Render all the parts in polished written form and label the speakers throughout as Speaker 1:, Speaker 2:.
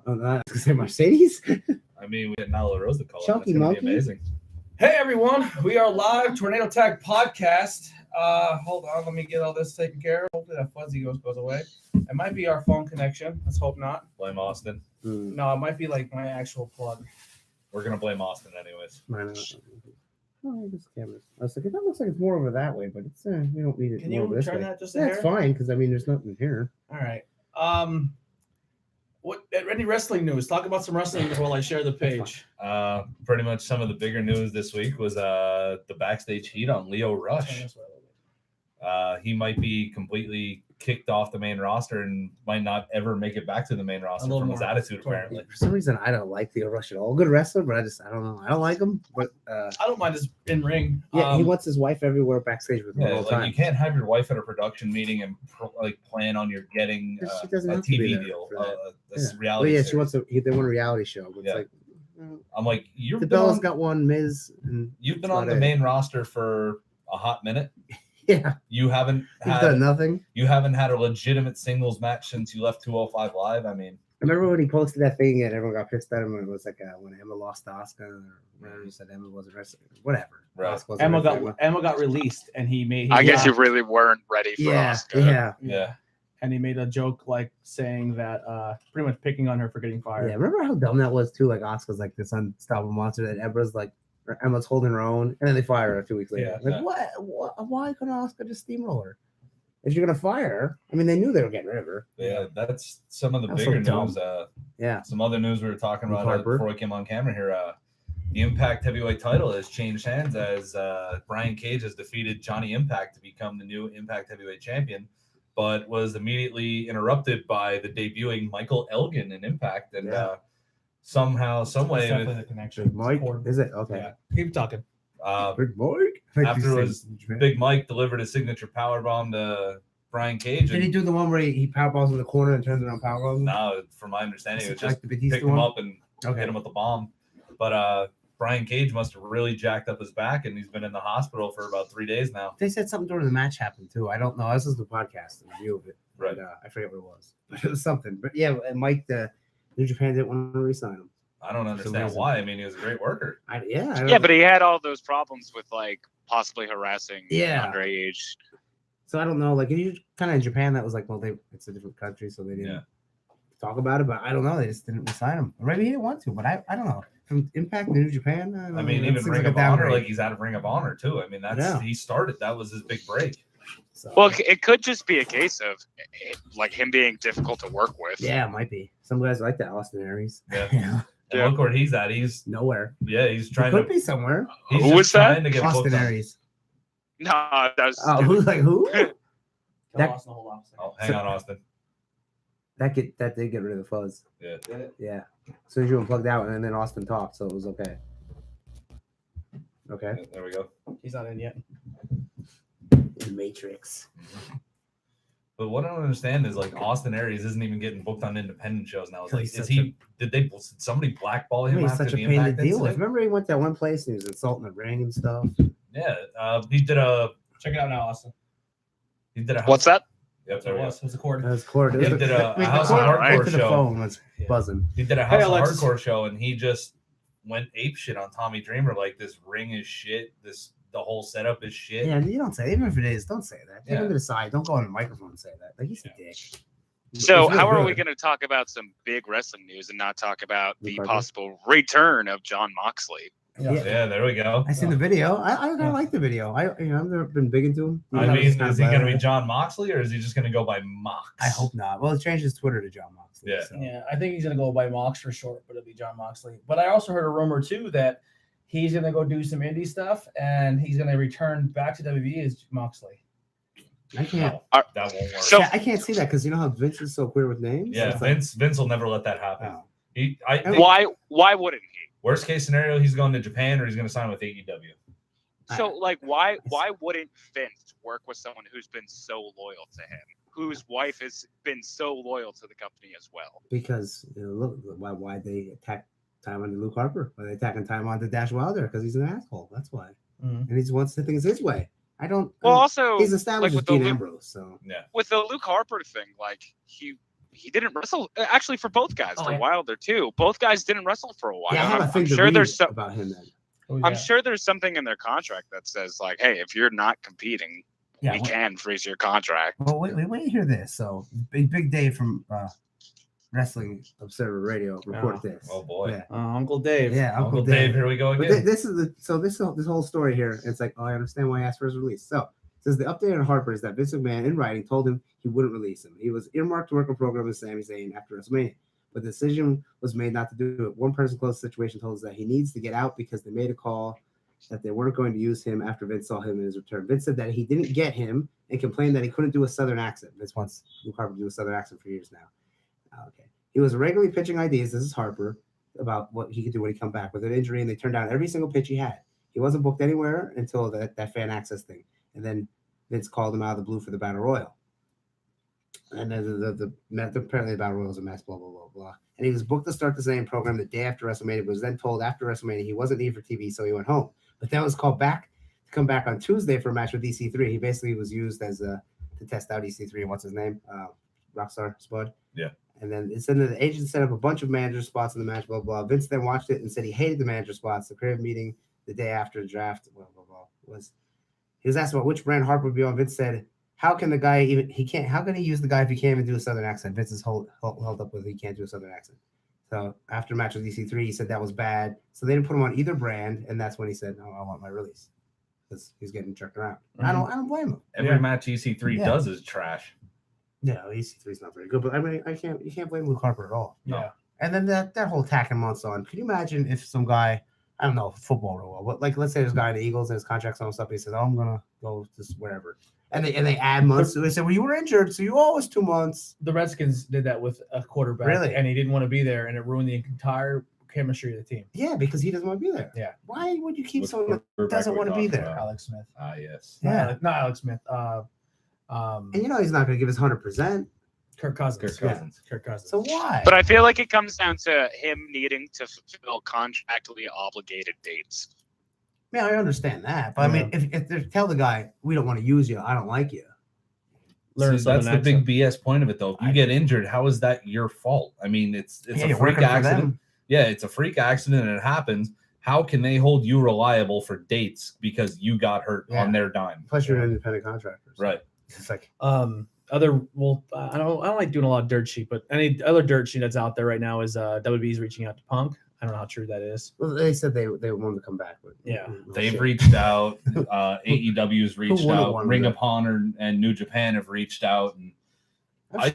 Speaker 1: Oh, no, I was gonna say Mercedes.
Speaker 2: I mean, we had Nyla Rose to call.
Speaker 1: Chunky
Speaker 2: It's gonna
Speaker 1: monkey.
Speaker 2: be amazing.
Speaker 3: Hey everyone, we are live Tornado Tag Podcast. Hold on, let me get all this taken care of. Hopefully that fuzzy goes away. It might be our phone connection. Let's hope not.
Speaker 2: Blame Austin.
Speaker 3: No, it might be like my actual plug.
Speaker 2: We're gonna blame Austin anyways.
Speaker 1: Oh, this camera. I was like, that looks like it's more over that way, but it's we don't need it.
Speaker 3: Can
Speaker 1: more over
Speaker 3: you
Speaker 1: this
Speaker 3: turn
Speaker 1: way.
Speaker 3: that just a
Speaker 1: That's
Speaker 3: hair?
Speaker 1: fine because I mean, there's nothing here.
Speaker 3: All right. What any wrestling news? Talk about some wrestling while I share the page.
Speaker 2: Pretty much some of the bigger news this week was the backstage heat on Lio Rush. He might be completely kicked off the main roster and might not ever make it back to the main roster from his attitude, apparently.
Speaker 1: For some reason, I don't like Lio Rush at all. Good wrestler, but I don't know. I don't like him. But
Speaker 3: I don't mind his in ring.
Speaker 1: yeah, he wants his wife everywhere backstage with him all the
Speaker 2: like
Speaker 1: time.
Speaker 2: you can't have your wife at a production meeting and plan on you're getting
Speaker 1: She doesn't
Speaker 2: a
Speaker 1: have to be
Speaker 2: TV
Speaker 1: there
Speaker 2: deal,
Speaker 1: for that.
Speaker 2: this
Speaker 1: Well,
Speaker 2: reality.
Speaker 1: yeah,
Speaker 2: series.
Speaker 1: she wants they want a reality show. But
Speaker 2: Yeah.
Speaker 1: it's like
Speaker 2: I'm like,
Speaker 1: the Bella's got one, Miz. And
Speaker 2: you've been on the main roster for a hot minute.
Speaker 1: Yeah,
Speaker 2: You haven't
Speaker 1: he's done nothing.
Speaker 2: You haven't had a legitimate singles match since you left 205 Live. I mean,
Speaker 1: I remember when he posted that thing and everyone got pissed at him when it was like when Emma lost to Asuka or whatever he said Emma wasn't wrestling. Whatever.
Speaker 2: Right.
Speaker 1: Asuka wasn't
Speaker 3: Emma
Speaker 1: wrestling.
Speaker 3: got released, and he made.
Speaker 4: I guess you really weren't ready for Asuka.
Speaker 2: yeah.
Speaker 3: And he made a joke like saying that, pretty much picking on her for getting fired.
Speaker 1: Yeah, remember how dumb that was too? Like Asuka's like this unstoppable monster that Emma's holding her own, and then they fire her 2 weeks later.
Speaker 2: Yeah,
Speaker 1: like what? Why couldn't Asuka just steamroll her? If you're gonna fire her, I mean, they knew they were getting rid of her.
Speaker 2: Yeah, that's some of the
Speaker 1: That's
Speaker 2: bigger
Speaker 1: so
Speaker 2: news.
Speaker 1: Yeah,
Speaker 2: Some other news we were talking about
Speaker 1: Harper.
Speaker 2: before we came on camera here. The Impact Heavyweight title has changed hands as Brian Cage has defeated Johnny Impact to become the new Impact Heavyweight Champion, but was immediately interrupted by the debuting Michael Elgin in Impact, and somehow, some way,
Speaker 3: Definitely the connection.
Speaker 1: Mike, is it okay?
Speaker 3: Yeah. Keep talking.
Speaker 1: Big Mike. Like
Speaker 2: after
Speaker 1: you
Speaker 2: it was
Speaker 1: said.
Speaker 2: Big Mike delivered a signature powerbomb to Brian Cage.
Speaker 1: Did he do the one where he powerballs in the corner and turns around powerballs?
Speaker 2: No, from my understanding, it was just
Speaker 1: like the Batista
Speaker 2: pick him
Speaker 1: one?
Speaker 2: up and hit him with the bomb. But Brian Cage must have really jacked up his back, and he's been in the hospital for about 3 days now.
Speaker 1: They said something during the match happened too. I don't know. This is the podcast, the review of it.
Speaker 2: Right.
Speaker 1: But, I forget what it was. But it was something. But yeah, and Mike, the New Japan didn't want to re-sign him.
Speaker 2: I don't understand why. I mean, he was a great worker.
Speaker 4: Yeah, but he had all those problems with like possibly harassing underage.
Speaker 1: So I don't know. Like, kind of in Japan, that was like, well, it's a different country, so they didn't talk about it. But I don't know. They just didn't re-sign him. Or maybe he didn't want to. But I don't know. From Impact to New Japan,
Speaker 2: I mean, even Ring of Honor, like he's out of Ring of Honor too. I mean, he started. That was his big break.
Speaker 1: So,
Speaker 4: well, it could just be a case of like him being difficult to work with.
Speaker 1: Yeah, it might be. Some guys like that Austin Aries.
Speaker 2: Yeah. And look where he's at. He's
Speaker 1: nowhere.
Speaker 2: Yeah, he's trying
Speaker 1: to be somewhere.
Speaker 4: Who was that?
Speaker 2: To get
Speaker 1: Austin Aries.
Speaker 4: No, that was.
Speaker 1: Oh, who's like who?
Speaker 2: Hang on, Austin.
Speaker 1: That did get rid of the fuzz.
Speaker 2: Yeah.
Speaker 1: Yeah. As soon as you unplugged out, and then Austin talked, so it was okay. Okay.
Speaker 2: Yeah, there we go.
Speaker 3: He's not in yet.
Speaker 1: The Matrix.
Speaker 2: But what I don't understand is like Austin Aries isn't even getting booked on independent shows now. It's like, did somebody blackball him
Speaker 1: He's
Speaker 2: after
Speaker 1: such a
Speaker 2: the
Speaker 1: pain to
Speaker 2: Impact
Speaker 1: deal with.
Speaker 2: incident?
Speaker 1: Remember he went to that one place and he was insulting the ring and stuff.
Speaker 2: Yeah. He did a.
Speaker 3: Check it out now, Austin.
Speaker 2: He did a.
Speaker 4: What's that?
Speaker 2: Yep, there we go.
Speaker 3: It was a cord.
Speaker 1: That was cord.
Speaker 2: He did a House of Hardcore show.
Speaker 1: The phone was buzzing.
Speaker 2: He did a House of Hardcore show, and he just went ape shit on Tommy Dreamer. Like, this ring is shit. The whole setup is shit.
Speaker 1: Yeah, you don't say. Even if it is, don't say that. Take him to the side. Don't go on the microphone and say that. Like, he's a dick.
Speaker 4: So how are we going to talk about some big wrestling news and not talk about the possible return of Jon Moxley?
Speaker 2: Yeah, there we go.
Speaker 1: I seen the video. I like the video. I've never been big into him.
Speaker 2: I mean, is he going to be Jon Moxley or is he just going to go by Mox?
Speaker 1: I hope not. Well, he changed his Twitter to Jon Moxley.
Speaker 2: Yeah.
Speaker 1: So.
Speaker 3: Yeah, I think he's going to go by Mox for short, but it'll be Jon Moxley. But I also heard a rumor too that he's going to go do some indie stuff and he's going to return back to WWE as Moxley.
Speaker 1: I can't.
Speaker 2: That won't work.
Speaker 4: So
Speaker 1: I can't see that because you know how Vince is so queer with names.
Speaker 2: Yeah,
Speaker 1: so
Speaker 2: Vince will never let that happen.
Speaker 1: Oh.
Speaker 4: Why wouldn't he?
Speaker 2: Worst case scenario, he's going to Japan or he's going to sign with AEW.
Speaker 4: So, like, why wouldn't Vince work with someone who's been so loyal to him, whose wife has been so loyal to the company as well?
Speaker 1: Because look, why they attack time on Luke Harper? Why they attacking time on the Dash Wilder? Because he's an asshole. That's why. And he just wants to think it's his way. I don't.
Speaker 4: Well, also
Speaker 1: he's established
Speaker 4: like
Speaker 1: with Dean Ambrose, so
Speaker 2: yeah.
Speaker 4: With the Luke Harper thing, like he he didn't wrestle actually for both guys,
Speaker 3: Oh,
Speaker 4: for
Speaker 3: yeah.
Speaker 4: Wilder too. Both guys didn't wrestle for a while.
Speaker 1: Yeah, I have a thing
Speaker 4: I'm
Speaker 1: to
Speaker 4: sure
Speaker 1: read
Speaker 4: there's some,
Speaker 1: about him then.
Speaker 4: I'm sure there's something in their contract that says like, hey, if you're not competing, we can freeze your contract.
Speaker 1: Well, wait to hear this. So, Big Dave from Wrestling Observer Radio reported this.
Speaker 2: Oh boy.
Speaker 1: Yeah.
Speaker 3: Uncle Dave.
Speaker 1: Yeah,
Speaker 2: Uncle Dave. Here we go
Speaker 1: But
Speaker 2: again.
Speaker 1: this whole story here. It's like, oh, I understand why he asked for his release. So, it says the update on Harper is that Vince McMahon, in writing, told him he wouldn't release him. He was earmarked to work a program with Sami Zayn after WrestleMania, but the decision was made not to do it. One person close to the situation told us that he needs to get out because they made a call that they weren't going to use him after Vince saw him in his return. Vince said that he didn't get him and complained that he couldn't do a Southern accent. Vince wants Luke Harper to do a Southern accent for years now. Okay. He was regularly pitching ideas, this is Harper, about what he could do when he come back with an injury, and they turned down every single pitch he had. He wasn't booked anywhere until that fan access thing. And then Vince called him out of the blue for the Battle Royal. And then apparently the Battle Royal was a mess, blah, blah, blah, blah. And he was booked to start the same program the day after WrestleMania, but was then told after WrestleMania he wasn't needed for TV, so he went home. But then was called back to come back on Tuesday for a match with EC3. He basically was used as to test out EC3 and what's his name? Rockstar Spud.
Speaker 2: Yeah.
Speaker 1: And then it said that the agent set up a bunch of manager spots in the match, blah, blah. Vince then watched it and said he hated the manager spots. The creative meeting the day after the draft, blah, blah, blah, he was asked about which brand Harper would be on. Vince said, how can he use the guy if he can't even do a Southern accent? Vince is held up with he can't do a Southern accent. So after match with EC3, he said that was bad. So they didn't put him on either brand, and that's when he said, "No, I want my release," because he's getting jerked around. Mm-hmm. I don't blame him.
Speaker 2: Every match EC3 does is trash.
Speaker 1: Yeah, EC3 is not very good, but I mean, you can't blame Luke Harper at all.
Speaker 3: Yeah.
Speaker 1: And then that whole tacking months on. Can you imagine if some guy, I don't know, football real well, but like let's say there's a guy in the Eagles and his contract's on stuff, he says, "Oh, I'm gonna go just wherever." And they add months. So they said, well, you were injured, so you owe us 2 months.
Speaker 3: The Redskins did that with a quarterback.
Speaker 1: Really?
Speaker 3: And he didn't want to be there, and it ruined the entire chemistry of the team.
Speaker 1: Yeah, because he doesn't want to be there.
Speaker 3: Yeah.
Speaker 1: Why would you keep someone that doesn't want to be there?
Speaker 3: Alex Smith.
Speaker 2: Yes.
Speaker 1: Yeah.
Speaker 3: Not Alex Smith.
Speaker 1: And you know he's not going to give his 100%.
Speaker 3: Kirk Cousins. Kirk Cousins.
Speaker 1: So why?
Speaker 4: But I feel like it comes down to him needing to fulfill contractually obligated dates.
Speaker 1: Yeah, I understand that. But I mean, if they tell the guy, we don't want to use you, I don't like you.
Speaker 2: That's the big BS point of it, though. If you get injured, how is that your fault? I mean, it's a freak accident. Yeah, it's a freak accident and it happens. How can they hold you reliable for dates because you got hurt on their dime?
Speaker 1: Plus, you're an independent contractor.
Speaker 2: Right.
Speaker 1: It's like
Speaker 3: I don't like doing a lot of dirt sheet, but any other dirt sheet that's out there right now is WWE's reaching out to Punk. I don't know how true that is.
Speaker 1: Well, they said they wanted to come back. But
Speaker 2: they've reached out. AEW's reached out. Ring of Honor and New Japan have reached out. And
Speaker 1: I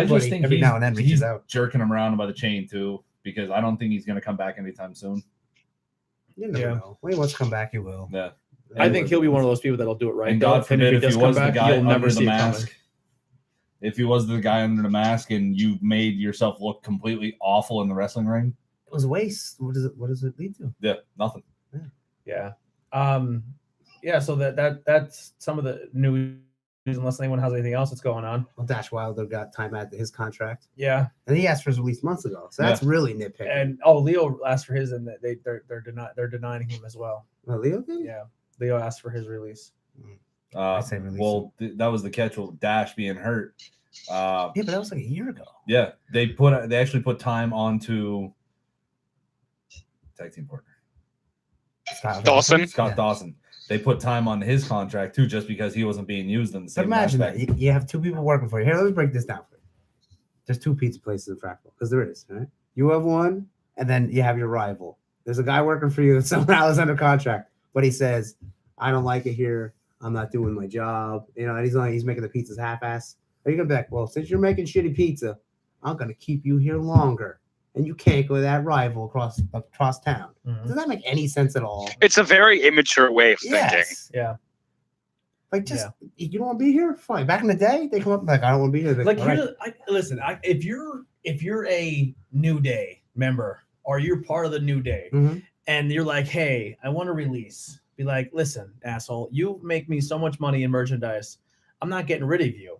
Speaker 2: just think
Speaker 1: every now and then reaches out,
Speaker 2: jerking him around by the chain too, because I don't think he's going to come back anytime soon.
Speaker 1: You never know. When he wants to come back, he will.
Speaker 2: Yeah.
Speaker 3: I think he'll be one of those people that'll do it right.
Speaker 2: And God forbid if he was the guy under the mask. If he was the guy under the mask and you made yourself look completely awful in the wrestling ring.
Speaker 1: It was a waste. What does it lead to?
Speaker 2: Yeah, nothing.
Speaker 3: Yeah. So that's some of the news, unless anyone has anything else that's going on.
Speaker 1: Well, Dash Wilder got time at his contract.
Speaker 3: Yeah.
Speaker 1: And he asked for his release months ago. So that's really nitpicking.
Speaker 3: And Leo asked for his, and they're denying him as well.
Speaker 1: Well, Leo did?
Speaker 3: Yeah. Leo asked for his release.
Speaker 2: That was the catch with Dash being hurt.
Speaker 1: But that was like a year ago.
Speaker 2: Yeah, they actually put time onto tag team partner
Speaker 4: Scott
Speaker 2: Dawson. They put time on his contract too, just because he wasn't being used in the same.
Speaker 1: But imagine
Speaker 2: aspect.
Speaker 1: that you have 2 people working for you. Here, let me break this down for you. There's 2 pizza places in Fractal because there is, right? You have one, and then you have your rival. There's a guy working for you, and someone else under contract, but he says, "I don't like it here. I'm not doing my job." And he's making the pizzas half-ass. Are you gonna be like, well, since you're making shitty pizza, I'm gonna keep you here longer, and you can't go to that rival across town? Mm-hmm. Does that make any sense at all?
Speaker 4: It's a very immature way of thinking.
Speaker 3: Yeah.
Speaker 1: Like, you don't want to be here? Fine. Back in the day, they come up like, I don't want to be here.
Speaker 3: Like, listen, if you're a New Day member or you're part of the New Day, and you're like, hey, I want to release. Be like, listen, asshole, you make me so much money in merchandise. I'm not getting rid of you.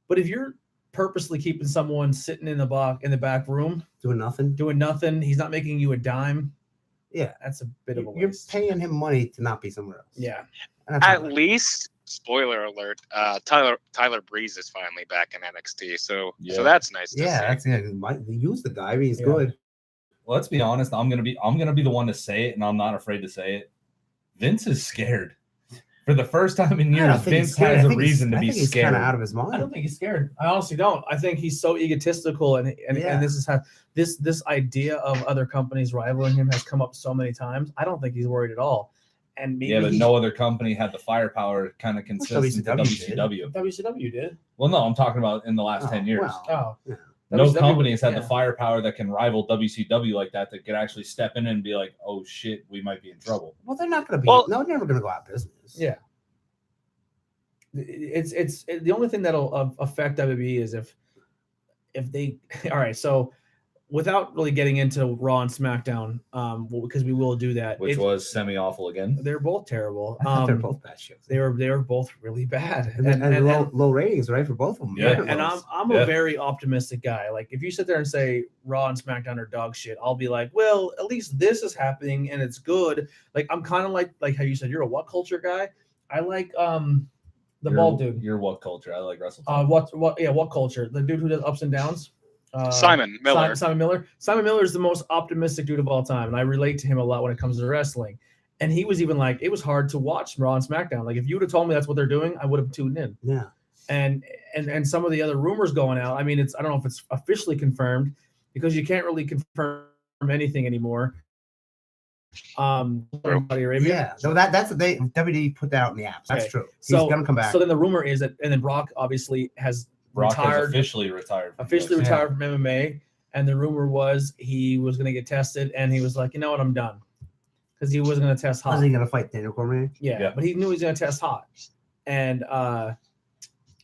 Speaker 3: But if you're purposely keeping someone sitting in the back room
Speaker 1: doing nothing,
Speaker 3: he's not making you a dime.
Speaker 1: Yeah,
Speaker 3: that's a bit of a waste.
Speaker 1: You're paying him money to not be somewhere else.
Speaker 3: Yeah.
Speaker 4: At least spoiler alert, Tyler Breeze is finally back in NXT, so
Speaker 2: Yeah.
Speaker 4: that's nice to see.
Speaker 1: That's they use the guy. I mean, he's
Speaker 3: Yeah.
Speaker 1: good.
Speaker 2: Well, let's be honest. I'm gonna be the one to say it, and I'm not afraid to say it. Vince is scared. For the first time in
Speaker 1: I don't
Speaker 2: years,
Speaker 1: think he's
Speaker 2: Vince
Speaker 1: scared.
Speaker 2: has
Speaker 1: I
Speaker 2: a
Speaker 1: think he's-
Speaker 2: reason to
Speaker 1: I
Speaker 2: be
Speaker 1: think he's
Speaker 2: scared.
Speaker 1: kind of out of his mind.
Speaker 3: I don't think he's scared. I honestly don't. I think he's so egotistical, and this is how this idea of other companies rivaling him has come up so many times. I don't think he's worried at all. And maybe
Speaker 2: But no other company had the firepower kind of consistent to
Speaker 1: WCW
Speaker 2: WCW.
Speaker 3: WCW did.
Speaker 2: Well, no, I'm talking about in the last 10 years.
Speaker 1: Well,
Speaker 3: Oh,
Speaker 2: No
Speaker 3: WCW
Speaker 2: company has had
Speaker 3: yeah.
Speaker 2: the firepower that can rival WCW like that could actually step in and be like, oh shit, we might be in trouble.
Speaker 1: well, they're not going to be.
Speaker 4: Well-
Speaker 1: no, they're never going to go out of business.
Speaker 3: Yeah. It's the only thing that'll affect WWE is if they all right. So without really getting into Raw and SmackDown, because we will do that.
Speaker 2: Which was semi-awful again.
Speaker 3: They're both terrible.
Speaker 1: I thought they're both bad shows.
Speaker 3: They were both really bad,
Speaker 1: And low ratings, right, for both of them.
Speaker 2: Yeah.
Speaker 3: and I'm a very optimistic guy. Like if you sit there and say Raw and SmackDown are dog shit, I'll be like, well, at least this is happening and it's good. Like I'm kind of like how you said you're a what culture guy. I like the bald dude.
Speaker 2: You're what culture? I like Russell.
Speaker 3: What culture? The dude who does ups and downs.
Speaker 4: Simon Miller.
Speaker 3: Simon Miller. Simon Miller is the most optimistic dude of all time, and I relate to him a lot when it comes to wrestling. And he was even like, it was hard to watch Raw and SmackDown. Like if you would have told me that's what they're doing, I would have tuned in.
Speaker 1: Yeah.
Speaker 3: And some of the other rumors going out. I mean, I don't know if it's officially confirmed because you can't really confirm anything anymore. Saudi Arabia.
Speaker 1: Yeah. So that's what WWE put that out in the apps. That's
Speaker 3: Okay.
Speaker 1: true. He's going to come back.
Speaker 3: So then the rumor is that, and then Brock obviously has
Speaker 2: Brock has
Speaker 3: retired.
Speaker 2: officially retired. From
Speaker 3: Officially
Speaker 2: UFC.
Speaker 3: retired from MMA, and the rumor was he was going to get tested, and he was like, you know what, I'm done, because he wasn't going to test hot.
Speaker 1: Was he going to fight Daniel Cormier?
Speaker 3: Yeah, but he knew he was going to test hot, and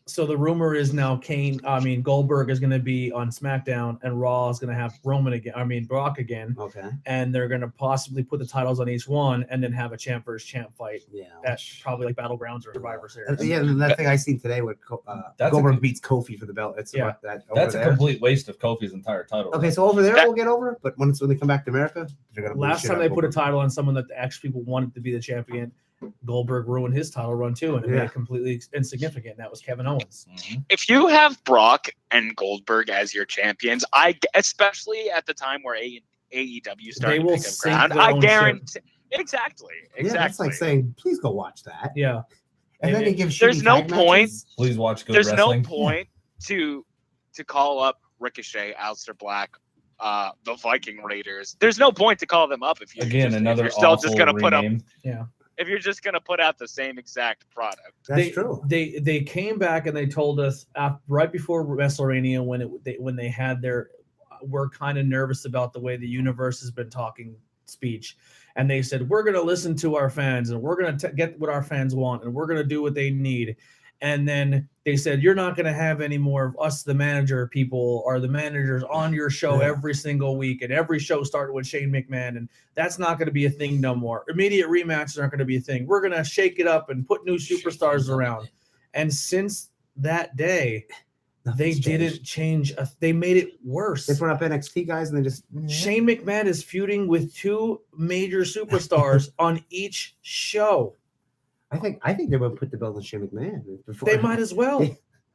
Speaker 3: so the rumor is now Goldberg is going to be on SmackDown, and Raw is going to have Brock again,
Speaker 1: Okay.
Speaker 3: and they're going to possibly put the titles on each one, and then have a champ versus champ fight.
Speaker 1: Yeah.
Speaker 3: That's probably like Battlegrounds or Survivor Series.
Speaker 1: Yeah, that thing I seen today with Goldberg beats Kofi for the belt. It's
Speaker 2: That's a complete waste of Kofi's entire title.
Speaker 1: Okay, so over there we'll get over, but when they come back to America, they're gonna.
Speaker 3: Last time they put a title on someone that actually people wanted to be the champion, Goldberg ruined his title run too, and it made it completely insignificant. And that was Kevin Owens.
Speaker 2: Mm-hmm.
Speaker 4: If you have Brock and Goldberg as your champions, especially at the time where AEW started to pick up ground, I guarantee. Exactly.
Speaker 1: Yeah, that's like saying, please go watch that.
Speaker 3: Yeah.
Speaker 1: And then they give.
Speaker 4: There's no point.
Speaker 2: Please watch good
Speaker 4: There's
Speaker 2: wrestling.
Speaker 4: no point to call up Ricochet, Aleister Black, the Viking Raiders. There's no point to call them up if you're still just gonna put up.
Speaker 3: Yeah.
Speaker 4: If you're just gonna put out the same exact product.
Speaker 1: That's true.
Speaker 3: They came back and they told us right before WrestleMania when they had we're kind of nervous about the way the universe has been talking speech. And they said, we're going to listen to our fans and we're going to get what our fans want and we're going to do what they need. And then they said, you're not going to have any more of us, the manager people or the managers on your show every single week. And every show started with Shane McMahon. And that's not going to be a thing no more. Immediate rematches aren't going to be a thing. We're going to shake it up and put new superstars around. And since that day, they didn't change. They made it worse.
Speaker 1: They put up NXT guys and they just.
Speaker 3: Shane McMahon is feuding with two major superstars on each show.
Speaker 1: I think they would put the belt on Shane McMahon. Before.
Speaker 3: They might as well.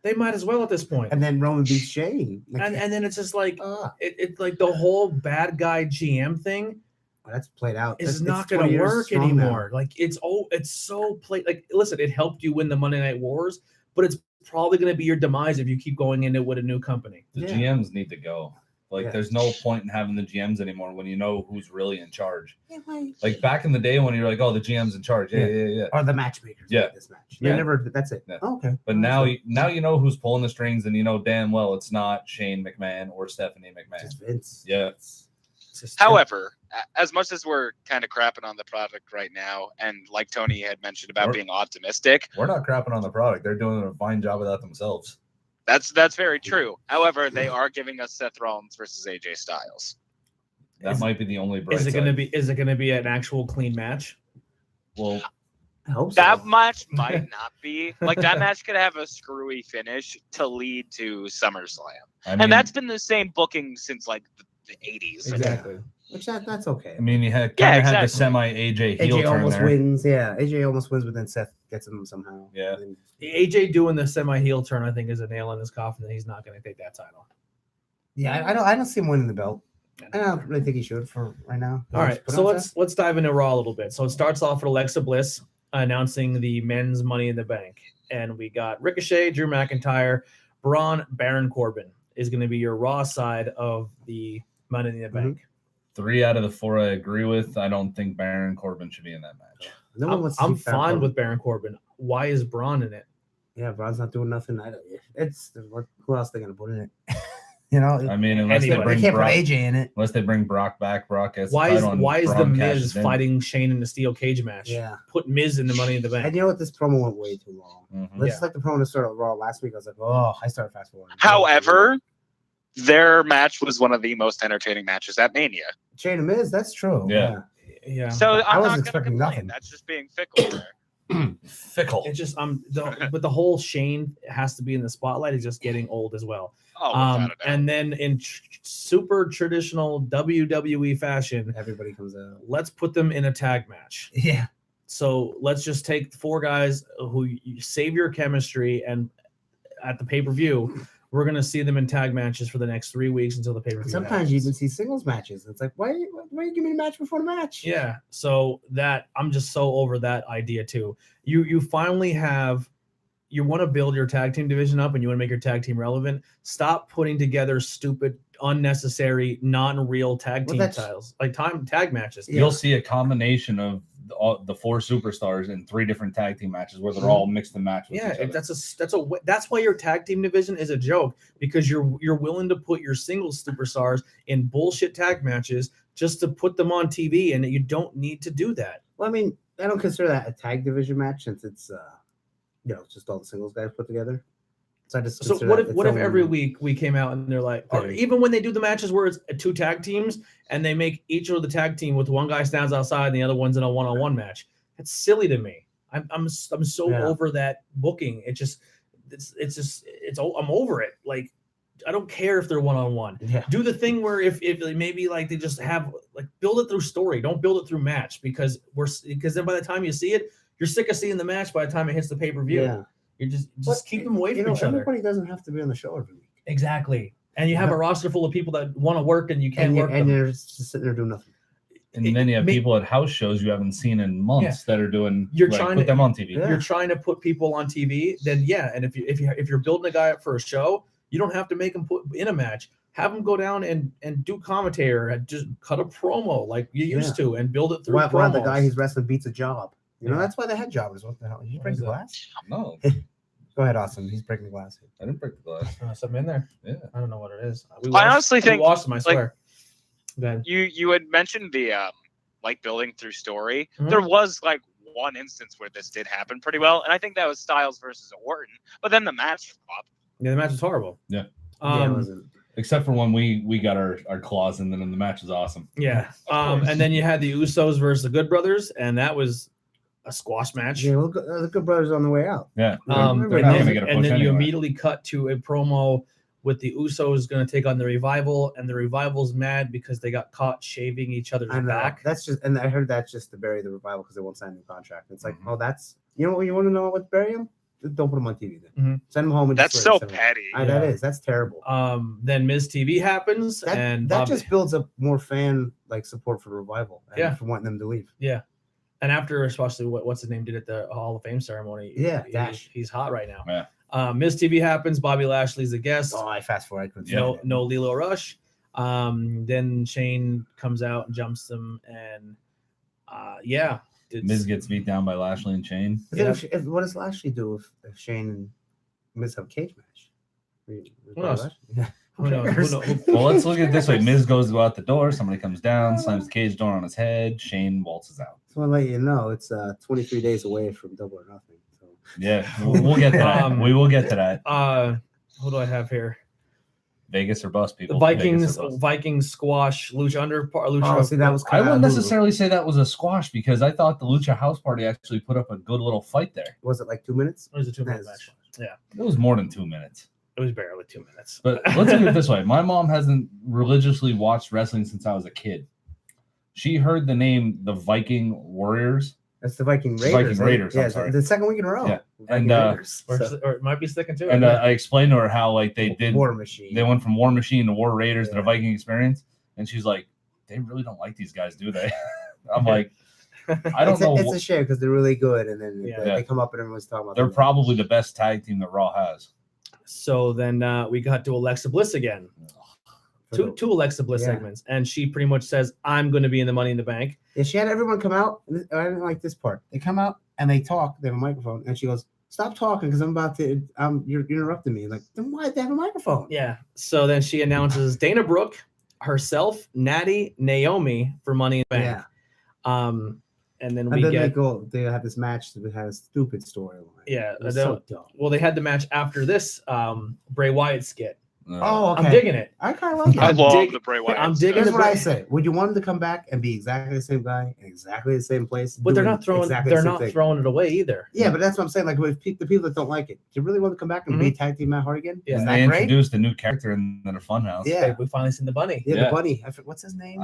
Speaker 3: They might as well at this point.
Speaker 1: And then Roman beats Shane.
Speaker 3: And then it's just like it's like the whole bad guy GM thing.
Speaker 1: That's played out.
Speaker 3: It's not going to work anymore. Like it's so played. Like listen, it helped you win the Monday Night Wars, but it's probably going to be your demise if you keep going into it with a new company.
Speaker 2: The GMs need to go. Like, there's no point in having the GMs anymore when you know who's really in charge. Like back in the day when you're like, oh, the GM's in charge. Yeah.
Speaker 1: Or the matchmakers.
Speaker 2: Yeah.
Speaker 1: This match. They never. That's it.
Speaker 2: Yeah.
Speaker 1: Oh, okay.
Speaker 2: But now you know who's pulling the strings, and you know damn well it's not Shane McMahon or Stephanie McMahon.
Speaker 1: Just Vince.
Speaker 2: Yeah.
Speaker 4: However, as much as we're kind of crapping on the product right now, and like Tony had mentioned about being optimistic,
Speaker 2: we're not crapping on the product. They're doing a fine job of that themselves.
Speaker 4: That's very true. However, they are giving us Seth Rollins versus AJ Styles.
Speaker 2: That might be the only bright
Speaker 3: Is it
Speaker 2: side.
Speaker 3: going to be an actual clean match?
Speaker 2: Well,
Speaker 1: I hope
Speaker 4: that match might not be. Like that match could have a screwy finish to lead to SummerSlam. And that's been the same booking since like the 80s.
Speaker 3: Exactly.
Speaker 1: Which that's okay.
Speaker 2: I mean, you had
Speaker 4: Yeah,
Speaker 2: had the
Speaker 4: exactly.
Speaker 2: semi AJ heel
Speaker 1: AJ
Speaker 2: turn
Speaker 1: almost
Speaker 2: there.
Speaker 1: wins. Yeah, AJ almost wins, but then Seth gets him somehow.
Speaker 2: Yeah.
Speaker 1: And
Speaker 3: AJ doing the semi heel turn, I think, is a nail in his coffin that he's not going to take that title.
Speaker 1: yeah, I don't see him winning the belt. I don't really think he should for right now.
Speaker 3: All right, so let's dive into Raw a little bit. So it starts off with Alexa Bliss announcing the men's Money in the Bank, and we got Ricochet, Drew McIntyre, Braun, Baron Corbin is going to be your Raw side of the Money in the Bank.
Speaker 2: 3 out of the 4 I agree with. I don't think Baron Corbin should be in that match.
Speaker 1: No one wants to
Speaker 3: I'm
Speaker 1: see Baron
Speaker 3: fine
Speaker 1: Corbin.
Speaker 3: with Baron Corbin. Why is Braun in it?
Speaker 1: Yeah, Braun's not doing nothing. Who else they gonna put in it? You know,
Speaker 2: I mean, unless
Speaker 3: Anybody.
Speaker 1: they
Speaker 2: they
Speaker 1: can't
Speaker 2: bring
Speaker 1: put
Speaker 2: Brock,
Speaker 1: AJ in it.
Speaker 2: unless they bring Brock back, Brock gets
Speaker 3: Why
Speaker 2: the
Speaker 3: is
Speaker 2: title and
Speaker 3: the
Speaker 2: Braun
Speaker 3: Miz
Speaker 2: cashes in.
Speaker 3: fighting Shane in the steel cage match?
Speaker 1: Yeah,
Speaker 3: Put Miz in the Money in the Bank.
Speaker 1: and you know what? This promo went way too long.
Speaker 2: Mhm.
Speaker 1: Just like the promo to start of Raw last week. I was like, oh, I started fast forwarding.
Speaker 4: However, their match was one of the most entertaining matches at Mania.
Speaker 1: Shane and Miz, that's true.
Speaker 2: Yeah.
Speaker 3: Yeah.
Speaker 4: So
Speaker 1: I
Speaker 4: I'm
Speaker 1: wasn't
Speaker 4: not
Speaker 1: expecting
Speaker 4: going to complain.
Speaker 1: nothing.
Speaker 4: That's just being fickle there.
Speaker 2: Fickle.
Speaker 3: It's just but the whole Shane has to be in the spotlight is just getting old as well.
Speaker 4: Oh, without a doubt.
Speaker 3: And then in super traditional WWE fashion,
Speaker 1: Everybody comes out.
Speaker 3: let's put them in a tag match.
Speaker 1: Yeah.
Speaker 3: So let's just take the 4 guys who you save your chemistry, and at the pay-per-view, we're gonna see them in tag matches for the next 3 weeks until the pay-per-view.
Speaker 1: Sometimes you
Speaker 3: happens.
Speaker 1: even see singles matches. It's like, why you give me a match before the match?
Speaker 3: Yeah, so that I'm just so over that idea too. You finally have, you want to build your tag team division up and you want to make your tag team relevant. Stop putting together stupid, unnecessary, non-real tag team titles like tag matches.
Speaker 1: Yeah.
Speaker 2: You'll see a combination of the 4 superstars in 3 different tag team matches where they're all mixed and matched with
Speaker 3: Yeah,
Speaker 2: each other.
Speaker 3: that's why your tag team division is a joke, because you're willing to put your singles superstars in bullshit tag matches just to put them on TV, and you don't need to do that.
Speaker 1: Well, I mean, I don't consider that a tag division match since it's just all the singles guys put together. So I just
Speaker 3: So what if every week we came out and they're like, or
Speaker 1: Okay.
Speaker 3: even when they do the matches where it's 2 tag teams and they make each of the tag team with one guy stands outside and the other one's in a one-on-one match? That's silly to me. I'm so over that booking. I'm over it. Like, I don't care if they're one-on-one.
Speaker 1: Yeah.
Speaker 3: Do the thing where if maybe like they just have like build it through story. Don't build it through match, because then by the time you see it, you're sick of seeing the match by the time it hits the pay-per-view.
Speaker 1: Yeah.
Speaker 3: You just keep them away from each other.
Speaker 1: Everybody doesn't have to be on the show every week.
Speaker 3: Exactly. And you have a roster full of people that want to work and you can't work
Speaker 1: and
Speaker 3: them.
Speaker 1: they're just sitting there doing nothing.
Speaker 2: And then you have people at house shows you haven't seen in months that are doing.
Speaker 3: You're
Speaker 2: like,
Speaker 3: trying
Speaker 2: put
Speaker 3: to-
Speaker 2: them on TV.
Speaker 1: Yeah.
Speaker 3: You're trying to put people on TV, then yeah. And if you're building a guy up for a show, you don't have to make him put in a match. Have him go down and do commentator and just cut a promo like you used to and build it through
Speaker 1: Why
Speaker 3: promos.
Speaker 1: the guy who's wrestling beats a job? You know,
Speaker 3: Yeah.
Speaker 1: that's why they had jobbers. What the hell? Did you break the glass?
Speaker 2: No,
Speaker 1: Go ahead, Austin. He's breaking the glass.
Speaker 2: I didn't break the glass.
Speaker 3: Something in there.
Speaker 2: Yeah.
Speaker 3: I don't know what it is.
Speaker 4: I honestly think,
Speaker 3: we watched them, I swear. Go ahead.
Speaker 4: You had mentioned the like building through story.
Speaker 3: Mhm.
Speaker 4: There was like one instance where this did happen pretty well, and I think that was Styles versus Orton. But then the match flopped.
Speaker 3: Yeah, the match was horrible.
Speaker 2: Yeah.
Speaker 1: Yeah, it wasn't.
Speaker 2: Except for when we got our claws in, then the match was awesome.
Speaker 3: Yeah.
Speaker 4: course.
Speaker 3: And then you had the Usos versus the Good Brothers, and that was a squash match.
Speaker 1: Yeah, look, the Good Brothers on the way out.
Speaker 2: Yeah.
Speaker 1: They're
Speaker 3: And
Speaker 1: not
Speaker 3: then,
Speaker 1: gonna
Speaker 2: get a
Speaker 3: and
Speaker 2: push
Speaker 3: then you
Speaker 2: anyway.
Speaker 3: immediately cut to a promo with the Usos going to take on the Revival, and the Revival's mad because they got caught shaving each other's
Speaker 1: I know.
Speaker 3: back.
Speaker 1: That's just, and I heard that's just to bury the Revival because they won't sign a new contract. It's like,
Speaker 2: Mhm.
Speaker 1: oh, that's, you know what, you want to know what to bury them? Don't put them on TV then.
Speaker 3: Mhm.
Speaker 1: Send them home. And
Speaker 4: That's
Speaker 1: just
Speaker 4: so
Speaker 1: send 'em.
Speaker 4: petty.
Speaker 1: That's terrible.
Speaker 3: Then Miz TV happens,
Speaker 1: That,
Speaker 3: and
Speaker 1: that
Speaker 3: Bob-
Speaker 1: just builds up more fan like support for the Revival. And
Speaker 3: Yeah.
Speaker 1: for wanting them to leave.
Speaker 3: and after especially what's his name did at the Hall of Fame ceremony.
Speaker 1: Yeah, Dash.
Speaker 3: He's hot right now.
Speaker 2: Yeah.
Speaker 3: Miz TV happens. Bobby Lashley's the guest.
Speaker 1: Oh, I fast forward. I couldn't see
Speaker 3: No,
Speaker 1: it.
Speaker 3: no Lilo Rush. Then Shane comes out and jumps them, and it's-
Speaker 2: Miz gets beat down by Lashley and Shane.
Speaker 1: But then what does Lashley do if Shane and Miz have a cage match?
Speaker 3: Who knows?
Speaker 1: Yeah.
Speaker 3: Who knows? Who knows?
Speaker 2: Well, let's look at it this way. Miz goes to go out the door. Somebody comes down, slams the cage door on his head. Shane waltzes out.
Speaker 1: So I'll let you know it's 23 days away from Double or Nothing. So
Speaker 2: Yeah, we'll get to that. We will get to that.
Speaker 3: Who do I have here?
Speaker 2: Vegas or bust,
Speaker 3: The
Speaker 2: people.
Speaker 3: Vikings,
Speaker 2: Vegas or bust.
Speaker 3: Vikings squash Lucha
Speaker 1: oh, see, that was
Speaker 2: I
Speaker 1: kind
Speaker 2: wouldn't
Speaker 1: of
Speaker 2: necessarily say that was a squash because I thought the Lucha House Party actually put up a good little fight there.
Speaker 1: Was it like 2 minutes?
Speaker 3: It was a 2-minute
Speaker 1: Nice.
Speaker 3: match. Yeah.
Speaker 2: It was more than 2 minutes.
Speaker 3: It was barely 2 minutes.
Speaker 2: But let's look at it this way. My mom hasn't religiously watched wrestling since I was a kid. She heard the name the Viking Warriors.
Speaker 1: That's the Viking Raiders.
Speaker 2: Viking Raiders,
Speaker 1: Yeah,
Speaker 2: I'm sorry.
Speaker 1: the second week in a row.
Speaker 2: Yeah.
Speaker 1: Viking
Speaker 2: And,
Speaker 1: Raiders.
Speaker 3: Or,
Speaker 1: So,
Speaker 3: or it might be sticking to it.
Speaker 2: And I explained to her how like they did.
Speaker 1: War Machine.
Speaker 2: They went from War Machine to War Raiders to the
Speaker 1: Yeah.
Speaker 2: Viking Experience, and she's like, "They really don't like these guys, do they?" I'm like, "I don't know.
Speaker 1: It's a shame because they're really good, and then
Speaker 3: Yeah.
Speaker 1: they come up and everyone's talking about
Speaker 2: They're
Speaker 1: them.
Speaker 2: probably the best tag team that Raw has."
Speaker 3: So then we got to Alexa Bliss again. Two Alexa Bliss
Speaker 1: Yeah.
Speaker 3: segments, and she pretty much says, "I'm going to be in the Money in the Bank."
Speaker 1: Yeah, she had everyone come out. I didn't like this part. They come out and they talk. They have a microphone, and she goes, "Stop talking because I'm about to. You're interrupting me." Like, then why they have a microphone?
Speaker 3: Yeah. So then she announces Dana Brooke, herself, Natty, Naomi for Money in the Bank.
Speaker 1: Yeah.
Speaker 3: And then
Speaker 1: And
Speaker 3: we
Speaker 1: then
Speaker 3: get
Speaker 1: they have this match that had a stupid storyline.
Speaker 3: yeah.
Speaker 1: It was so dumb.
Speaker 3: Well, they had the match after this Bray Wyatt skit.
Speaker 1: Oh, okay.
Speaker 3: I'm digging it.
Speaker 1: I kind of like it.
Speaker 4: I
Speaker 3: I'm
Speaker 4: love
Speaker 3: dig-
Speaker 4: the Bray Wyatt.
Speaker 3: I'm digging
Speaker 1: Here's
Speaker 3: the
Speaker 1: what I
Speaker 3: Bray-
Speaker 1: say: would you want him to come back and be exactly the same guy in exactly the same place?
Speaker 3: But they're
Speaker 1: doing
Speaker 3: not throwing.
Speaker 1: exactly the
Speaker 3: They're
Speaker 1: same
Speaker 3: not
Speaker 1: thing?
Speaker 3: throwing it away either.
Speaker 1: Yeah, but that's what I'm saying. Like with the people that don't like it, do you really want to come back and be tag team Matt Hardy again?
Speaker 3: Yeah.
Speaker 1: Is
Speaker 2: And
Speaker 1: that
Speaker 2: they
Speaker 1: great?
Speaker 2: introduced a new character in the Funhouse.
Speaker 1: Yeah.
Speaker 3: Hey, we finally seen the bunny.
Speaker 1: Yeah,
Speaker 2: Yeah.
Speaker 1: the bunny. What's his name?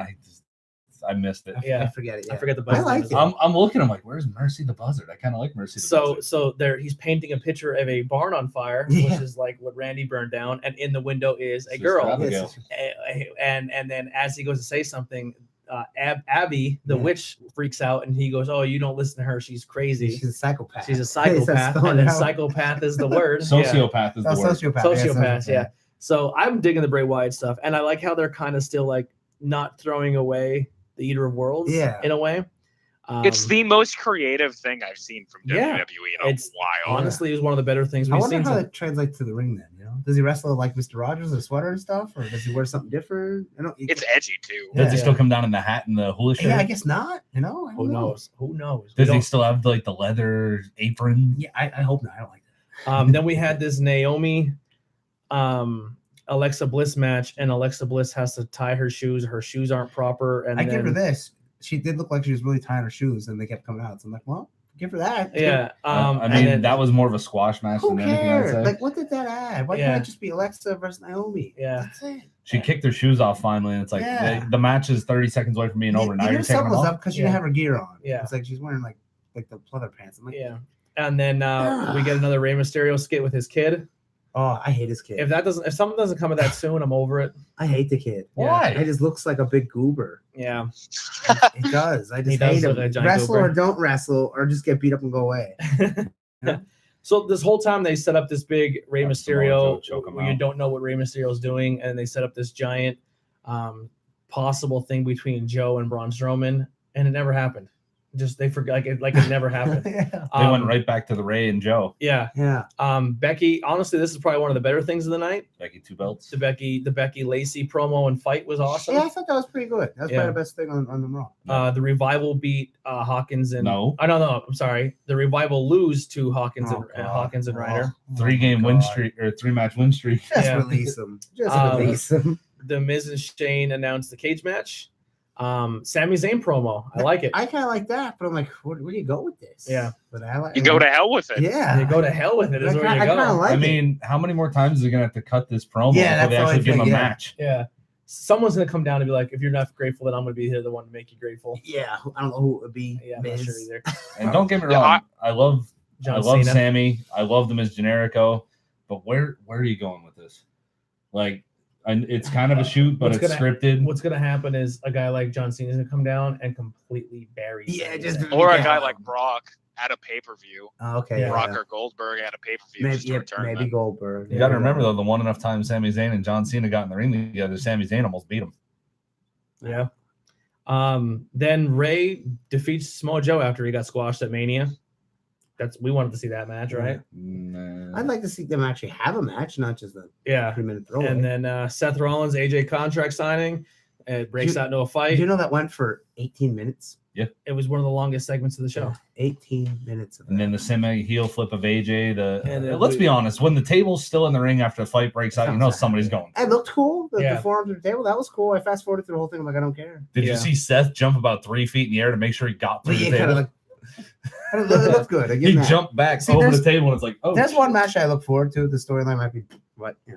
Speaker 2: I missed it.
Speaker 3: Yeah.
Speaker 1: I forget it. Yeah.
Speaker 3: I forget the
Speaker 1: I
Speaker 3: bunny's
Speaker 1: like
Speaker 3: name as
Speaker 1: it.
Speaker 3: well.
Speaker 2: I'm looking. I'm like, where's Mercy the Buzzard? I kind of like Mercy the Buzzard.
Speaker 3: So there he's painting a picture of a barn on fire,
Speaker 1: Yeah.
Speaker 3: which is like what Randy burned down, and in the window is a
Speaker 2: Sister
Speaker 3: girl.
Speaker 2: Abigail.
Speaker 3: And then as he goes to say something, Abby, the
Speaker 1: Yeah.
Speaker 3: witch, freaks out, and he goes, "Oh, you don't listen to her. She's crazy.
Speaker 1: She's a psychopath.
Speaker 3: She's a
Speaker 1: He says
Speaker 3: psychopath."
Speaker 1: stone
Speaker 3: And then
Speaker 1: out.
Speaker 3: psychopath is the word.
Speaker 2: Sociopath is the word.
Speaker 1: Sociopath.
Speaker 3: Sociopath. Yeah. So I'm digging the Bray Wyatt stuff, and I like how they're kind of still like not throwing away the Eater of Worlds.
Speaker 1: Yeah.
Speaker 3: In a way.
Speaker 4: It's the most creative thing I've seen from
Speaker 3: yeah,
Speaker 4: WWE in a
Speaker 3: it's
Speaker 4: while.
Speaker 3: honestly, it was one of the better things
Speaker 1: I
Speaker 3: we've
Speaker 1: wonder
Speaker 3: seen.
Speaker 1: how
Speaker 3: since-
Speaker 1: that translates to the ring then. You know, does he wrestle like Mr. Rogers with a sweater and stuff, or does he wear something different? I don't.
Speaker 4: It's edgy too.
Speaker 2: Does he
Speaker 3: Yeah.
Speaker 2: still come down in the hat and the hula shirt?
Speaker 1: Yeah, I guess not. You know, I don't
Speaker 3: Who
Speaker 1: know.
Speaker 3: knows? Who knows? We
Speaker 2: Does he
Speaker 3: don't-
Speaker 2: still have like the leather apron?
Speaker 1: Yeah, I hope not. I don't like
Speaker 3: Then we had this Naomi Alexa Bliss match, and Alexa Bliss has to tie her shoes. Her shoes aren't proper. And
Speaker 1: that. I give her
Speaker 3: then-
Speaker 1: this. She did look like she was really tying her shoes, and they kept coming out. So I'm like, well, give her that.
Speaker 3: Yeah.
Speaker 2: I
Speaker 3: and
Speaker 2: mean,
Speaker 3: then-
Speaker 2: that was more of a squash match
Speaker 1: Who
Speaker 2: than anything I'd
Speaker 1: cares?
Speaker 2: say.
Speaker 1: Like, what did that add? Why
Speaker 3: Yeah.
Speaker 1: can't it just be Alexa versus Naomi?
Speaker 3: Yeah.
Speaker 1: That's it.
Speaker 2: She kicked her shoes off finally, and it's like
Speaker 1: Yeah.
Speaker 2: the match is 30 seconds away from being over. Now
Speaker 1: You
Speaker 2: you're
Speaker 1: knew
Speaker 2: taking
Speaker 1: something
Speaker 2: them
Speaker 1: was
Speaker 2: off.
Speaker 1: up because she
Speaker 3: Yeah.
Speaker 1: didn't have her gear on.
Speaker 3: Yeah.
Speaker 1: It's like she's wearing like the pleather pants. I'm like,
Speaker 3: Yeah. And then we get another Rey Mysterio skit with his kid.
Speaker 1: oh, I hate his kid.
Speaker 3: If something doesn't come of that soon, I'm over it.
Speaker 1: I hate the kid.
Speaker 2: Why?
Speaker 1: He just looks like a big goober.
Speaker 3: Yeah.
Speaker 1: He does. I
Speaker 3: He
Speaker 1: just
Speaker 3: does
Speaker 1: hate
Speaker 3: look
Speaker 1: him.
Speaker 3: like a giant
Speaker 1: Wrestle
Speaker 3: goober.
Speaker 1: or don't wrestle, or just get beat up and go away.
Speaker 3: So this whole time they set up this big Rey
Speaker 2: That's Samoa
Speaker 3: Mysterio
Speaker 2: Joe choke him
Speaker 3: where you
Speaker 2: out.
Speaker 3: don't know what Rey Mysterio is doing, and they set up this giant possible thing between Joe and Braun Strowman, and it never happened. Just they forgot like it never happened.
Speaker 1: Yeah.
Speaker 2: They went right back to the Ray and Joe.
Speaker 3: Yeah.
Speaker 1: Yeah.
Speaker 3: Becky, honestly, this is probably one of the better things of the night.
Speaker 2: Becky two belts.
Speaker 3: The Becky Lacey promo and fight was awesome.
Speaker 1: Yeah, I thought that was pretty good. That was
Speaker 3: Yeah.
Speaker 1: probably the best thing on the Raw.
Speaker 3: The Revival beat Hawkins and
Speaker 2: No.
Speaker 3: I don't know. I'm sorry. The Revival lose to Hawkins
Speaker 1: Oh, God.
Speaker 3: Hawkins and Ryder.
Speaker 1: Oh,
Speaker 2: 3-game
Speaker 1: my
Speaker 2: win
Speaker 1: God.
Speaker 2: streak or 3-match win streak.
Speaker 1: Just
Speaker 3: Yeah.
Speaker 1: release him. Just release him.
Speaker 3: The Miz and Shane announced the cage match. Sami Zayn promo. I like it.
Speaker 1: I kind of like that, but I'm like, where do you go with this?
Speaker 3: Yeah.
Speaker 1: But I like.
Speaker 4: You go to hell with it.
Speaker 1: Yeah.
Speaker 3: You go to hell with it. Is
Speaker 1: I
Speaker 3: where
Speaker 1: kinda-
Speaker 3: you
Speaker 1: I kinda
Speaker 3: go.
Speaker 1: like
Speaker 2: I
Speaker 1: it.
Speaker 2: mean, how many more times are they gonna have to cut this promo
Speaker 1: Yeah,
Speaker 2: before they
Speaker 1: that's the
Speaker 2: actually
Speaker 1: only
Speaker 2: give him a
Speaker 1: thing, yeah.
Speaker 2: match?
Speaker 3: Yeah. Someone's gonna come down and be like, if you're not grateful, then I'm gonna be here the one to make you grateful.
Speaker 1: Yeah. I don't know who it would be.
Speaker 3: Yeah, I'm not
Speaker 1: Miz.
Speaker 3: sure either.
Speaker 2: And don't get me
Speaker 4: Yeah,
Speaker 2: wrong, I love
Speaker 3: John
Speaker 2: Cena.
Speaker 3: Cena.
Speaker 2: Sammy. I love them as Generico, but where are you going with this? Like, and it's kind of a shoot, but
Speaker 3: What's
Speaker 2: it's scripted.
Speaker 3: What's gonna happen is a guy like John Cena is gonna come down and completely bury.
Speaker 1: Yeah,
Speaker 3: Sami
Speaker 1: just-
Speaker 3: Zayn.
Speaker 4: Or a
Speaker 1: Yeah.
Speaker 4: guy like Brock at a pay-per-view.
Speaker 1: Oh, okay.
Speaker 3: Yeah.
Speaker 4: Brock or Goldberg at a pay-per-view.
Speaker 1: Maybe,
Speaker 4: just to
Speaker 1: yeah,
Speaker 4: return
Speaker 1: maybe
Speaker 4: them.
Speaker 1: Goldberg.
Speaker 2: You got to remember though, the one enough time Sami Zayn and John Cena got in the ring together, Sami Zayn almost beat him.
Speaker 3: Yeah. Then Ray defeats Samoa Joe after he got squashed at Mania. We wanted to see that match, right?
Speaker 1: I'd like to see them actually have a match, not just a
Speaker 3: Yeah.
Speaker 1: 3-minute throwaway.
Speaker 3: And then Seth Rollins, AJ contract signing. It breaks out into a fight.
Speaker 1: Did you know that went for 18 minutes?
Speaker 3: It was one of the longest segments of the show.
Speaker 1: 18 minutes. Of
Speaker 2: And then the semi heel flip of AJ.
Speaker 3: And then
Speaker 2: Let's be honest, when the table's still in the ring after the fight breaks out, you know somebody's going.
Speaker 1: It looked cool. The
Speaker 3: Yeah.
Speaker 1: forearms at the table, that was cool. I fast forwarded through the whole thing. I'm like, I don't care.
Speaker 2: Did
Speaker 3: Yeah.
Speaker 2: you see Seth jump about 3 feet in the air to make sure he got through
Speaker 1: But
Speaker 2: the
Speaker 1: yeah, kind
Speaker 2: table?
Speaker 1: of like, it looked good. I give
Speaker 2: He
Speaker 1: him that.
Speaker 2: jumped back
Speaker 1: See,
Speaker 2: over the
Speaker 1: there's-
Speaker 2: table and it's like, oh,
Speaker 1: That's one match I look forward to. The storyline might be But I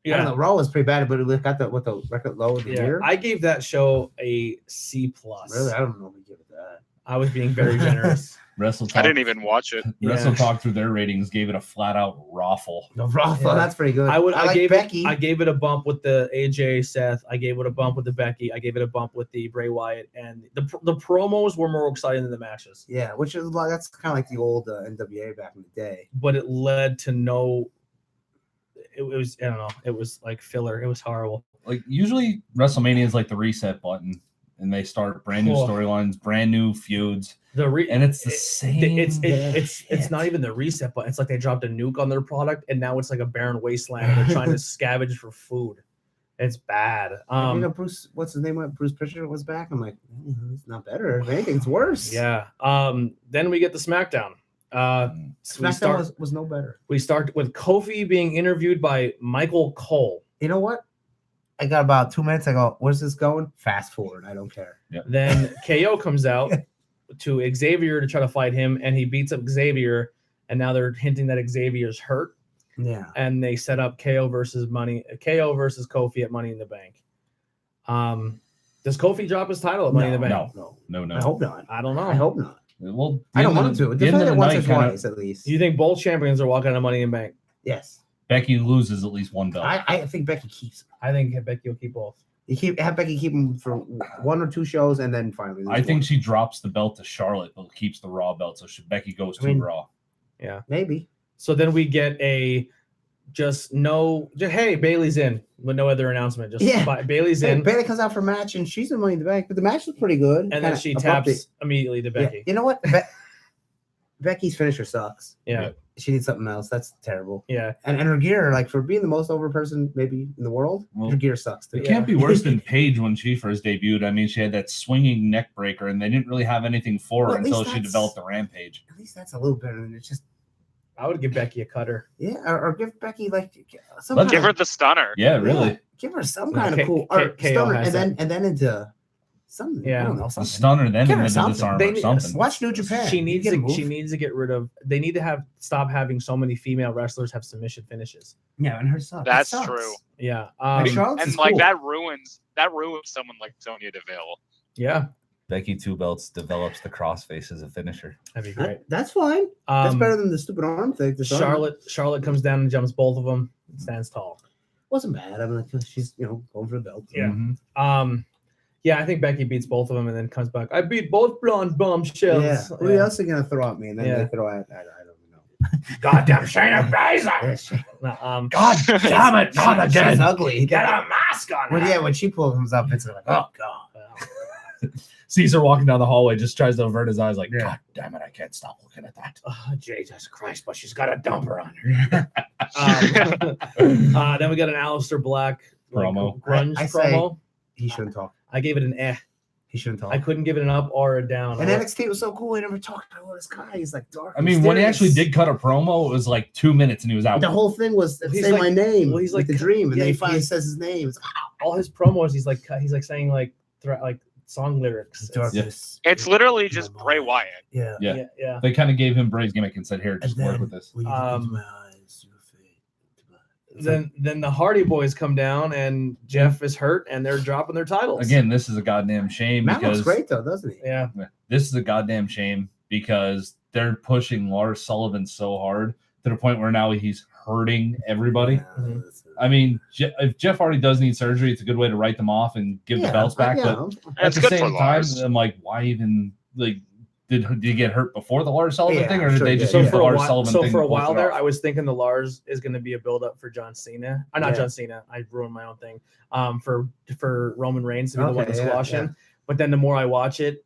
Speaker 1: don't know. Raw was pretty bad, but it got the record low of the year.
Speaker 3: I gave that show a C+.
Speaker 1: Really, I don't know if we give it that.
Speaker 3: I was being very generous.
Speaker 4: I didn't even watch it.
Speaker 2: Wrestle Talk through their ratings gave it a flat out raffle.
Speaker 1: The raffle, that's pretty good.
Speaker 3: I gave it a bump with the AJ Seth. I gave it a bump with the Becky. I gave it a bump with the Bray Wyatt, and the promos were more exciting than the matches.
Speaker 1: Yeah, which is that's kind of like the old NWA back in the day.
Speaker 3: But it led to no. It was I don't know. It was like filler. It was horrible.
Speaker 2: Like usually WrestleMania is like the reset button. And they start brand new storylines, brand new feuds, and it's the same.
Speaker 3: It's not even the reset button. It's like they dropped a nuke on their product, and now it's like a barren wasteland. And they're trying to scavenge for food. It's bad.
Speaker 1: Bruce, what's his name? Bruce Prichard was back. I'm like, it's not better. If anything, it's worse.
Speaker 3: Yeah. Then we get the SmackDown.
Speaker 1: SmackDown was no better.
Speaker 3: We start with Kofi being interviewed by Michael Cole.
Speaker 1: You know what? I got about 2 minutes. I go, where's this going? Fast forward. I don't care.
Speaker 2: Yep.
Speaker 3: Then KO comes out to Xavier to try to fight him, and he beats up Xavier. And now they're hinting that Xavier's hurt.
Speaker 1: Yeah.
Speaker 3: And they set up KO versus Kofi at Money in the Bank. Does Kofi drop his title at Money in the Bank?
Speaker 2: No.
Speaker 1: I hope not.
Speaker 3: I don't know.
Speaker 1: I hope not.
Speaker 2: Well,
Speaker 1: I don't want him to. Defend it once or twice at least.
Speaker 3: You think both champions are walking out of Money in the Bank?
Speaker 1: Yes.
Speaker 2: Becky loses at least one belt.
Speaker 1: I think Becky keeps.
Speaker 3: I think Becky will keep both.
Speaker 1: Have Becky keep them for 1 or 2 shows, and then finally.
Speaker 2: I think she drops the belt to Charlotte, but keeps the Raw belt, so Becky goes to Raw.
Speaker 3: Yeah,
Speaker 1: maybe.
Speaker 3: So then we get hey, Bailey's in with no other announcement. Bailey's in.
Speaker 1: Bailey comes out for a match, and she's in Money in the Bank, but the match was pretty good.
Speaker 3: And then she taps immediately to Becky.
Speaker 1: Yeah. You know what? Becky's finisher sucks.
Speaker 3: Yeah.
Speaker 1: She needs something else. That's terrible.
Speaker 3: Yeah.
Speaker 1: And her gear, like for being the most over person maybe in the world, her gear sucks too.
Speaker 2: It can't be worse than Paige when she first debuted. I mean, she had that swinging neck breaker, and they didn't really have anything for her until she developed the Rampage.
Speaker 1: At least that's a little better than it's just.
Speaker 3: I would give Becky a cutter.
Speaker 1: Yeah, or give Becky
Speaker 4: give her the stunner.
Speaker 2: Yeah, really.
Speaker 1: Yeah, give her some kind of cool stunner, and then into. Something.
Speaker 3: Yeah.
Speaker 1: I don't know, something.
Speaker 2: The stunner, then into the disarm or something.
Speaker 1: Watch New Japan.
Speaker 3: She needs to get rid of. They need to stop having so many female wrestlers have submission finishes.
Speaker 1: Yeah, and her sucks.
Speaker 4: That's true.
Speaker 3: Yeah,
Speaker 4: and like cool. that ruins someone like Sonya Deville.
Speaker 3: Yeah.
Speaker 2: Becky 2 belts develops the crossface as a finisher.
Speaker 3: That'd be great.
Speaker 1: That's fine. That's better than the stupid arm thing.
Speaker 3: Charlotte comes down and jumps both of them. Stands tall.
Speaker 1: Wasn't bad. I mean, she's going for the belt.
Speaker 3: Yeah. Mm-hmm. Yeah, I think Becky beats both of them and then comes back. I beat both blonde bombshells.
Speaker 1: Yeah. Who else are going to throw at me? And then they throw at, I don't know.
Speaker 3: Goddamn Shayna Baszler.
Speaker 2: God damn it, not again.
Speaker 1: She's ugly.
Speaker 3: Get a mask on.
Speaker 1: When she comes up, it's like, oh, God.
Speaker 2: Caesar walking down the hallway just tries to avert his eyes like, God damn it, I can't stop looking at that.
Speaker 3: Oh, Jesus Christ, but she's got a dumper on her. Then we got an Aleister Black
Speaker 2: promo.
Speaker 3: Grunge promo.
Speaker 1: He shouldn't talk.
Speaker 3: I gave it an eh.
Speaker 1: He shouldn't talk.
Speaker 3: I couldn't give it an up or a down.
Speaker 1: And NXT was so cool. He never talked about this guy. He's like dark.
Speaker 2: I mean, when he actually did cut a promo, it was like 2 minutes and he was out.
Speaker 1: The whole thing was say my name. Well, he's like the dream, and then he finally says his name. It's
Speaker 3: all his promos. He's like saying like song lyrics.
Speaker 4: It's literally just Bray Wyatt.
Speaker 3: Yeah.
Speaker 2: They kind of gave him Bray's gimmick and said, "Here, just work with this."
Speaker 3: Then the Hardy Boys come down and Jeff is hurt and they're dropping their titles.
Speaker 2: Again, this is a goddamn shame.
Speaker 1: Matt looks great though, doesn't he?
Speaker 3: Yeah.
Speaker 2: This is a goddamn shame because they're pushing Lars Sullivan so hard to the point where now he's hurting everybody.
Speaker 1: Yeah,
Speaker 2: I mean, if Jeff Hardy does need surgery, it's a good way to write them off and give the belts back. But at the same time, I'm like, why even Did he get hurt before the Lars Sullivan thing, or did they just use the Lars Sullivan thing?
Speaker 3: So for a while there, I was thinking the Lars is going to be a build-up for John Cena. Not John Cena. I ruined my own thing. For Roman Reigns to be the one to squash him. But then the more I watch it,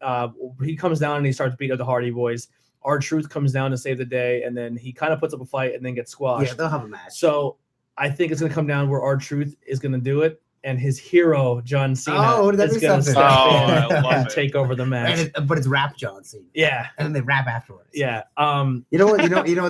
Speaker 3: he comes down and he starts beating up the Hardy Boys. R-Truth comes down to save the day, and then he kind of puts up a fight and then gets squashed.
Speaker 1: Yeah, they'll have a match.
Speaker 3: So I think it's going to come down where R-Truth is going to do it. And his hero, John Cena, is going to step in and take over the match.
Speaker 1: But it's rap John Cena.
Speaker 3: Yeah.
Speaker 1: And then they rap afterwards.
Speaker 3: Yeah.
Speaker 1: You know what's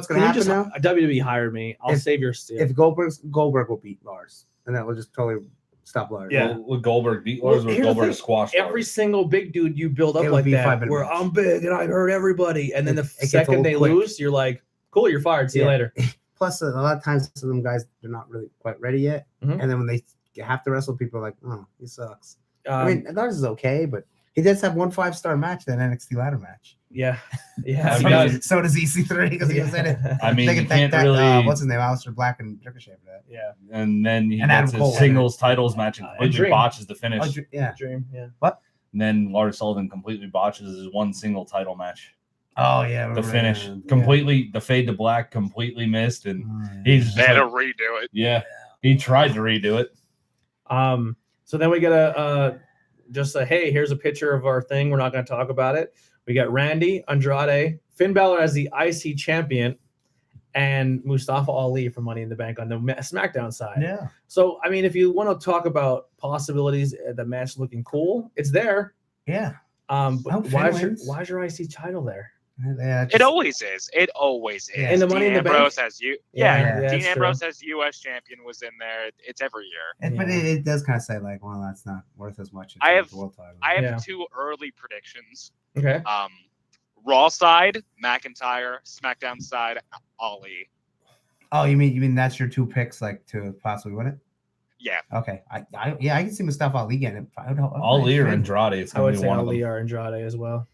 Speaker 1: going to happen now?
Speaker 3: WWE hired me. I'll save your steal.
Speaker 1: If Goldberg will beat Lars. And that will just totally stop Lars.
Speaker 3: Yeah.
Speaker 2: Would Goldberg beat Lars or Goldberg squash Lars?
Speaker 3: Every single big dude you build up like that, where I'm big and I hurt everybody. And then the second they lose, you're like, cool, you're fired. See you later.
Speaker 1: Plus, a lot of times, some of them guys, they're not really quite ready yet.
Speaker 3: Mhm.
Speaker 1: And then when they have to wrestle, people are like, oh, he sucks. I
Speaker 3: Um,
Speaker 1: mean, Elias is okay, but he does have one 5-star match, that NXT ladder match.
Speaker 3: yeah.
Speaker 2: I
Speaker 1: So,
Speaker 2: mean,
Speaker 1: does, so does EC3 because he was in it.
Speaker 2: I mean,
Speaker 1: They
Speaker 2: you
Speaker 1: can thank
Speaker 2: can't
Speaker 1: that,
Speaker 2: really.
Speaker 1: what's his name, Aleister Black and Ricochet for that.
Speaker 3: Yeah.
Speaker 2: And then he
Speaker 1: And
Speaker 2: gets
Speaker 1: Adam Cole
Speaker 2: his
Speaker 1: won it.
Speaker 2: singles titles match and
Speaker 3: And
Speaker 2: completely
Speaker 3: Dream.
Speaker 2: botches the finish.
Speaker 1: Yeah.
Speaker 3: Dream. Yeah.
Speaker 2: And then Lars Sullivan completely botches his one single title match.
Speaker 1: Oh, yeah.
Speaker 2: The
Speaker 1: right,
Speaker 2: finish
Speaker 1: yeah.
Speaker 2: completely, the fade to black completely missed, and
Speaker 1: Oh, yeah.
Speaker 2: he's just
Speaker 4: They had to
Speaker 2: like,
Speaker 4: redo it.
Speaker 2: yeah, he tried to redo it.
Speaker 3: So then we get just a hey, here's a picture of our thing. We're not going to talk about it. We got Randy, Andrade, Finn Balor as the IC champion, and Mustafa Ali for Money in the Bank on the SmackDown side.
Speaker 1: Yeah.
Speaker 3: So I mean, if you want to talk about possibilities, the match looking cool, it's there.
Speaker 1: Yeah.
Speaker 3: But
Speaker 1: hope
Speaker 3: why
Speaker 1: Finn
Speaker 3: is, your,
Speaker 1: wins.
Speaker 3: why is your IC title there?
Speaker 1: Yeah,
Speaker 4: It always is. It always is.
Speaker 1: Yeah.
Speaker 3: In the Money in the Bank?
Speaker 4: Ambrose has you. Yeah,
Speaker 1: Yeah,
Speaker 4: Dean
Speaker 3: that's
Speaker 4: Ambrose as U.S. champion was in there. It's every year.
Speaker 1: But
Speaker 3: Yeah.
Speaker 1: it does kind of say, like, well, that's not worth as much. as
Speaker 4: I have-
Speaker 1: the world title.
Speaker 4: I have
Speaker 3: Yeah.
Speaker 4: 2 early predictions.
Speaker 3: Okay.
Speaker 4: Raw side, McIntyre. SmackDown side, Ali.
Speaker 1: Oh, you mean that's your 2 picks, like, to possibly win it?
Speaker 4: Yeah.
Speaker 1: Okay. I can see Mustafa Ali getting it.
Speaker 2: Ali or Andrade, it's
Speaker 3: I would
Speaker 2: going to
Speaker 3: say
Speaker 2: be one of
Speaker 3: Ali
Speaker 2: them.
Speaker 3: or Andrade as well.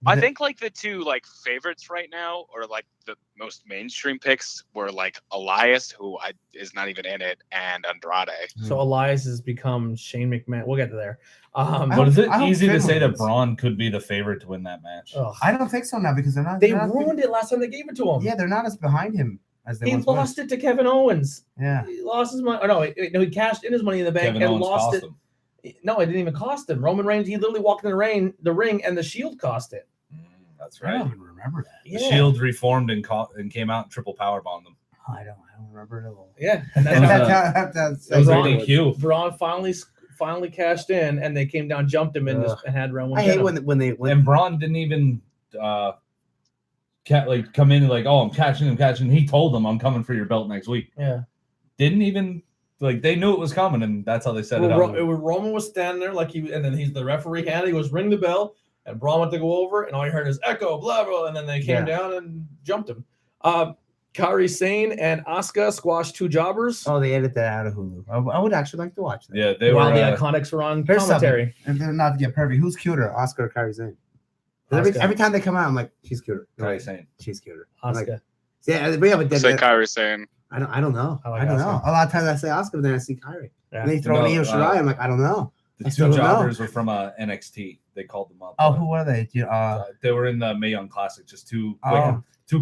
Speaker 4: I think like the 2 like favorites right now, or like the most mainstream picks, were like Elias, who is not even in it, and Andrade.
Speaker 3: So Elias has become Shane McMahon. We'll get to there.
Speaker 2: But is it
Speaker 1: I hope
Speaker 2: easy to
Speaker 1: Finn
Speaker 2: say that
Speaker 1: wins.
Speaker 2: Braun could be the favorite to win that match?
Speaker 3: Ugh.
Speaker 1: I don't think so now because they're not.
Speaker 3: They
Speaker 1: they're not
Speaker 3: ruined it last time they gave it to him.
Speaker 1: Yeah, they're not as behind him as they
Speaker 3: He
Speaker 1: once
Speaker 3: lost
Speaker 1: were.
Speaker 3: it to Kevin Owens.
Speaker 1: Yeah.
Speaker 3: He lost his money. Oh, no, he cashed in his Money in the Bank
Speaker 2: Kevin
Speaker 3: and
Speaker 2: Owens
Speaker 3: lost
Speaker 2: cost
Speaker 3: it.
Speaker 2: him.
Speaker 3: No, it didn't even cost him. Roman Reigns, he literally walked in the ring, and the Shield cost it.
Speaker 2: That's
Speaker 1: I
Speaker 2: right.
Speaker 1: don't even remember that.
Speaker 2: The Shield reformed and came out and triple powerbombed them.
Speaker 1: Oh, I don't remember it at all.
Speaker 3: Yeah, and
Speaker 2: That was
Speaker 3: that's
Speaker 2: That was
Speaker 3: Braun-
Speaker 2: a DQ.
Speaker 3: Braun finally cashed in, and they came down, jumped him, and had Roman.
Speaker 1: I hate when they
Speaker 2: And Braun didn't even come in like, oh, I'm catching. He told them, I'm coming for your belt next week.
Speaker 3: Yeah.
Speaker 2: Didn't even they knew it was coming, and that's how they set it up.
Speaker 3: Roman was standing there and then he's the referee hand. He was ring the bell, and Braun went to go over, and all you heard is echo, blah blah, and then they came down and jumped him. Kairi Sane and Asuka squashed 2 jobbers.
Speaker 1: Oh, they edited that out of Hulu. I would actually like to watch that.
Speaker 2: Yeah, they
Speaker 3: while
Speaker 2: were.
Speaker 3: the Iconics were on
Speaker 1: Here's
Speaker 3: commentary.
Speaker 1: And they're not to get pervy. Who's cuter, Oscar or Kairi Sane?
Speaker 3: Asuka.
Speaker 1: Every time they come out, I'm like, she's cuter.
Speaker 2: Kairi Sane.
Speaker 1: She's cuter. I'm like,
Speaker 3: Asuka.
Speaker 1: yeah, we have a
Speaker 4: Say
Speaker 1: dead.
Speaker 4: Kyrie saying.
Speaker 1: I don't know.
Speaker 3: I like
Speaker 1: I don't know.
Speaker 3: Asuka.
Speaker 1: A lot of times I say Oscar, then I see Kairi.
Speaker 3: Yeah.
Speaker 1: And they throw
Speaker 2: No,
Speaker 1: in Io Shirai. I'm like, I don't know.
Speaker 2: The
Speaker 1: I
Speaker 2: 2
Speaker 1: still don't know.
Speaker 2: jobbers were from NXT. They called them up.
Speaker 1: Oh, who were they?
Speaker 2: They were in the Mae Young Classic. Just two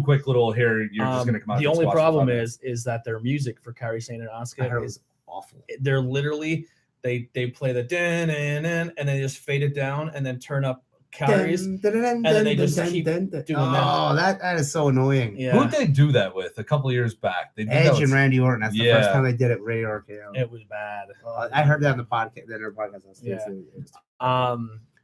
Speaker 2: quick little here. You're just gonna come out.
Speaker 3: The
Speaker 2: and
Speaker 3: only
Speaker 2: squash
Speaker 3: problem
Speaker 2: the
Speaker 3: is that their music for Kairi Sane and
Speaker 1: I heard
Speaker 3: Asuka
Speaker 1: it
Speaker 3: is
Speaker 1: was awful.
Speaker 3: they're literally they play the dun and then they just fade it down and then turn up Kairi's.
Speaker 1: And
Speaker 3: then they just keep doing that.
Speaker 1: Oh, that is so annoying.
Speaker 3: Yeah,
Speaker 2: Who'd they do that with a couple years back? They did that
Speaker 1: Edge
Speaker 2: with-
Speaker 1: and Randy Orton. That's the
Speaker 2: Yeah.
Speaker 1: first time they did it. Ray RKO.
Speaker 3: it was bad.
Speaker 1: I heard that on the podcast.
Speaker 3: Yeah.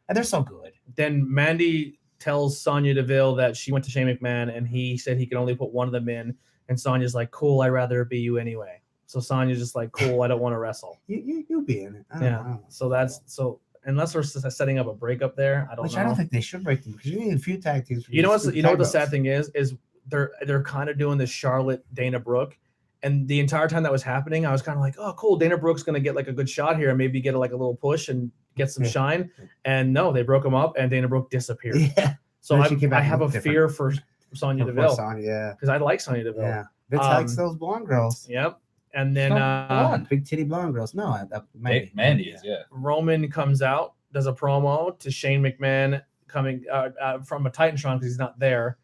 Speaker 1: And they're so good.
Speaker 3: Then Mandy tells Sonya Deville that she went to Shane McMahon and he said he could only put one of them in. And Sonya's like, cool, I'd rather it be you anyway. So Sonya's just like, cool, I don't want to wrestle.
Speaker 1: You'll be in it. I
Speaker 3: Yeah.
Speaker 1: don't know.
Speaker 3: So that's so unless we're setting up a breakup there, I don't know.
Speaker 1: I don't think they should break them because you need a few tag teams.
Speaker 3: You know what the sad thing is they're kind of doing the Charlotte Dana Brooke. And the entire time that was happening, I was kind of like, oh, cool. Dana Brooke's going to get like a good shot here and maybe get like a little push and get some shine. And no, they broke him up and Dana Brooke disappeared.
Speaker 1: Yeah.
Speaker 3: So
Speaker 1: Then she came back
Speaker 3: I have a
Speaker 1: and looked
Speaker 3: fear for Sonya Deville
Speaker 1: Yeah.
Speaker 3: because I like Sonya Deville.
Speaker 1: Yeah. Vince likes those blonde girls.
Speaker 3: Yep. And then
Speaker 1: Blonde, big titty blonde girls. No,
Speaker 2: Mandy is, yeah.
Speaker 3: Roman comes out, does a promo to Shane McMahon coming from a Titantron because he's not there.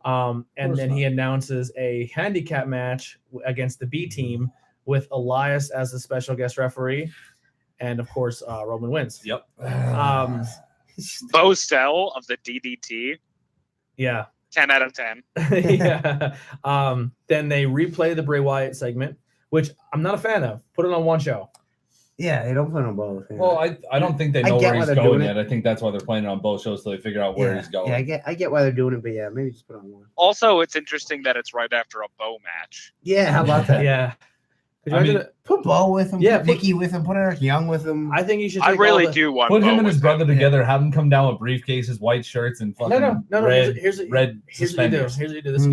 Speaker 3: And then he announces a handicap match against the B team with Elias as the special guest referee. And of course, Roman wins.
Speaker 2: Yep.
Speaker 4: Bo Sell of the DDT.
Speaker 3: Yeah.
Speaker 4: 10 out of 10.
Speaker 3: Yeah. Then they replay the Bray Wyatt segment, which I'm not a fan of. Put it on one show.
Speaker 1: Yeah, they don't put on both. Yeah.
Speaker 2: Well, I don't think they know
Speaker 1: get
Speaker 2: where
Speaker 1: why
Speaker 2: he's
Speaker 1: they're
Speaker 2: going
Speaker 1: doing
Speaker 2: yet. I think that's why they're playing it on both shows so they figure out where he's going.
Speaker 1: Yeah, I get why they're doing it, but yeah, maybe just put on one.
Speaker 4: Also, it's interesting that it's right after a Bo match.
Speaker 1: Yeah, how about that?
Speaker 3: Yeah. Could you
Speaker 2: I mean,
Speaker 3: imagine it?
Speaker 1: Put Bo with him.
Speaker 3: Yeah,
Speaker 1: Put Nikki with him. Put Eric Young with him.
Speaker 3: I think you should.
Speaker 4: I
Speaker 3: Take
Speaker 4: really
Speaker 3: all the,
Speaker 4: do want
Speaker 2: Put him
Speaker 4: Bo
Speaker 2: and his
Speaker 4: with
Speaker 2: brother
Speaker 4: him.
Speaker 2: together. Have them come down with briefcases, white shirts, and fucking
Speaker 3: No.
Speaker 2: red,
Speaker 3: Here's what
Speaker 2: red
Speaker 3: Here's what you do.
Speaker 2: suspenders.
Speaker 3: Here's what you do. This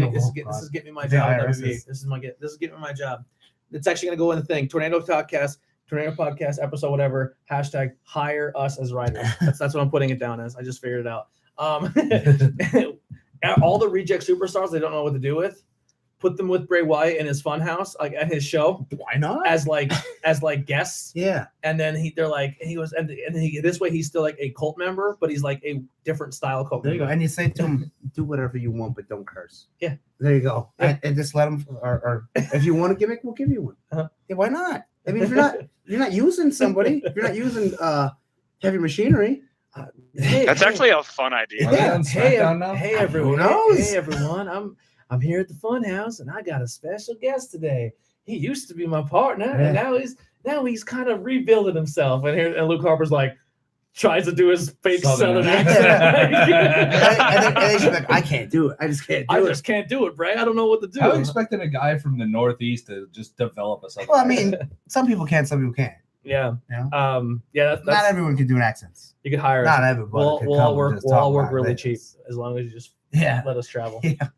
Speaker 3: is getting me my
Speaker 1: The
Speaker 3: job. at
Speaker 1: IRS
Speaker 3: WWE.
Speaker 1: is-
Speaker 3: This is getting me my job. It's actually gonna go in the thing. Tornado Podcast episode, whatever. Hashtag hire us as writers. That's what I'm putting it down as. I just figured it out. All the reject superstars they don't know what to do with. Put them with Bray Wyatt in his funhouse, like at his show,
Speaker 1: Why not?
Speaker 3: as guests.
Speaker 1: Yeah.
Speaker 3: And then they're like, this way he's still like a cult member, but he's like a different style cult
Speaker 1: There you go.
Speaker 3: member.
Speaker 1: And you say to him, do whatever you want, but don't curse.
Speaker 3: Yeah.
Speaker 1: There you go.
Speaker 3: Yeah.
Speaker 1: And just let him. Or if you want a gimmick, we'll give you one.
Speaker 3: Uh-huh.
Speaker 1: Yeah, why not? I mean, if you're not using somebody, if you're not using heavy machinery.
Speaker 4: That's actually a fun idea.
Speaker 2: Are they on SmackDown now?
Speaker 3: Hey everyone!
Speaker 1: Who knows?
Speaker 3: Hey everyone! I'm here at the Funhouse, and I got a special guest today. He used to be my partner, and now he's kind of rebuilding himself. And Luke Harper's like tries to do his fake Southern accent.
Speaker 1: and then she's like, I can't do it. I just can't do it.
Speaker 3: I just can't do it, Bray. I don't know what to do.
Speaker 2: How are you expecting a guy from the Northeast to just develop a Southern
Speaker 1: Well, I mean, some people can, some people can't.
Speaker 3: Yeah.
Speaker 1: Yeah.
Speaker 3: That's
Speaker 1: Not everyone can do accents.
Speaker 3: you could hire us.
Speaker 1: Not everybody.
Speaker 3: We'll
Speaker 1: can
Speaker 3: all
Speaker 1: come and
Speaker 3: work.
Speaker 1: just
Speaker 3: We'll
Speaker 1: talk
Speaker 3: all work
Speaker 1: about
Speaker 3: really
Speaker 1: it.
Speaker 3: cheap as long as you just
Speaker 1: Yeah.
Speaker 3: let us travel.
Speaker 1: Yeah.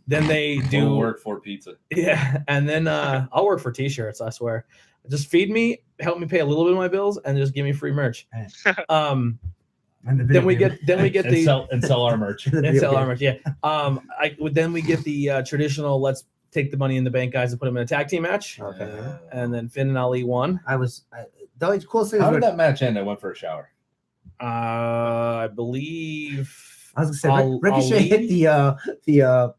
Speaker 3: Then they do
Speaker 2: We'll work for pizza.
Speaker 3: Yeah, and then I'll work for t-shirts, I swear. Just feed me, help me pay a little bit of my bills, and just give me free merch.
Speaker 1: And the
Speaker 3: Then we
Speaker 1: video
Speaker 3: get
Speaker 2: and
Speaker 3: the
Speaker 2: sell our merch.
Speaker 1: game.
Speaker 3: and sell our merch. Yeah. Then we get the traditional let's take the money in the bank guys and put them in a tag team match.
Speaker 1: Okay.
Speaker 3: And then Finn and Ali won.
Speaker 1: The only coolest thing
Speaker 2: How
Speaker 1: is
Speaker 2: did that match end? I went for a shower.
Speaker 3: I believe
Speaker 1: I was gonna say Ricochet
Speaker 3: Ali-
Speaker 1: hit the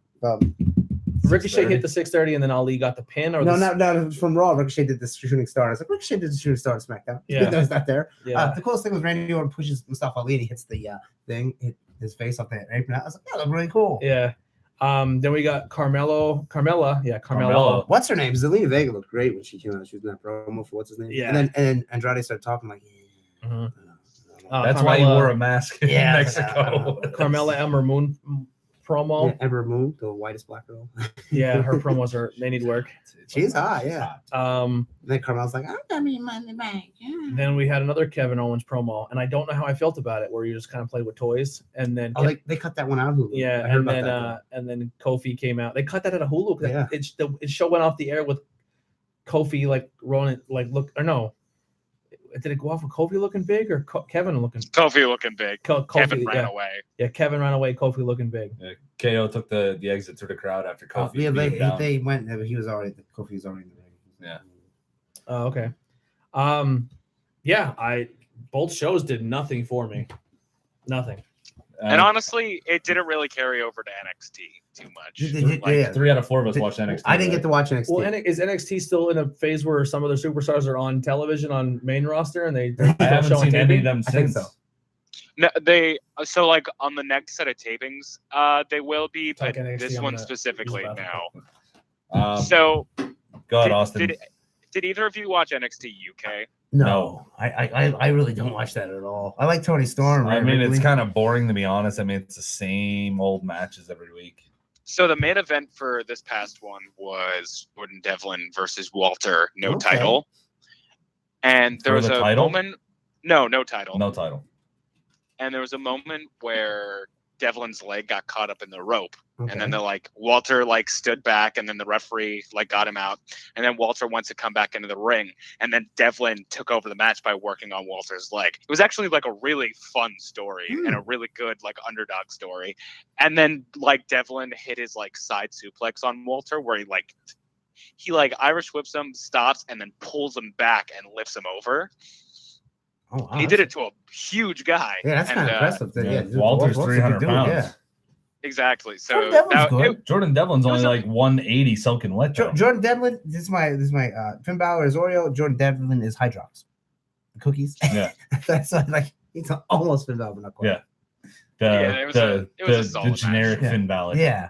Speaker 3: Ricochet hit the 630, and then Ali got the pin. Or
Speaker 1: no,
Speaker 3: the,
Speaker 1: not it was from Raw. Ricochet did the shooting star. I was like, Ricochet did the shooting star on SmackDown.
Speaker 3: Yeah.
Speaker 1: No, it's not there.
Speaker 3: yeah.
Speaker 1: The coolest thing was Randy Orton pushes Mustafa Ali and he hits the thing, hit his face off the apron. I was like, that looked really cool.
Speaker 3: Yeah. Then we got Carmella.
Speaker 2: Carmella.
Speaker 1: What's her name? Zelina Vega looked great when she came out. She was in that promo for what's his name.
Speaker 3: Yeah.
Speaker 1: And then Andrade started talking like,
Speaker 3: Mhm.
Speaker 2: That's why he
Speaker 3: Carmella-
Speaker 2: wore a mask in
Speaker 1: Yeah,
Speaker 2: Mexico.
Speaker 3: Carmella Ember Moon promo.
Speaker 1: yeah, Ember Moon, the whitest black girl.
Speaker 3: Yeah, her promos they need work.
Speaker 1: She's hot, yeah. Then Carmella's like, I'm gonna be money back. Yeah.
Speaker 3: Then we had another Kevin Owens promo, and I don't know how I felt about it, where you just kind of played with toys, and then
Speaker 1: Oh, they cut that one out. Hulu.
Speaker 3: yeah,
Speaker 1: I heard
Speaker 3: and
Speaker 1: about
Speaker 3: then
Speaker 1: that,
Speaker 3: and then Kofi came out. They cut that at a Hulu. 'Cause
Speaker 1: Yeah.
Speaker 3: It show went off the air with Kofi like rolling like look or no. Did it go off with Kofi looking big or Kevin looking?
Speaker 4: Kofi looking big.
Speaker 3: Kofi,
Speaker 4: Kevin ran
Speaker 3: yeah.
Speaker 4: away.
Speaker 3: Yeah, Kevin ran away. Kofi looking big.
Speaker 2: KO took the exit through the crowd after Kofi.
Speaker 1: yeah,
Speaker 2: beat him down.
Speaker 1: they went. He was already. Kofi was already in the ring.
Speaker 2: Yeah.
Speaker 3: Oh, okay. Yeah, both shows did nothing for me. Nothing.
Speaker 4: And honestly, it didn't really carry over to NXT too much.
Speaker 1: Yeah.
Speaker 2: 3 out of 4 of us watched NXT.
Speaker 1: I didn't get to watch NXT.
Speaker 3: Well, is NXT still in a phase where some of their superstars are on television on main roster and they're
Speaker 2: I haven't
Speaker 3: showing
Speaker 2: seen any
Speaker 3: taping?
Speaker 2: of them
Speaker 1: I think
Speaker 2: since.
Speaker 1: so.
Speaker 4: No, so like on the next set of tapings, they will be, but
Speaker 3: Like NXT,
Speaker 4: this
Speaker 3: I'm
Speaker 4: one
Speaker 3: gonna
Speaker 4: specifically
Speaker 3: use that.
Speaker 4: now. So
Speaker 2: Go ahead, Austin.
Speaker 4: did either of you watch NXT UK?
Speaker 1: No, I really don't watch that at all. I like Tony Storm.
Speaker 2: I mean, it's
Speaker 1: Ridley.
Speaker 2: kind of boring to be honest. I mean, it's the same old matches every week.
Speaker 4: So the main event for this past one was Jordan Devlin versus Walter, no
Speaker 1: Okay.
Speaker 4: title. And there
Speaker 2: For
Speaker 4: was
Speaker 2: the
Speaker 4: a
Speaker 2: title?
Speaker 4: moment, no title.
Speaker 2: No title.
Speaker 4: And there was a moment where Devlin's leg got caught up in the rope.
Speaker 1: Okay.
Speaker 4: And then Walter stood back, and then the referee got him out. And then Walter wants to come back into the ring. And then Devlin took over the match by working on Walter's leg. It was actually a really fun story and a really good underdog story. And then Devlin hit his side suplex on Walter where he Irish whips him, stops, and then pulls him back and lifts him over.
Speaker 1: Oh, wow,
Speaker 4: He did it to a huge guy.
Speaker 1: Yeah, that's kind of impressive.
Speaker 2: yeah,
Speaker 1: dude,
Speaker 2: Walter's
Speaker 1: Walter
Speaker 2: 300
Speaker 1: could do it,
Speaker 2: pounds.
Speaker 1: yeah.
Speaker 4: Exactly. So
Speaker 1: Jordan Devlin's good.
Speaker 2: Jordan Devlin's
Speaker 4: It was
Speaker 2: only 180 soaking wet. though.
Speaker 1: Jordan Devlin. This is my Finn Balor is Oreo. Jordan Devlin is Hydrox. The cookies.
Speaker 2: Yeah.
Speaker 1: That's he's almost Finn Balor, not quite.
Speaker 2: Yeah.
Speaker 4: it was a
Speaker 2: the
Speaker 4: solid
Speaker 2: generic
Speaker 1: match.
Speaker 2: Finn Balor.
Speaker 1: Yeah.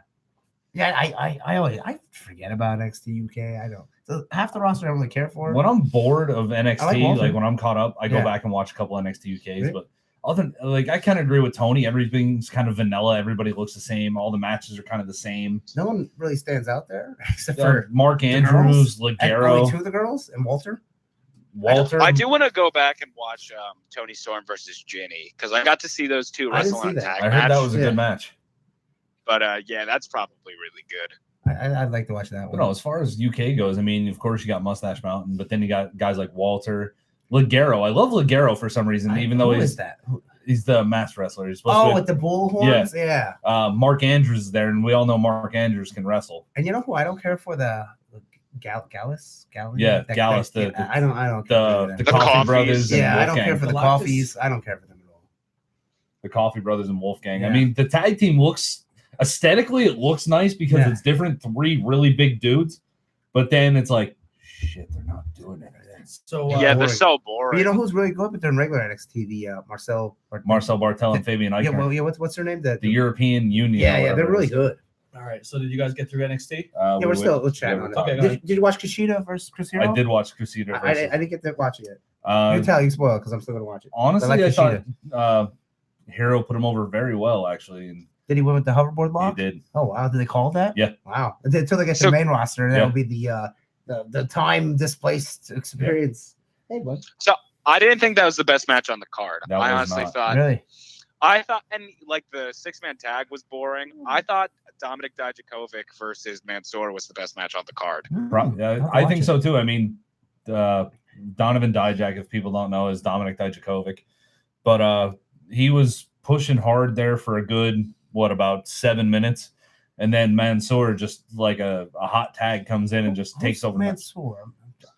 Speaker 1: Yeah, I always forget about NXT UK. I don't. So half the roster I don't really care for.
Speaker 2: When I'm bored of NXT,
Speaker 1: I like Walter.
Speaker 2: when I'm caught up, I go
Speaker 1: Yeah.
Speaker 2: back and watch a couple NXT UKs.
Speaker 1: Really?
Speaker 2: But I kind of agree with Tony. Everything's kind of vanilla. Everybody looks the same. All the matches are kind of the same.
Speaker 1: No one really stands out there except for
Speaker 2: Mark Andrews,
Speaker 1: girls,
Speaker 2: Ligero,
Speaker 1: only two of the girls, and Walter.
Speaker 4: I do want to go back and watch Tony Storm versus Ginny because I got to see those two
Speaker 1: I didn't
Speaker 4: wrestle in a
Speaker 1: see that.
Speaker 4: tag
Speaker 2: I
Speaker 4: match.
Speaker 2: heard that was a good match.
Speaker 4: But yeah, that's probably really good.
Speaker 1: I'd like to watch that one.
Speaker 2: But no, as far as UK goes, I mean, of course you got Mustache Mountain, but then you got guys like Walter, Ligero. I love Ligero for some reason, even though he's the masked wrestler. He's supposed to
Speaker 1: with the bull horns, yeah.
Speaker 2: Mark Andrews is there, and we all know Mark Andrews can wrestle.
Speaker 1: And you know who I don't care for the Gallus?
Speaker 2: Yeah, Gallus.
Speaker 1: I don't care.
Speaker 2: The Coffee Brothers.
Speaker 1: Yeah,
Speaker 2: and
Speaker 1: I don't care for the Coffees. I don't care for them at all.
Speaker 2: The Coffee Brothers and Wolfgang.
Speaker 1: Yeah.
Speaker 2: I mean, the tag team looks aesthetically, it looks nice because it's different. Three really big dudes, but then it's like, shit, they're not doing anything.
Speaker 3: So
Speaker 4: they're so boring.
Speaker 1: But you know who's really good, but they're in regular NXT? The Marcel Bartel
Speaker 2: and Fabian Eichner.
Speaker 1: Yeah, what's their name? The
Speaker 2: European Union.
Speaker 1: Yeah, they're really good.
Speaker 3: All right. So did you guys get through NXT?
Speaker 1: We're still chatting on it.
Speaker 3: Okay,
Speaker 1: did you watch Kushida versus Chris Hero?
Speaker 2: I did watch Kushida.
Speaker 1: I didn't get to watch it yet. You tell you spoil because I'm still gonna watch it.
Speaker 2: Honestly, I thought Hero put him over very well, actually. And
Speaker 1: did he win with the hoverboard lock?
Speaker 2: He did.
Speaker 1: Oh wow! Did they call that?
Speaker 2: Yeah.
Speaker 1: Wow. Until they get to the main roster, and that'll be the time displaced experience. Hey, bud.
Speaker 4: So I didn't think that was the best match on the card. I honestly thought.
Speaker 1: Really?
Speaker 4: I thought, and like the 6-man tag was boring. I thought Dominik Dijakovic versus Mansoor was the best match on the card.
Speaker 2: I think so too. I mean, Donovan Dijak, if people don't know, is Dominik Dijakovic, but he was pushing hard there for a good about 7 minutes, and then Mansoor just like a hot tag comes in and just takes over.
Speaker 1: Mansoor.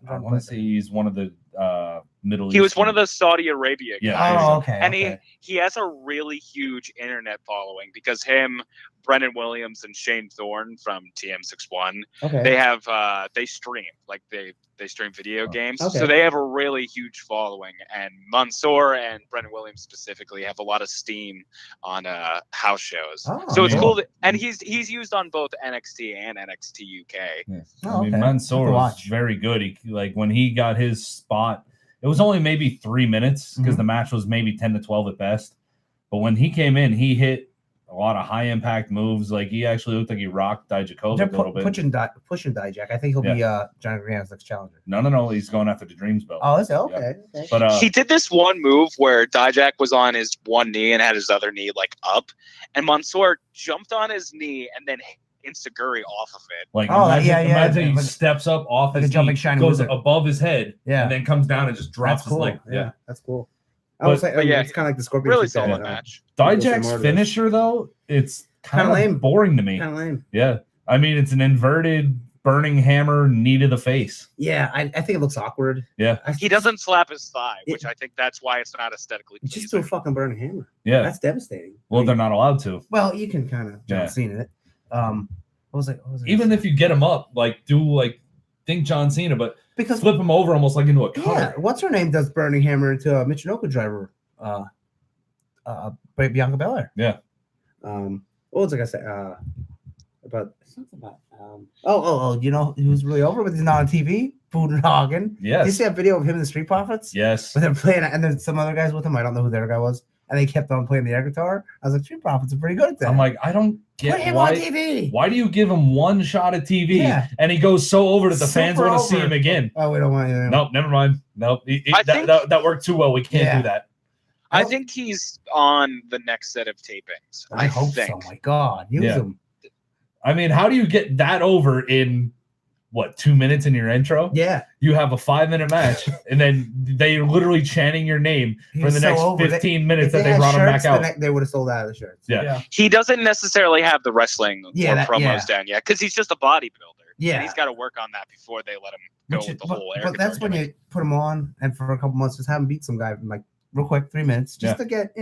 Speaker 2: I want to say he's one of the Middle East.
Speaker 4: He was one of the Saudi Arabia guys.
Speaker 2: Yeah.
Speaker 1: Oh, okay.
Speaker 4: And he has a really huge internet following because him, Brendan Williams, and Shane Thorne from TM61, they have they stream they stream video games.
Speaker 1: Okay.
Speaker 4: So they have a really huge following. And Mansoor and Brendan Williams specifically have a lot of steam on house shows. So it's cool. And he's used on both NXT and NXT UK.
Speaker 2: Yeah. I mean, Mansoor was very good. He when he got his spot, it was only maybe 3 minutes because the match was maybe 10 to 12 at best. But when he came in, he hit a lot of high impact moves. Like he actually looked like he rocked Dijakovic a little bit. Pushing Dijak. I think he'll be Johnny Gargano's next challenger. No. He's going after the Dreams belt.
Speaker 1: Oh, is it? Okay.
Speaker 2: But
Speaker 4: he did this one move where Dijak was on his one knee and had his other knee like up, and Mansoor jumped on his knee and then Insta-Guri off of it.
Speaker 2: Like imagine he steps up off his
Speaker 1: jumping
Speaker 2: knee,
Speaker 1: shiny
Speaker 2: goes
Speaker 1: wizard
Speaker 2: above his head,
Speaker 1: and
Speaker 2: then comes down and just drops his leg.
Speaker 1: Yeah, that's cool. It's kind of like the Scorpion.
Speaker 4: Really solid match.
Speaker 2: Dijak's finisher though, it's kind of lame, boring to me.
Speaker 1: Kind of lame.
Speaker 2: Yeah, I mean it's an inverted burning hammer knee to the face.
Speaker 1: Yeah, I think it looks awkward.
Speaker 2: Yeah,
Speaker 4: he doesn't slap his thigh, which I think that's why it's not aesthetically pleasing.
Speaker 1: Just do a fucking burning hammer.
Speaker 2: Yeah,
Speaker 1: that's devastating.
Speaker 2: Well, they're not allowed to.
Speaker 1: Well, you can kind of John Cena it. What was it?
Speaker 2: Even if you get him up, think John Cena, but because flip him over almost like into a car.
Speaker 1: Yeah, what's her name does burning hammer into a Michinoku driver, Bianca Belair.
Speaker 2: Yeah.
Speaker 1: What was I gonna say? About something about you know who's really over, but he's not on TV. Budenhagen.
Speaker 2: Yes.
Speaker 1: Did you see that video of him and the Street Profits?
Speaker 2: Yes.
Speaker 1: Where they're playing, and there's some other guys with him. I don't know who the other guy was. And they kept on playing the air guitar. I was like, Street Profits are pretty good at that.
Speaker 2: I'm like, I don't get
Speaker 1: Put him on TV.
Speaker 2: Why do you give him one shot at TV?
Speaker 1: Yeah.
Speaker 2: And he goes so over that the fans want to see him again.
Speaker 1: Oh, we don't want anything.
Speaker 2: Nope, never mind. Nope. That worked too well. We can't do that.
Speaker 4: I think he's on the next set of tapings.
Speaker 1: I hope so. My God. Use him.
Speaker 2: I mean, how do you get that over in 2 minutes in your intro?
Speaker 1: Yeah.
Speaker 2: You have a 5-minute match, and then they're literally chanting your name for the next 15 minutes that they brought him back out.
Speaker 1: They would have sold out of the shirts.
Speaker 2: Yeah.
Speaker 4: He doesn't necessarily have the wrestling or promos down yet because he's just a bodybuilder.
Speaker 1: Yeah.
Speaker 4: And he's got to work on that before they let him go with the whole air.
Speaker 1: But that's when you put him on, and for a couple months, just have him beat some guy in real quick, 3 minutes, just to get,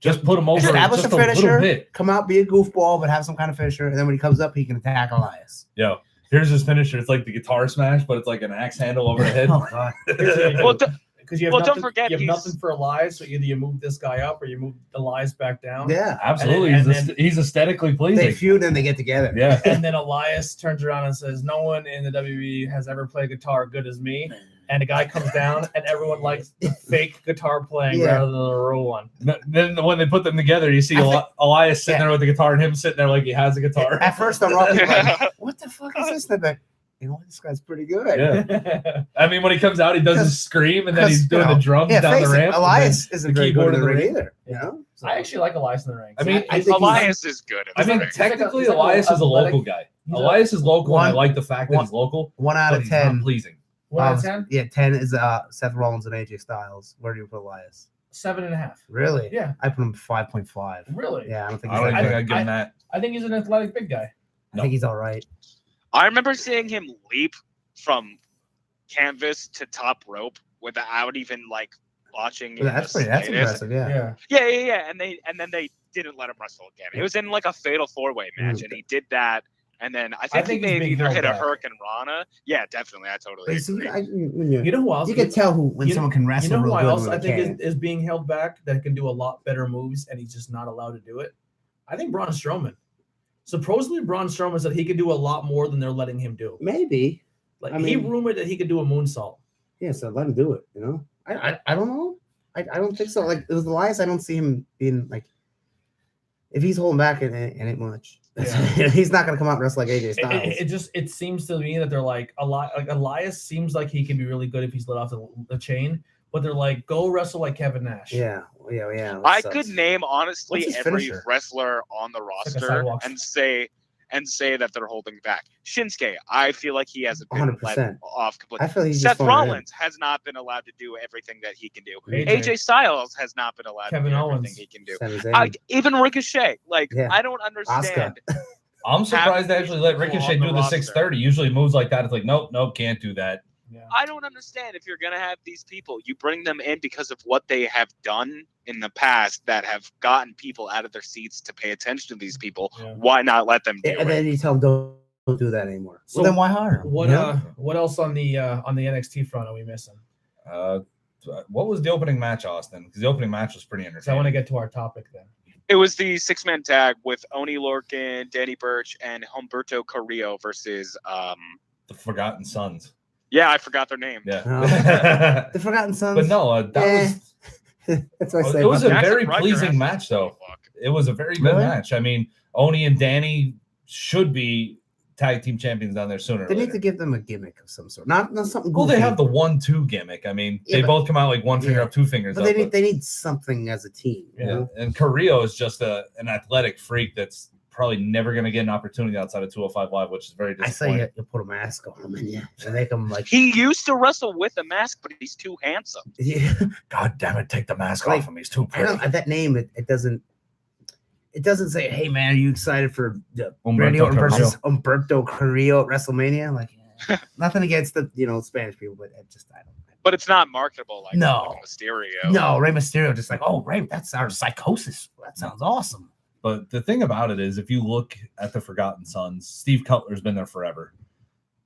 Speaker 2: just put him over.
Speaker 1: Establish
Speaker 2: just
Speaker 1: a finisher,
Speaker 2: little bit.
Speaker 1: Come out, be a goofball, but have some kind of finisher. And then when he comes up, he can attack Elias.
Speaker 2: Yeah. Here's his finisher. It's like the guitar smash, but it's like an axe handle over the head.
Speaker 1: Oh, God.
Speaker 3: Because you have
Speaker 4: don't forget
Speaker 3: you have nothing for Elias, so either you move this guy up or you move Elias back down.
Speaker 1: Yeah,
Speaker 2: absolutely. He's aesthetically pleasing.
Speaker 1: They feud and they get together.
Speaker 2: Yeah,
Speaker 3: and then Elias turns around and says, "No one in the WWE has ever played guitar good as me." and a guy comes down, and everyone likes the fake guitar playing
Speaker 1: Yeah.
Speaker 3: rather than the real one.
Speaker 2: Then when they put them together, you see Elias sitting there with the guitar and him sitting there like he has a guitar.
Speaker 1: At first, I'm wrong. Like, what the fuck is this? And I'm like, you know, this guy's pretty good.
Speaker 2: Yeah. I mean, when he comes out, he does his scream, and then he's doing
Speaker 1: you know,
Speaker 2: the drums down the
Speaker 1: face it,
Speaker 2: ramp.
Speaker 1: Elias isn't very good in the ring
Speaker 2: ring.
Speaker 1: either. You know? So,
Speaker 3: I actually like Elias in the ring.
Speaker 2: I mean,
Speaker 1: I think
Speaker 4: Elias is good.
Speaker 2: I mean,
Speaker 4: ring.
Speaker 2: technically,
Speaker 3: he's like
Speaker 2: Elias is a
Speaker 3: athletic-
Speaker 2: local guy.
Speaker 3: he's a-
Speaker 2: Elias is local, and I
Speaker 1: One-
Speaker 2: like the fact that he's local.
Speaker 1: 1 out
Speaker 2: But
Speaker 1: of
Speaker 2: he's
Speaker 1: 10.
Speaker 2: not pleasing.
Speaker 3: 1 out of 10?
Speaker 1: Yeah, 10 is Seth Rollins and AJ Styles. Where do you put Elias?
Speaker 3: 7.5.
Speaker 1: Really?
Speaker 3: Yeah.
Speaker 1: I put him 5.5.
Speaker 3: Really?
Speaker 1: Yeah, I don't think
Speaker 2: I
Speaker 1: he's
Speaker 2: don't
Speaker 1: that
Speaker 2: think
Speaker 1: good.
Speaker 2: I'd give him that.
Speaker 3: I think he's an athletic big guy.
Speaker 1: I think he's all right.
Speaker 4: I remember seeing him leap from canvas to top rope without even like watching.
Speaker 1: But that's
Speaker 4: the
Speaker 1: that's
Speaker 4: slightest.
Speaker 1: impressive. Yeah.
Speaker 4: Yeah. And then they didn't let him wrestle again. It was in like a fatal 4-way match, and he did that. And then I think
Speaker 3: think
Speaker 4: he
Speaker 3: he's
Speaker 4: maybe
Speaker 3: being
Speaker 4: either
Speaker 3: held
Speaker 4: hit a
Speaker 3: back.
Speaker 4: Hurricane Rana. Yeah, definitely. I totally
Speaker 1: But see,
Speaker 4: agree.
Speaker 3: You know who else?
Speaker 1: you can tell when
Speaker 3: you know-
Speaker 1: someone can wrestle.
Speaker 3: You know who
Speaker 1: real
Speaker 3: I
Speaker 1: good
Speaker 3: also
Speaker 1: and
Speaker 3: I
Speaker 1: when they
Speaker 3: think is being held back that can do a lot better moves, and he's just not allowed to do it? I think Braun Strowman. Supposedly, Braun Strowman said he could do a lot more than they're letting him do.
Speaker 1: Maybe.
Speaker 3: Like
Speaker 1: I
Speaker 3: he
Speaker 1: mean-
Speaker 3: rumored that he could do a moonsault.
Speaker 1: Yeah, so let him do it. You know, I don't know. I don't think so. Like it was Elias. I don't see him being like. If he's holding back, it ain't much.
Speaker 3: Yeah.
Speaker 1: He's not gonna come out and wrestle like AJ Styles.
Speaker 3: It seems to me that they're like a lot. Like Elias seems like he can be really good if he's let off the chain, but they're like go wrestle like Kevin Nash.
Speaker 1: Yeah.
Speaker 4: I could name honestly
Speaker 1: What's his
Speaker 4: every
Speaker 1: finisher?
Speaker 4: wrestler on the
Speaker 3: like a
Speaker 4: roster
Speaker 3: sidewalk.
Speaker 4: and say that they're holding back. Shinsuke, I feel like he hasn't been let
Speaker 1: 100%.
Speaker 4: off completely.
Speaker 1: I feel he's
Speaker 4: Seth
Speaker 1: just phoning it in.
Speaker 4: Rollins has not been allowed to do everything that he can do.
Speaker 3: AJ.
Speaker 4: AJ Styles has not been allowed
Speaker 3: Kevin
Speaker 4: to do
Speaker 3: Owens.
Speaker 4: everything he can do.
Speaker 1: Sami Zayn.
Speaker 4: Even Ricochet, like
Speaker 1: Yeah.
Speaker 4: I don't understand.
Speaker 2: I'm surprised they
Speaker 4: Have
Speaker 2: actually let
Speaker 4: people
Speaker 2: Ricochet
Speaker 4: on the
Speaker 2: do the
Speaker 4: roster.
Speaker 2: 630. Usually moves like that, it's like, nope, can't do that.
Speaker 3: Yeah.
Speaker 4: I don't understand if you're gonna have these people, you bring them in because of what they have done in the past that have gotten people out of their seats to pay attention to these people.
Speaker 3: Yeah.
Speaker 4: Why not let them do
Speaker 1: And
Speaker 4: it?
Speaker 1: then you tell him don't do that anymore.
Speaker 3: So
Speaker 1: Well, then why hire him?
Speaker 3: What
Speaker 1: you know?
Speaker 3: what else on the NXT front are we missing?
Speaker 2: What was the opening match, Austin? Because the opening match was pretty
Speaker 3: Because I want to
Speaker 2: entertaining.
Speaker 3: get to our topic then.
Speaker 4: It was the 6-man tag with Oni Lorcan, Danny Burch, and Humberto Carrillo versus
Speaker 2: The Forgotten Sons.
Speaker 4: yeah, I forgot their name.
Speaker 2: Yeah.
Speaker 1: The Forgotten Sons.
Speaker 2: But no, that was
Speaker 1: That's what I say.
Speaker 2: it was a
Speaker 1: about that.
Speaker 2: very
Speaker 4: Riker
Speaker 2: pleasing
Speaker 4: has to
Speaker 2: match, though.
Speaker 4: fuck.
Speaker 2: It was a very good
Speaker 1: Really?
Speaker 2: match. I mean, Oni and Danny should be tag team champions down there sooner. or
Speaker 1: They need
Speaker 2: later.
Speaker 1: to give them a gimmick of some sort. Not something.
Speaker 2: Well, they
Speaker 1: goofy,
Speaker 2: have the 1-2 gimmick. I mean,
Speaker 1: Yeah,
Speaker 2: they
Speaker 1: but-
Speaker 2: both come out like one finger
Speaker 1: yeah.
Speaker 2: up, 2 fingers
Speaker 1: but
Speaker 2: up.
Speaker 1: they need something as a team. You
Speaker 2: Yeah.
Speaker 1: know?
Speaker 2: And Carrillo is just an athletic freak that's probably never going to get an opportunity outside of 205 Live, which is very
Speaker 1: I
Speaker 2: disappointing.
Speaker 1: say you put a mask on him and make him like.
Speaker 4: He used to wrestle with a mask, but he's too handsome.
Speaker 1: Yeah.
Speaker 2: God damn it, take the mask
Speaker 1: Like,
Speaker 2: off him. He's too
Speaker 1: I don't,
Speaker 2: pretty.
Speaker 1: that name it doesn't. It doesn't say, "Hey man, are you excited for
Speaker 2: Humberto
Speaker 1: Randy Orton versus
Speaker 2: Carrillo.
Speaker 1: Humberto Carrillo at WrestleMania?" Like, nothing against the Spanish people, but it just I don't.
Speaker 4: But it's not marketable like,
Speaker 1: No.
Speaker 4: like a Mysterio.
Speaker 1: No, Rey Mysterio just like, oh, Rey, that's our Psychosis. That sounds awesome.
Speaker 2: But the thing about it is, if you look at the Forgotten Sons, Steve Cutler's been there forever.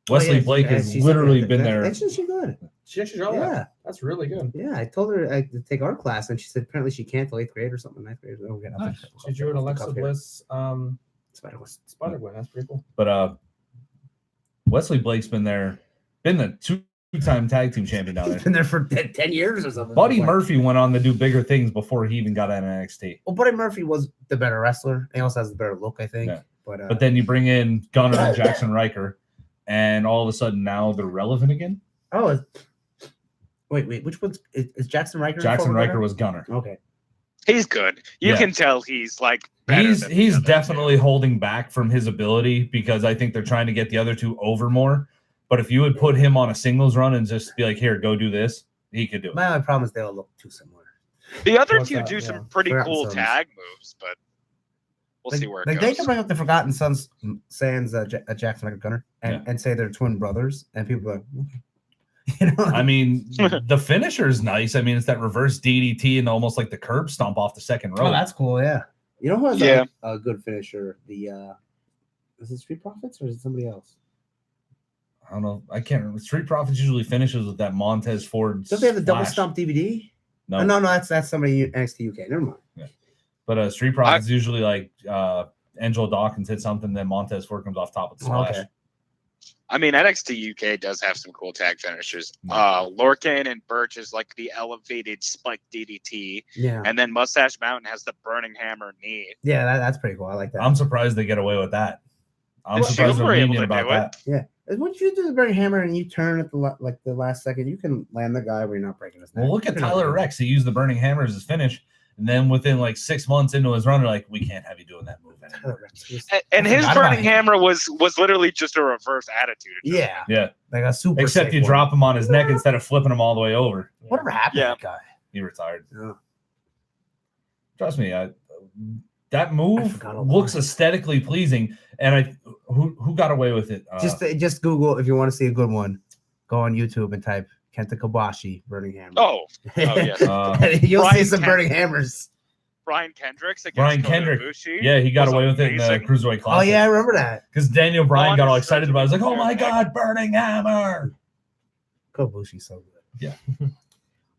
Speaker 2: Wesley
Speaker 1: Oh, yeah,
Speaker 2: Blake has
Speaker 1: she's-
Speaker 2: literally been there.
Speaker 1: That's she good.
Speaker 3: She actually draw that.
Speaker 1: Yeah,
Speaker 3: That's really good.
Speaker 1: yeah. I told her to take art class, and she said apparently she can't till 8th grade or something. 9th grade. Oh, yeah,
Speaker 2: Nice.
Speaker 3: She drew an Alexa Bliss
Speaker 1: Spider
Speaker 3: Spider-Gwen. That's pretty cool.
Speaker 2: But Wesley Blake's been there, been the two-time tag team champion down
Speaker 1: He's
Speaker 2: there.
Speaker 1: been there for 10 years or something.
Speaker 2: Buddy
Speaker 1: Like-
Speaker 2: Murphy went on to do bigger things before he even got out of NXT.
Speaker 1: Well, Buddy Murphy was the better wrestler. He also has the better look, I think.
Speaker 2: Yeah.
Speaker 1: But
Speaker 2: But then you bring in Gunner and Jackson Riker, and all of a sudden now they're relevant again.
Speaker 1: wait, which one's is Jackson Riker?
Speaker 2: Jackson
Speaker 1: former
Speaker 2: Riker
Speaker 1: winner?
Speaker 2: was Gunner.
Speaker 1: Okay.
Speaker 4: He's good. You
Speaker 2: Yeah.
Speaker 4: can tell he's like better
Speaker 2: He's
Speaker 4: than the other
Speaker 2: definitely
Speaker 4: two.
Speaker 2: holding back from his ability because I think they're trying to get the other two over more. But if you would put him on a singles run and just be like, here, go do this, he could do it.
Speaker 1: My only problem is they all look too similar.
Speaker 4: The other
Speaker 3: What's
Speaker 4: two
Speaker 3: that?
Speaker 4: do
Speaker 3: Yeah.
Speaker 4: some pretty
Speaker 1: Forgotten
Speaker 4: cool
Speaker 1: Sons.
Speaker 4: tag moves, but we'll see where it
Speaker 1: They
Speaker 4: goes.
Speaker 1: can bring up the Forgotten Sons, Sans Jackson Riker Gunner,
Speaker 2: Yeah.
Speaker 1: and say they're twin brothers, and people are like, okay. You know,
Speaker 2: I mean, the finisher is nice. I mean, it's that reverse DDT and almost like the curb stomp off the second row.
Speaker 1: oh, that's cool. Yeah. You know who has
Speaker 4: Yeah.
Speaker 1: a good finisher? Is it Street Profits or is it somebody else?
Speaker 2: I don't know. I can't remember. Street Profits usually finishes with that Montez Ford.
Speaker 1: Don't they have the double
Speaker 2: splash.
Speaker 1: stomp DVD?
Speaker 2: No,
Speaker 1: Oh, no, that's somebody in NXT UK. Never mind.
Speaker 2: But Street Profits usually like Angelo Dawkins hit something, then Montez Ford comes off top with the
Speaker 1: Oh,
Speaker 2: splash.
Speaker 1: okay.
Speaker 4: I mean, NXT UK does have some cool tag finishers.
Speaker 2: Yeah.
Speaker 4: Lorcan and Birch is like the elevated spike DDT,
Speaker 1: Yeah.
Speaker 4: and then Mustache Mountain has the burning hammer knee.
Speaker 1: Yeah, that's pretty cool. I like that.
Speaker 2: I'm surprised they get away with that. I'm
Speaker 4: And
Speaker 2: surprised
Speaker 4: Shield
Speaker 2: they're
Speaker 4: were able
Speaker 2: lenient
Speaker 4: to
Speaker 2: about
Speaker 4: do it.
Speaker 2: that.
Speaker 1: Yeah. Once you do the burning hammer and you turn at the last second, you can land the guy where you're not breaking his neck.
Speaker 2: Well, look at
Speaker 1: You're not
Speaker 2: Tyler
Speaker 1: doing
Speaker 2: Rex. He used the burning hammer as his finish, and then within like 6 months into his run, they're like, we can't have you doing that move
Speaker 1: it.
Speaker 2: anymore.
Speaker 1: Tyler Rex was-
Speaker 4: And
Speaker 1: I
Speaker 4: his
Speaker 1: forgot about
Speaker 4: burning
Speaker 1: him.
Speaker 4: hammer was literally just a reverse attitude.
Speaker 1: Yeah.
Speaker 2: Yeah.
Speaker 1: Like a super
Speaker 2: Except
Speaker 1: safe
Speaker 2: you
Speaker 1: one.
Speaker 2: drop him on his neck instead of flipping him all the way over.
Speaker 1: Whatever happened
Speaker 4: Yeah.
Speaker 1: to that guy?
Speaker 2: He retired.
Speaker 1: Yeah.
Speaker 2: Trust me, that
Speaker 1: I
Speaker 2: move
Speaker 1: forgot all
Speaker 2: looks
Speaker 1: about it.
Speaker 2: aesthetically pleasing, and who got away with it?
Speaker 1: Just Google if you want to see a good one. Go on YouTube and type Kenta Kobashi burning hammer.
Speaker 4: Oh, yeah.
Speaker 1: You'll see
Speaker 4: Brian
Speaker 1: some
Speaker 4: Ken-
Speaker 1: burning hammers.
Speaker 4: Brian Kendricks against
Speaker 2: Brian
Speaker 4: Kota
Speaker 2: Kendrick.
Speaker 4: Ibushi.
Speaker 2: Yeah, he got
Speaker 4: was
Speaker 2: away with it in the
Speaker 4: amazing.
Speaker 2: Cruiserweight
Speaker 1: Oh
Speaker 2: Classic.
Speaker 1: yeah, I remember that.
Speaker 2: Because Daniel Bryan got all
Speaker 4: Honest
Speaker 2: excited about it. He's like, oh my
Speaker 4: surgery.
Speaker 2: God, burning hammer.
Speaker 1: Kobushi's so good.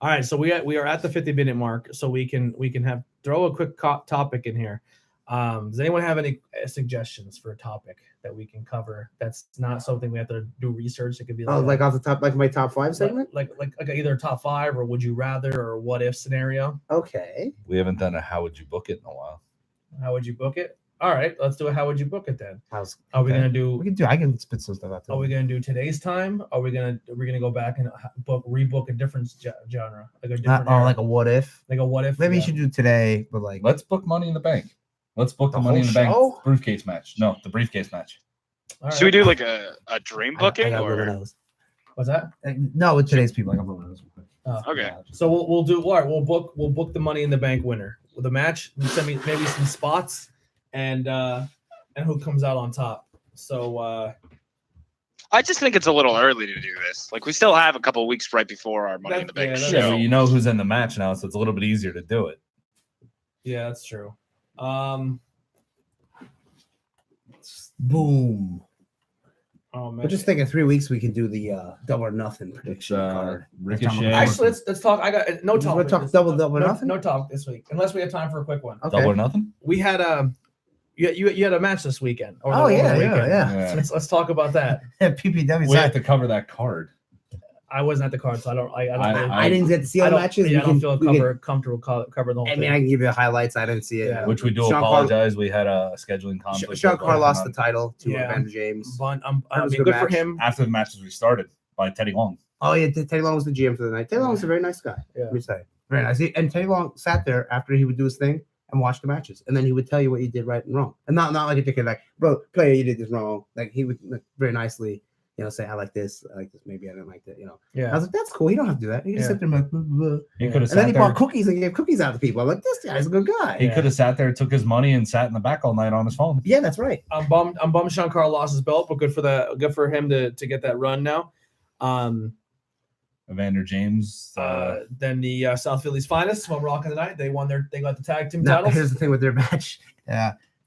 Speaker 3: All right, so we are at the 50-minute mark, so we can have throw a quick topic in here. Does anyone have any suggestions for a topic that we can cover? That's not something we have to do research. It could be
Speaker 1: Like off the top, like my top 5 segment.
Speaker 3: like either a top 5 or would you rather or what if scenario.
Speaker 1: Okay.
Speaker 2: We haven't done a how would you book it in a while.
Speaker 3: How would you book it? All right, let's do a how would you book it then.
Speaker 1: Okay.
Speaker 3: We gonna do?
Speaker 1: I can spit some stuff out there.
Speaker 3: Are we gonna do today's time? Are we gonna go back and rebook a different genre, like a different era?
Speaker 1: like a what if?
Speaker 3: Like a what if?
Speaker 1: Maybe
Speaker 3: yeah.
Speaker 1: you should do today, but like
Speaker 2: Let's book Money in the Bank. Let's book the
Speaker 1: The
Speaker 2: Money in
Speaker 1: whole
Speaker 2: the Bank
Speaker 1: show?
Speaker 2: briefcase match. No, the briefcase match.
Speaker 3: All
Speaker 4: Should we
Speaker 3: right.
Speaker 4: do like a dream booking
Speaker 1: I got
Speaker 4: or?
Speaker 1: those.
Speaker 3: What's that?
Speaker 1: No, with today's people, I got those.
Speaker 4: Okay.
Speaker 3: So we'll do all right. We'll book the Money in the Bank winner with a match. Send me maybe some spots and who comes out on top. So
Speaker 4: I just think it's a little early to do this. Like we still have a couple weeks right before our Money in the Bank
Speaker 3: Yeah,
Speaker 2: Yeah,
Speaker 4: show.
Speaker 2: but you know who's in the match now, so it's a little bit easier to do it.
Speaker 3: yeah, that's true.
Speaker 1: Boom.
Speaker 3: Oh man.
Speaker 1: We're just thinking 3 weeks we can do the double or nothing prediction card.
Speaker 2: Ricochet.
Speaker 3: Actually, let's talk. I got no
Speaker 1: We're
Speaker 3: talk.
Speaker 1: gonna talk double or nothing?
Speaker 3: No talk this week, unless we have time for a quick one.
Speaker 1: Okay.
Speaker 2: Double or nothing?
Speaker 3: We had you had a match this weekend. Or
Speaker 1: Oh
Speaker 3: over the
Speaker 1: yeah,
Speaker 3: weekend.
Speaker 1: yeah.
Speaker 3: Let's talk about that.
Speaker 1: PPW.
Speaker 2: We have to cover that card.
Speaker 3: I wasn't at the card, so I don't.
Speaker 1: I didn't get to see all the matches.
Speaker 3: Yeah, I
Speaker 1: We
Speaker 3: don't
Speaker 1: can-
Speaker 3: feel
Speaker 1: we
Speaker 3: comfortable cover the whole
Speaker 1: can- I
Speaker 3: thing.
Speaker 1: mean, I can give you the highlights. I didn't see it.
Speaker 3: Yeah.
Speaker 2: Which we do
Speaker 1: Sean
Speaker 2: apologize. We had a scheduling conflict.
Speaker 1: Sean Carr lost the
Speaker 2: on
Speaker 1: title to
Speaker 3: Yeah.
Speaker 1: Evander James.
Speaker 3: But
Speaker 1: That
Speaker 3: I
Speaker 1: was a
Speaker 3: mean,
Speaker 1: good
Speaker 3: good for
Speaker 1: match.
Speaker 3: him.
Speaker 2: after the match was restarted by Teddy Long.
Speaker 1: Oh yeah, Teddy Long was the GM for the night. Teddy Long was a very nice guy.
Speaker 3: Yeah.
Speaker 1: Let me say, very nice. And Teddy Long sat there after he would do his thing and watch the matches, and then he would tell you what you did right and wrong, and not like a ticket like, bro, player, you did this wrong. Like he would like, very nicely, say, I like this, maybe I didn't like that. I
Speaker 3: Yeah.
Speaker 1: was like, that's cool. You don't have to do that. You just
Speaker 3: Yeah.
Speaker 1: sit there and like, blah, blah, blah.
Speaker 2: He
Speaker 3: Yeah.
Speaker 2: could have
Speaker 1: And then
Speaker 2: sat
Speaker 1: he
Speaker 2: there.
Speaker 1: bought cookies and gave cookies out to people. I'm like, this guy's a good guy.
Speaker 2: He
Speaker 3: Yeah.
Speaker 2: could have sat there, took his money, and sat in the back all night on his phone.
Speaker 1: Yeah, that's right.
Speaker 3: I'm bummed Sean Carr lost his belt, but good for him to get that run now.
Speaker 2: Evander James.
Speaker 3: Then the South Philly's finest, Smoke Rock in the night. They got the tag team
Speaker 1: Now,
Speaker 3: titles.
Speaker 1: here's the thing with their match.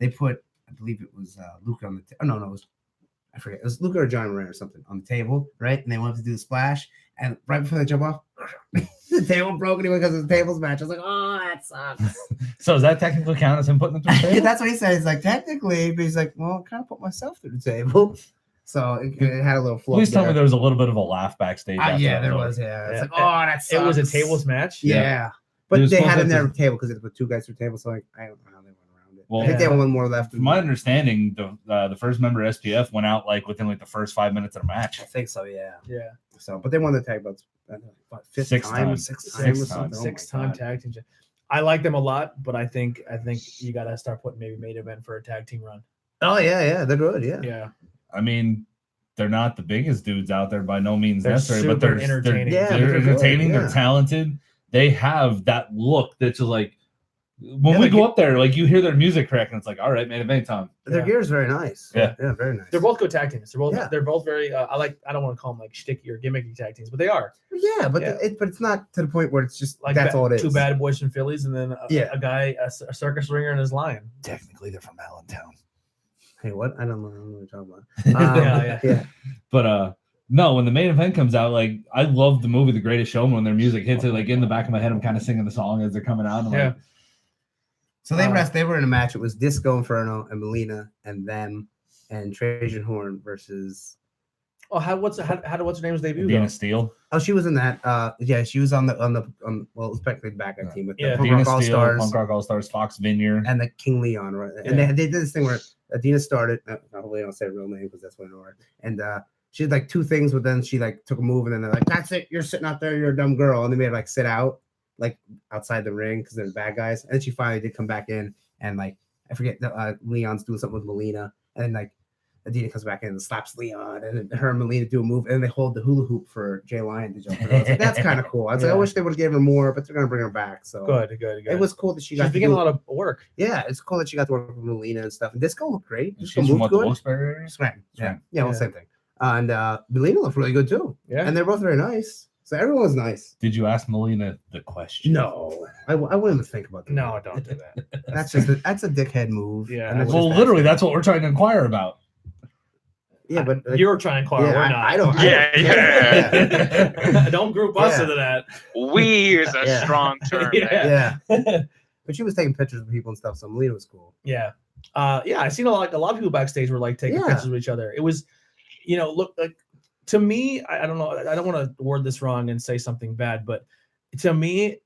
Speaker 1: They put, I believe it was Luca on the. No, it was. I forget. It was Luca or John Moran or something on the table, right? And they wanted to do the splash, and right before they jump off, the table broke anyway because of the tables match. I was like, oh, that sucks.
Speaker 2: So does that technically count as him putting it through the
Speaker 1: Yeah,
Speaker 2: table?
Speaker 1: that's what he said. He's like, technically, but he's like, well, I kind of put myself through the table. So it had a little flow.
Speaker 2: Please tell me there was a little bit of a laugh backstage. after
Speaker 1: Yeah,
Speaker 2: that
Speaker 1: there
Speaker 2: was
Speaker 1: was.
Speaker 2: over.
Speaker 1: Yeah, it's
Speaker 3: Yeah.
Speaker 1: like, oh, that sucks.
Speaker 3: It was a tables match.
Speaker 1: Yeah,
Speaker 2: It
Speaker 1: but
Speaker 2: was
Speaker 1: they
Speaker 2: supposed
Speaker 1: had
Speaker 2: to
Speaker 1: in their
Speaker 2: be-
Speaker 1: table because they put 2 guys through table. So like, I don't know how they went around it.
Speaker 2: Well,
Speaker 1: I think they
Speaker 3: yeah.
Speaker 1: have one more left.
Speaker 2: From my understanding, the first member SPF went out like within like the first 5 minutes of the match.
Speaker 1: I think so. Yeah.
Speaker 3: Yeah.
Speaker 1: So, but they won the tag belts. What, fifth
Speaker 2: Six
Speaker 1: time,
Speaker 2: times.
Speaker 1: sixth
Speaker 2: Six
Speaker 1: time, or
Speaker 2: times.
Speaker 1: something. Oh my
Speaker 3: Six-time
Speaker 1: God.
Speaker 3: tag team. I like them a lot, but I think you got to start putting maybe main event for a tag team run.
Speaker 1: Oh yeah, they're good. Yeah.
Speaker 3: Yeah.
Speaker 2: I mean, they're not the biggest dudes out there by no means
Speaker 3: They're
Speaker 2: necessary, but
Speaker 3: super
Speaker 2: they're
Speaker 3: entertaining.
Speaker 1: Yeah,
Speaker 2: They're
Speaker 1: they're good,
Speaker 2: entertaining.
Speaker 1: yeah.
Speaker 2: They're talented. They have that look that's just like when
Speaker 1: Yeah,
Speaker 2: we
Speaker 1: like
Speaker 2: go
Speaker 1: it-
Speaker 2: up there, like you hear their music crack, and it's like, all right, man, event time.
Speaker 1: Their
Speaker 3: Yeah.
Speaker 1: gear is very nice.
Speaker 2: Yeah.
Speaker 1: Yeah, very nice.
Speaker 3: They're both good tag teams.
Speaker 1: Yeah.
Speaker 3: They're both very. I don't want to call them like shticky or gimmicky tag teams, but they are.
Speaker 1: Yeah, but
Speaker 3: Yeah.
Speaker 1: But it's not to the point where it's just
Speaker 3: Like
Speaker 1: that's all it is.
Speaker 3: 2 bad boys from Phillies, and then a guy, a circus ringer, and his lion.
Speaker 2: Technically, they're from Allentown.
Speaker 1: Hey, what? I don't know what you're talking about.
Speaker 3: Yeah.
Speaker 2: But no, when the main event comes out, like I love the movie The Greatest Showman when their music hits it, like in the back of my head, I'm kind of singing the song as they're coming out. I'm
Speaker 3: Yeah.
Speaker 2: like,
Speaker 1: So they were in a match. It was Disco Inferno and Melina and them and Trajan Horn versus
Speaker 3: Oh, what's her name's debut?
Speaker 2: Dina
Speaker 3: Though?
Speaker 2: Steele.
Speaker 1: Oh, she was in that. Yeah, she was on well, it was technically the backup team with the
Speaker 3: Yeah.
Speaker 1: Punk
Speaker 2: Dina
Speaker 1: Rock All
Speaker 2: Steele,
Speaker 1: Stars
Speaker 2: Punk Rock All Stars, Fox Vineyard.
Speaker 1: and the King Leon, right? And
Speaker 3: Yeah.
Speaker 1: they did this thing where Dina started. Hopefully, I don't say her real name because that's what I know her. And she did like 2 things, but then she like took a move, and then they're like, "That's it, you're sitting out there, you're a dumb girl," and they made her like sit out, like outside the ring because they're bad guys. And then she finally did come back in, and like I forget, Leon's doing something with Melina, and then like Adina comes back in and slaps Leon, and then her and Melina do a move, and they hold the hula hoop for Jay Lyon to jump. And I was like, that's kind of cool. I was like, I wish they would have given her more, but they're gonna bring her back. So
Speaker 3: Good.
Speaker 1: It was cool that she
Speaker 3: She's
Speaker 1: got to
Speaker 3: getting
Speaker 1: do
Speaker 3: a lot of work.
Speaker 1: Yeah, it's cool that she got to work with Melina and stuff. And Disco looked great. Disco
Speaker 2: She's from
Speaker 1: moved
Speaker 2: what, the
Speaker 1: good.
Speaker 2: Wilkes-Barre area?
Speaker 1: Scranton.
Speaker 2: Scranton.
Speaker 1: Yeah, well, same thing. And Melina looked really good too.
Speaker 3: Yeah.
Speaker 1: And they're both very nice. So everyone was nice.
Speaker 2: Did you ask Melina the question?
Speaker 1: No, I wouldn't even think about that.
Speaker 3: No, don't do that.
Speaker 1: That's a dickhead move.
Speaker 3: Yeah.
Speaker 1: And that's
Speaker 2: Well,
Speaker 1: just
Speaker 2: literally,
Speaker 1: nasty.
Speaker 2: that's what we're trying to inquire about.
Speaker 1: Yeah, but
Speaker 3: You're trying to inquire. We're not.
Speaker 1: I don't.
Speaker 4: Yeah.
Speaker 3: Don't group us
Speaker 1: Yeah.
Speaker 3: into that.
Speaker 4: We is a
Speaker 1: Yeah.
Speaker 4: strong term.
Speaker 3: Yeah.
Speaker 1: Yeah. But she was taking pictures of people and stuff, so Melina was cool.
Speaker 3: Yeah. I seen a lot of people backstage were like taking
Speaker 1: Yeah.
Speaker 3: pictures with each other. It was, look like to me, I don't know, I don't want to word this wrong and say something bad, but to me,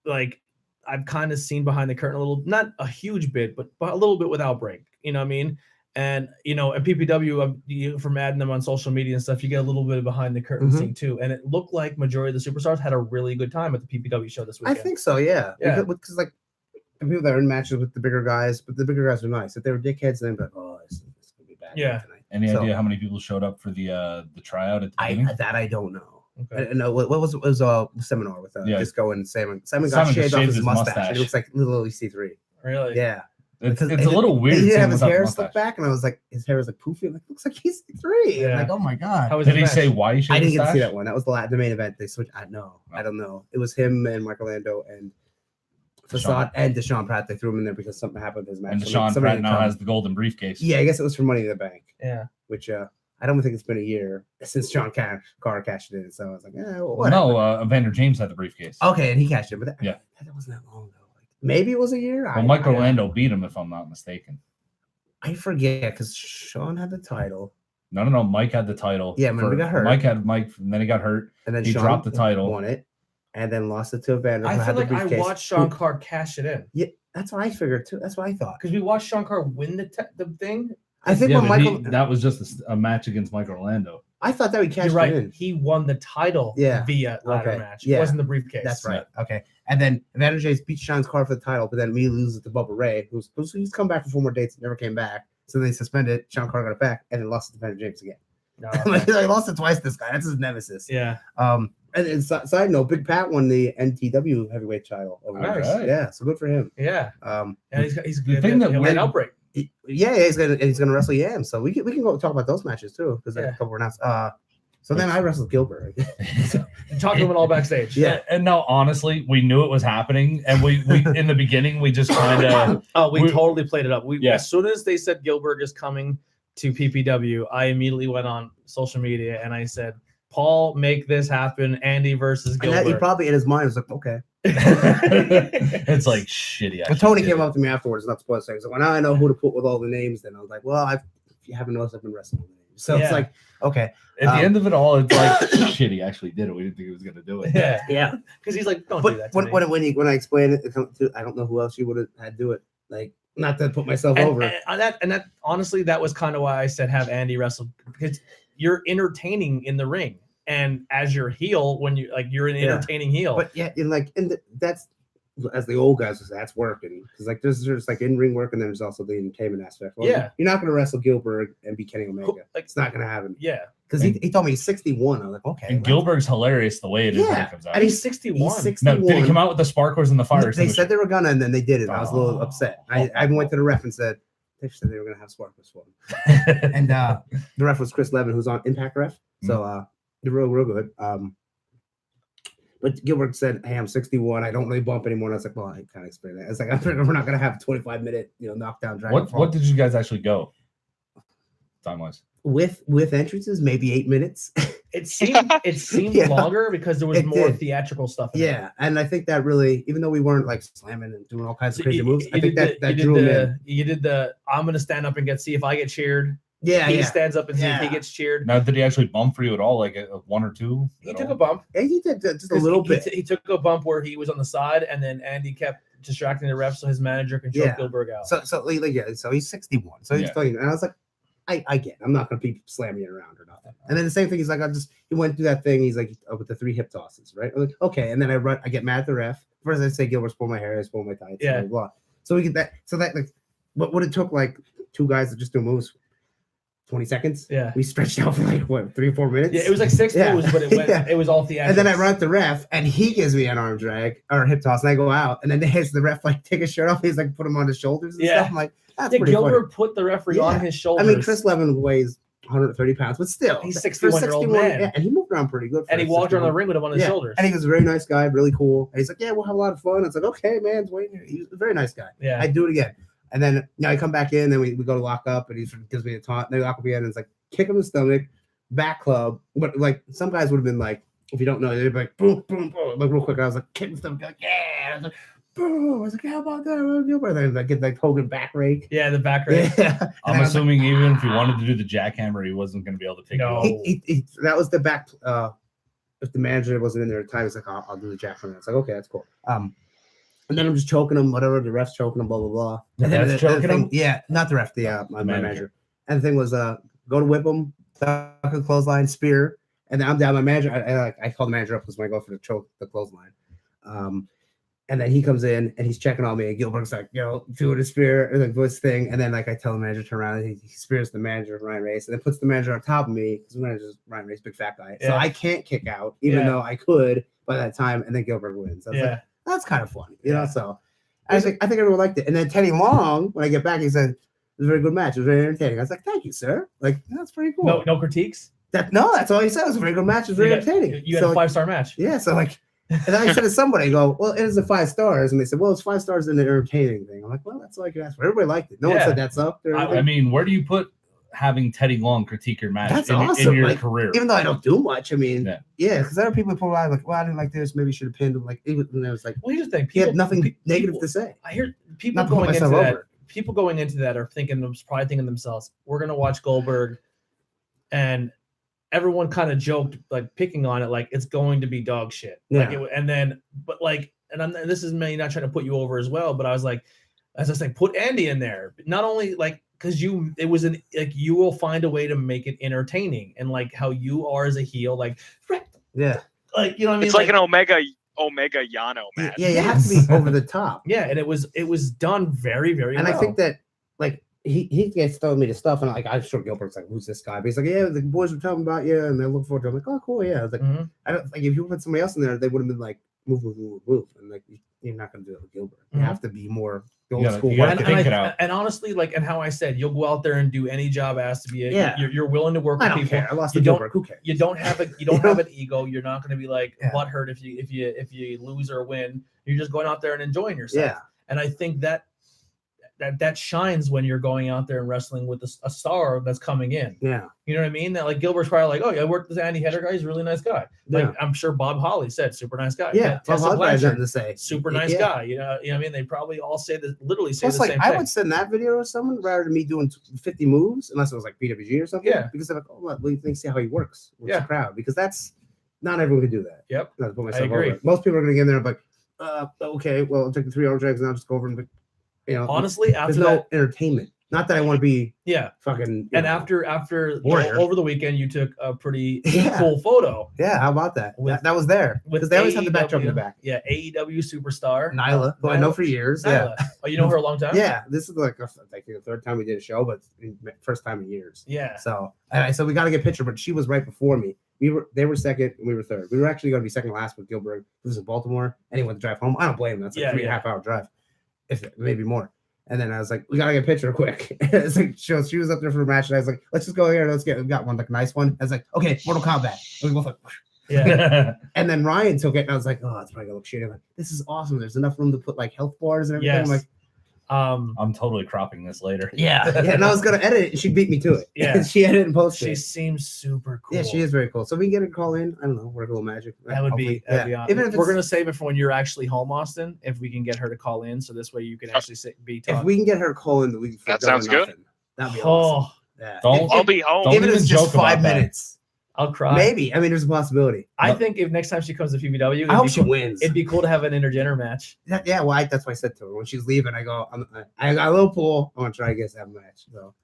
Speaker 3: like I've kind of seen behind the curtain a little, not a huge bit, but a little bit with Outbreak. You know what I mean? And and PPW, from adding them on social media and stuff, you get a little bit of behind the curtain scene too. And it looked like majority of the superstars had a really good time at the PPW show this weekend.
Speaker 1: I think so. Yeah.
Speaker 3: Yeah.
Speaker 1: Because like the people that are in matches with the bigger guys, but the bigger guys are nice. If they were dickheads, then like, oh, this is gonna be bad.
Speaker 3: Yeah.
Speaker 1: Tonight.
Speaker 2: Any
Speaker 1: So-
Speaker 2: idea how many people showed up for the tryout at the beginning?
Speaker 1: I don't know.
Speaker 3: Okay.
Speaker 1: I know what was it was a seminar with Disco and Simon. Simon got
Speaker 2: Simon
Speaker 1: shaved off
Speaker 2: shaved
Speaker 1: his
Speaker 2: his
Speaker 1: mustache.
Speaker 2: mustache.
Speaker 1: It looks like little EC3.
Speaker 3: Really?
Speaker 1: Yeah.
Speaker 2: It's
Speaker 1: Because
Speaker 2: a little weird.
Speaker 1: He didn't
Speaker 2: seeing
Speaker 1: have his
Speaker 2: without
Speaker 1: hair
Speaker 2: the
Speaker 1: slicked
Speaker 2: mustache.
Speaker 1: back, and I was like, his hair was like poofy. I'm like, looks like he's 3.
Speaker 3: Yeah.
Speaker 1: Like, oh my god.
Speaker 3: How was
Speaker 2: Did
Speaker 3: his
Speaker 2: he
Speaker 3: match?
Speaker 2: say why he shaved
Speaker 1: I didn't
Speaker 2: his
Speaker 1: get to see
Speaker 2: stash?
Speaker 1: that one. That was the main event. They switched. I don't know. It was him and Michael Lando and Facade and Deshaun Pratt. They threw him in there because something happened with his match.
Speaker 2: And
Speaker 1: Somebody
Speaker 2: Deshaun Pratt
Speaker 1: didn't
Speaker 2: now
Speaker 1: come.
Speaker 2: has the golden briefcase.
Speaker 1: Yeah, I guess it was for Money in the Bank,
Speaker 3: Yeah.
Speaker 1: which I don't think it's been a year since John Carr cashed it in. So I was like, well, whatever.
Speaker 2: No, Evander James had the briefcase.
Speaker 1: Okay, and he cashed it, but
Speaker 2: Yeah.
Speaker 1: that wasn't that long ago. Like, maybe it was a year.
Speaker 2: Well, Mike Orlando beat him, if I'm not mistaken.
Speaker 1: I forget because Sean had the title,
Speaker 2: No. Mike had the title.
Speaker 1: Yeah, remember he got hurt.
Speaker 2: Mike, and then he got hurt.
Speaker 1: and then
Speaker 2: He
Speaker 1: Sean
Speaker 2: dropped the title.
Speaker 1: won it, and then lost it to Evander.
Speaker 3: I
Speaker 1: who
Speaker 3: feel
Speaker 1: had the
Speaker 3: like I
Speaker 1: briefcase.
Speaker 3: watched Sean Carr cash it in
Speaker 1: Yeah, that's what I figured too. That's what I thought.
Speaker 3: because we watched Sean Carr win the thing.
Speaker 1: I think
Speaker 2: Yeah,
Speaker 1: when
Speaker 2: but
Speaker 1: Michael,
Speaker 2: that was just a match against Mike Orlando.
Speaker 1: I thought that we cashed
Speaker 3: You're right.
Speaker 1: it in.
Speaker 3: He won the title via ladder
Speaker 1: Okay.
Speaker 3: match.
Speaker 1: Yeah.
Speaker 3: It wasn't the briefcase.
Speaker 1: That's right. Okay. And then Evander James beat Sean's Carr for the title, but then immediately loses to Bubba Ray, who's come back for 4 more dates and never came back. So they suspended. Sean Carr got it back and then lost it to Evander James again.
Speaker 3: No,
Speaker 1: Like, I lost it twice. This guy, that's his nemesis.
Speaker 3: yeah.
Speaker 1: And side note, Big Pat won the NTW heavyweight title. Over
Speaker 3: Nice.
Speaker 1: there. Yeah, so good for him.
Speaker 3: Yeah.
Speaker 1: Um,
Speaker 3: And he's
Speaker 2: The thing that
Speaker 3: he'll
Speaker 2: we're-
Speaker 3: an outbreak.
Speaker 1: he's gonna wrestle Yam, so we can go talk about those matches too because a couple were announced. So then I wrestled Gillberg.
Speaker 3: Talk to him all backstage.
Speaker 1: Yeah.
Speaker 2: And no, honestly, we knew it was happening, and we in the beginning we just kind of
Speaker 3: Oh, we
Speaker 2: We-
Speaker 3: totally played it up.
Speaker 2: Yeah.
Speaker 3: As soon as they said Gillberg is coming to PPW, I immediately went on social media and I said, "Paul, make this happen. Andy versus
Speaker 1: And that, he
Speaker 3: Gillberg."
Speaker 1: probably in his mind was like, okay.
Speaker 2: it's like shitty.
Speaker 1: But Tony came up to me afterwards, not supposed to say. So when I know who to put with all the names, then I was like, well, if you haven't noticed, I've been wrestling with names. So
Speaker 3: Yeah.
Speaker 1: it's like, okay.
Speaker 2: At the end of it all, it's like shit. He actually did it. We didn't think he was gonna do it.
Speaker 3: Yeah,
Speaker 1: Yeah.
Speaker 3: because he's like, "Don't do
Speaker 1: But
Speaker 3: that." To me.
Speaker 1: when I explained it, I don't know who else you would have had do it. Like, not to put myself
Speaker 3: and,
Speaker 1: over.
Speaker 3: and that honestly, that was kind of why I said have Andy wrestle, because you're entertaining in the ring, and as your heel, when you're an
Speaker 1: Yeah.
Speaker 3: entertaining heel.
Speaker 1: But yeah, that's as the old guys would say, that's working because like there's like in ring work and then there's also the entertainment aspect. Well,
Speaker 3: Yeah.
Speaker 1: you're not gonna wrestle Gillberg and be Kenny Omega.
Speaker 3: Like-
Speaker 1: It's not gonna happen
Speaker 3: yeah,
Speaker 1: because he told me he's 61. I was like, okay.
Speaker 2: And
Speaker 1: well,
Speaker 2: Gillberg's hilarious the way it is when
Speaker 1: Yeah.
Speaker 2: it comes out.
Speaker 1: And
Speaker 3: he's 61.
Speaker 1: he's 61.
Speaker 2: No, did he come out with the sparklers and the fire
Speaker 1: They
Speaker 2: extinguisher?
Speaker 1: said they were gonna, and then they did it. I was a little
Speaker 2: Oh.
Speaker 1: upset. I went to the ref and said they said they were gonna have sparklers for him. And the ref was Chris Levin, who's on Impact Ref. So they're real good. But Gillberg said, "Hey, I'm 61. I don't really bump anymore." And I was like, "Well, I kind of explained that." It's like we're not gonna have a 25-minute, knockdown drag.
Speaker 2: What did you guys actually go? Time wise.
Speaker 1: with entrances? Maybe 8 minutes.
Speaker 3: It seemed
Speaker 1: Yeah.
Speaker 3: longer because there was
Speaker 1: It
Speaker 3: more
Speaker 1: did.
Speaker 3: theatrical stuff. In it.
Speaker 1: Yeah, and I think that really, even though we weren't like slamming and doing all kinds
Speaker 3: So
Speaker 1: of crazy moves, I think
Speaker 3: did
Speaker 1: that drew him in.
Speaker 3: You did the I'm gonna stand up and see if I get cheered. he stands up and sees if he gets cheered.
Speaker 2: Now, did he actually bump for you at all? Like a 1 or 2?
Speaker 3: He took a bump.
Speaker 1: Yeah, he did just a little bit.
Speaker 3: He took a bump where he was on the side, and then Andy kept distracting the ref, so his manager can choke Gillberg out.
Speaker 1: So he's 61. So he's still, and I was like, I get it. I'm not gonna be slamming it around or nothing. And then the same thing, he's like, he went through that thing. He's like, with the 3 hip tosses, right? I'm like, okay. And then I get mad at the ref. First I say Gilbert's pull my hair, I pull my tights, blah, blah, blah. So we get that. So that like, what it took like 2 guys to just do moves. 20 seconds.
Speaker 3: Yeah.
Speaker 1: We stretched out for like what 3 or 4 minutes.
Speaker 3: Yeah, it was like 6 moves, but it was all theatrics.
Speaker 1: And then I run at the ref, and he gives me an arm drag or hip toss, and I go out, and then the ref like take his shirt off. He's like put him on his shoulders and stuff. I'm like, that's pretty
Speaker 3: Gilbert
Speaker 1: funny.
Speaker 3: put the referee on his shoulders.
Speaker 1: I mean, Chris Levin weighs 130 pounds, but still,
Speaker 3: he's 61-year-old man.
Speaker 1: Yeah, and he moved around pretty good.
Speaker 3: And he walked around the ring with him on his shoulders.
Speaker 1: And he was a very nice guy, really cool. And he's like, yeah, we'll have a lot of fun. It's like, okay, man, it's waiting. He was a very nice guy.
Speaker 3: Yeah,
Speaker 1: I'd do it again. And then I come back in, then we go to lock up, and he gives me a taunt. And they lock up again, and it's like, kick him in the stomach, back club. But like some guys would have been like, if you don't know, they'd be like, boom, boom, boom, like real quick. I was like, kick him in the stomach, like, yeah. I was like, boom. I was like, how about that? Gilbert? And I get like Hogan back rake.
Speaker 3: Yeah, the back rake.
Speaker 1: Yeah.
Speaker 2: I'm assuming even if he wanted to do the jackhammer, he wasn't going to be able to take it.
Speaker 1: He that was the back. If the manager wasn't in there at the time, it's like, I'll do the jackhammer. It's like, okay, that's cool. And then I'm just choking him, whatever. The ref's choking him, blah blah blah. And then
Speaker 3: choking him?
Speaker 1: Yeah, not the ref, my manager. And the thing was, go to whip him, duck a clothesline, spear, and then I'm down. My manager, I call the manager up because when I go for the choke, the clothesline. And then he comes in and he's checking on me. And Gilbert's like, doing a spear or like this thing. And then like I tell the manager to turn around, and he spears the manager of Ryan Race, and then puts the manager on top of me because the manager's Ryan Race, big fat guy. So I can't kick out, even though I could by that time. And then Gilbert wins. I was like, that's kind of funny, you know. So I think everyone liked it. And then Teddy Long, when I get back, he said, "It was a very good match. It was very entertaining." I was like, "Thank you, sir." Like, that's pretty cool.
Speaker 3: No critiques.
Speaker 1: That's all he said. It was a very good match. It was very entertaining.
Speaker 3: You had a 5-star match.
Speaker 1: Yeah. So like, and then I said to somebody, I go, "Well, it is a 5 stars," and they said, "Well, it's 5 stars in the entertaining thing." I'm like, "Well, that's all I could ask for." Everybody liked it. No one said that's up.
Speaker 2: I mean, where do you put having Teddy Long critique your match in your career?
Speaker 1: Even though I don't do much, I mean, because there are people pull out like, "Well, I didn't like this. Maybe you should have pinned him." Like, and it was like,
Speaker 3: well, here's the thing:
Speaker 1: he had nothing negative to say.
Speaker 3: I hear people going into that. People going into that are probably thinking to themselves, "We're gonna watch Goldberg," and everyone kind of joked, like picking on it, like it's going to be dog shit.
Speaker 1: Yeah.
Speaker 3: This is me not trying to put you over as well, but I was like, put Andy in there, not only like. Because you will find a way to make it entertaining, and like how you are as a heel, like
Speaker 1: what I mean.
Speaker 4: It's like an Omega Yano match.
Speaker 1: Yeah, you have to be over the top.
Speaker 3: Yeah, and it was done very, very well.
Speaker 1: And I think that like he gets throwing me the stuff, and like I'm sure Gilbert's like, "Who's this guy?" But he's like, "Yeah, the boys were telling about you, and they look forward to it." I'm like, "Oh, cool, yeah." I was like, I don't like if you put somebody else in there, they would have been like, move, and like you're not gonna do it with Gilbert. You have to be more. Old school
Speaker 3: and honestly, like, and how I said, you'll go out there and do any job as to be. You're willing to work with people.
Speaker 1: Care. I lost the Gilbert. Who cares?
Speaker 3: You don't have an ego. You're not going to be like butthurt if you lose or win. You're just going out there and enjoying yourself.
Speaker 1: Yeah.
Speaker 3: And I think that shines when you're going out there and wrestling with a star that's coming in.
Speaker 1: Yeah. You
Speaker 3: know what I mean? That like Gilbert's probably like, "Oh yeah, I worked with this Andy Header guy. He's a really nice guy." Like I'm sure Bob Holly said, super nice guy.
Speaker 1: Yeah. Bob Holly has nothing to say.
Speaker 3: Super nice guy. You know what I mean? They probably all say literally say the same thing.
Speaker 1: I would send that video to someone rather than me doing 50 moves, unless it was like PWG or something. Yeah. Because they're like, "Oh, what do you think? See how he works with the crowd?" Because that's not everyone can do that.
Speaker 3: Yep.
Speaker 1: I agree. Most people are going to get in there and be like, "Okay, well, I'll take the 3 arm drags and I'll just go over and."
Speaker 3: Honestly, after
Speaker 1: there's no entertainment. Not that I want to be fucking.
Speaker 3: And after over the weekend, you took a pretty cool photo.
Speaker 1: Yeah, how about that? That was there because they always have the backdrop in the back.
Speaker 3: Yeah, AEW superstar
Speaker 1: Nyla, who I know for years.
Speaker 3: Nyla. Yeah. Oh, you know her a long time.
Speaker 1: Yeah, this is like the 3rd time we did a show, but first time in years.
Speaker 3: Yeah.
Speaker 1: So we got to get a picture, but she was right before me. They were second and we were third. We were actually going to be second last with Gilberg. It was in Baltimore, and he went to drive home. I don't blame him. That's like 3.5 hour drive, if maybe more. And then I was like, we gotta get a picture quick. It's like she was up there for the match, and I was like, let's just go here. We got one like a nice one. I was like, okay, Mortal Kombat. And we both like, And then Ryan took it, and I was like, oh, it's probably gonna look shitty. I'm like, this is awesome. There's enough room to put like health bars and everything.
Speaker 3: Yes.
Speaker 1: I'm like,
Speaker 2: I'm totally cropping this later.
Speaker 1: Yeah. And I was gonna edit it. She beat me to it.
Speaker 3: Yeah.
Speaker 1: She edited and posted.
Speaker 3: She seems super cool.
Speaker 1: Yeah, she is very cool. So we can get her to call in. I don't know, work a little magic.
Speaker 3: That'd be awesome. Even if we're gonna save it for when you're actually home, Austin. If we can get her to call in, so this way you can actually be talking.
Speaker 1: If we can get her to call in the week,
Speaker 4: that sounds good.
Speaker 1: That'd be awesome. Yeah.
Speaker 2: Don't-
Speaker 4: I'll be home.
Speaker 2: don't
Speaker 1: Even if it's
Speaker 2: even
Speaker 1: just
Speaker 2: joke
Speaker 1: 5
Speaker 2: about that.
Speaker 1: minutes.
Speaker 3: I'll cry.
Speaker 1: Maybe. I mean, there's a possibility.
Speaker 3: I think if next time she comes to PBW,
Speaker 1: I hope she wins.
Speaker 3: it'd be cool to have an intergender match.
Speaker 1: Yeah, well, that's what I said to her when she's leaving. I go, I got a little pool. I want to try to get that match. So